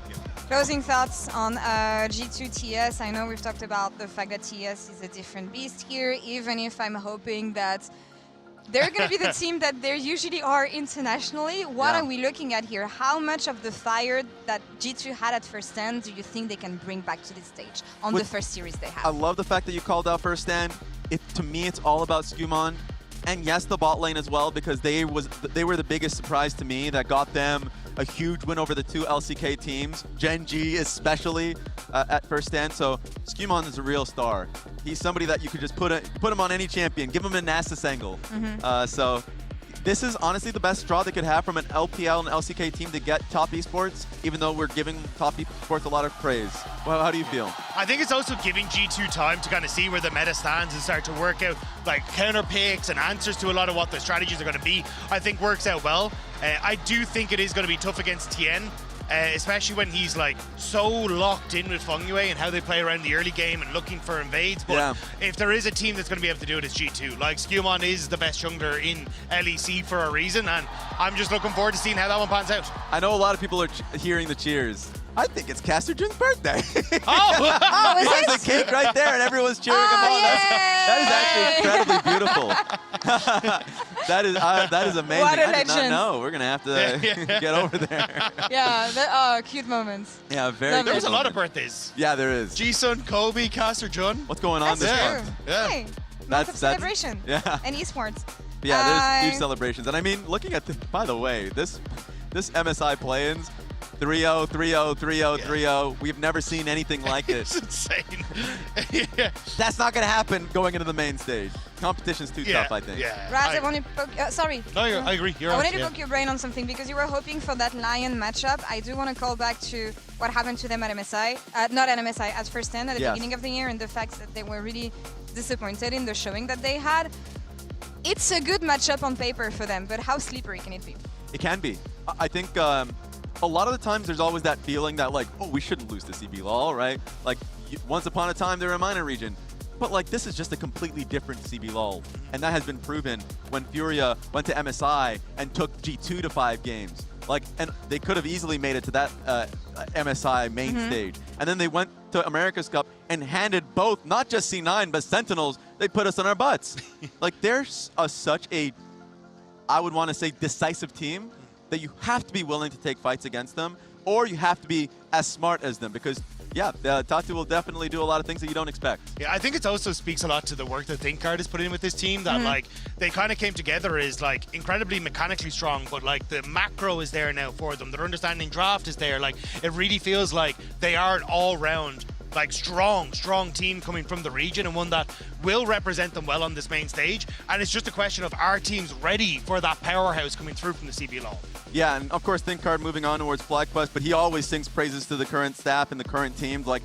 Closing thoughts on G2 TS. I know we've talked about the fact that TS is a different beast here, even if I'm hoping that they're going to be the team that they usually are internationally. What are we looking at here? How much of the fire that G2 had at first stand do you think they can bring back to this stage on the first series they have? I love the fact that you called out first stand. To me, it's all about Skumon. And yes, the bot lane as well, because they were the biggest surprise to me that got them a huge win over the 2 LCK teams, Gen G especially at first stand. So Skumon is a real star. He's somebody that you could just put him on any champion, give him a Nasus angle. So this is honestly the best draw they could have from an LPL and LCK team to get Top Esports, even though we're giving Top Esports a lot of praise. Well, how do you feel? I think it's also giving G2 time to kind of see where the meta stands and start to work out like counter picks and answers to a lot of what the strategies are going to be. I think works out well. I do think it is going to be tough against Tien. Especially when he's like so locked in with Fengyue and how they play around the early game and looking for invades. But if there is a team that's going to be able to do it, it's G2. Like, Skumon is the best jungler in LEC for a reason, and I'm just looking forward to seeing how that one pans out. I know a lot of people are hearing the cheers. I think it's Casterjun's birthday. There's a cake right there, and everyone's cheering him on. That is actually incredibly beautiful. that is amazing. What a I did not legend. know. We're gonna have to get over there. Yeah, cute moments. Yeah, very. There's a lot of birthdays. Yeah, there is. G-Sun, Kobe, Casterjun. What's going on this month? Yeah. Hey, that's celebration. Yeah. And esports. Yeah, there's huge celebrations, and I mean, looking at by the way, this MSI play-ins. 3-0, 3-0, 3-0, 3-0. We've never seen anything like it. It's insane. That's not going to happen going into the main stage. Competition's too tough, I think. Raz, I want to poke... sorry. No, I agree. I wanted to poke your brain on something because you were hoping for that Lion matchup. I do want to call back to what happened to them at MSI. Not at MSI, at First Stand at the beginning of the year, and the fact that they were really disappointed in the showing that they had. It's a good matchup on paper for them, but how slippery can it be? It can be. I think... a lot of the times there's always that feeling that like, oh, we shouldn't lose to CBLOL, right? Like, once upon a time they were a minor region. But like, this is just a completely different CBLOL. And that has been proven when Furia went to MSI and took G2 to 5 games. Like, and they could have easily made it to that MSI main stage. And then they went to America's Cup and handed both, not just C9, but Sentinels, they put us on our butts. Like, they're such a, I would want to say, decisive team that you have to be willing to take fights against them, or you have to be as smart as them, because yeah, Tatu will definitely do a lot of things that you don't expect. Yeah, I think it also speaks a lot to the work that ThinkGuard has put in with this team, that like they kind of came together as like incredibly mechanically strong, but like the macro is there now for them. Their understanding draft is there. Like it really feels like they are an all-round like strong team coming from the region, and one that will represent them well on this main stage. And it's just a question of our teams ready for that powerhouse coming through from the CBLOL. Yeah, and of course ThinkGuard moving on towards FlagQuest, but he always sings praises to the current staff and the current teams. Like,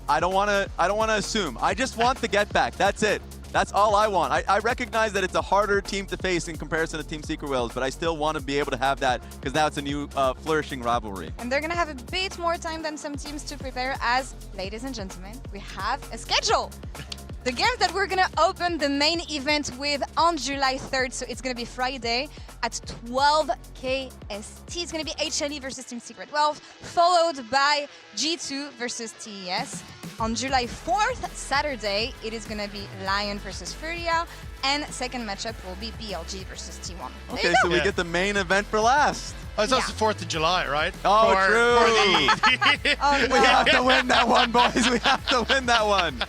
I don't want to assume. I just want the get back. That's it. That's all I want. I recognize that it's a harder team to face in comparison to Team Secret Whales, but I still want to be able to have that because now it's a new flourishing rivalry. And they're going to have a bit more time than some teams to prepare as, ladies and gentlemen, we have a schedule. The games that we're going to open the main event with on July 3rd, so it's going to be Friday at 12 KST. It's going to be HLE versus Team Secret 12, followed by G2 versus TES. On July 4th, Saturday, it is going to be Lion versus Furia, and second matchup will be BLG versus T1. Okay, so we get the main event for last. Oh, it's also 4th of July, right? Oh, true. Oh, no. We have to win that one, boys. We have to win that one.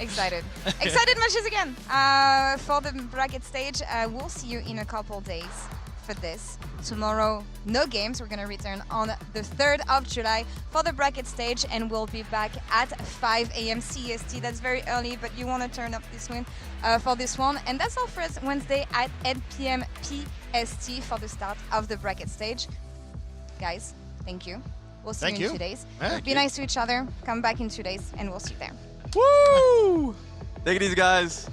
Excited. Excited matches again for the bracket stage. We'll see you in a couple days for this. Tomorrow, no games. We're going to return on the 3rd of July for the bracket stage, and we'll be back at 5 a.m. CST. That's very early, but you want to turn up this one for this one. And that's all for us Wednesday at 8 p.m. PST for the start of the bracket stage. Guys, thank you. We'll see you in 2 days. Be nice to each other. Come back in 2 days, and we'll see you there. Woo! Take it easy, guys.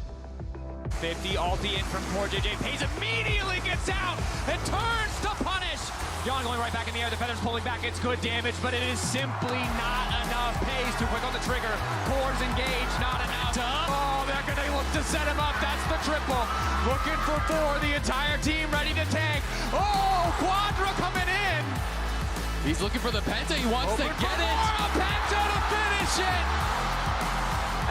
50 ulti in from Core. JJ Pays immediately gets out and turns to punish. Yon going right back in the air. The Feathers pulling back. It's good damage, but it is simply not enough. Pays too quick on the trigger. Core's engaged. Not enough. Oh, they're going to look to set him up. That's the triple. Looking for 4. The entire team ready to tank. Oh, Quadra coming in. He's looking for the Penta. He wants to get it. A Penta to finish it.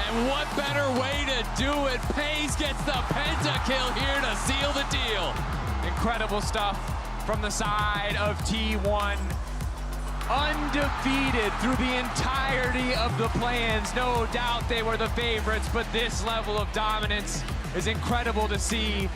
And what better way to do it? Pays gets the Penta kill here to seal the deal. Incredible stuff from the side of T1. Undefeated through the entirety of the plans. No doubt they were the favorites, but this level of dominance is incredible to see.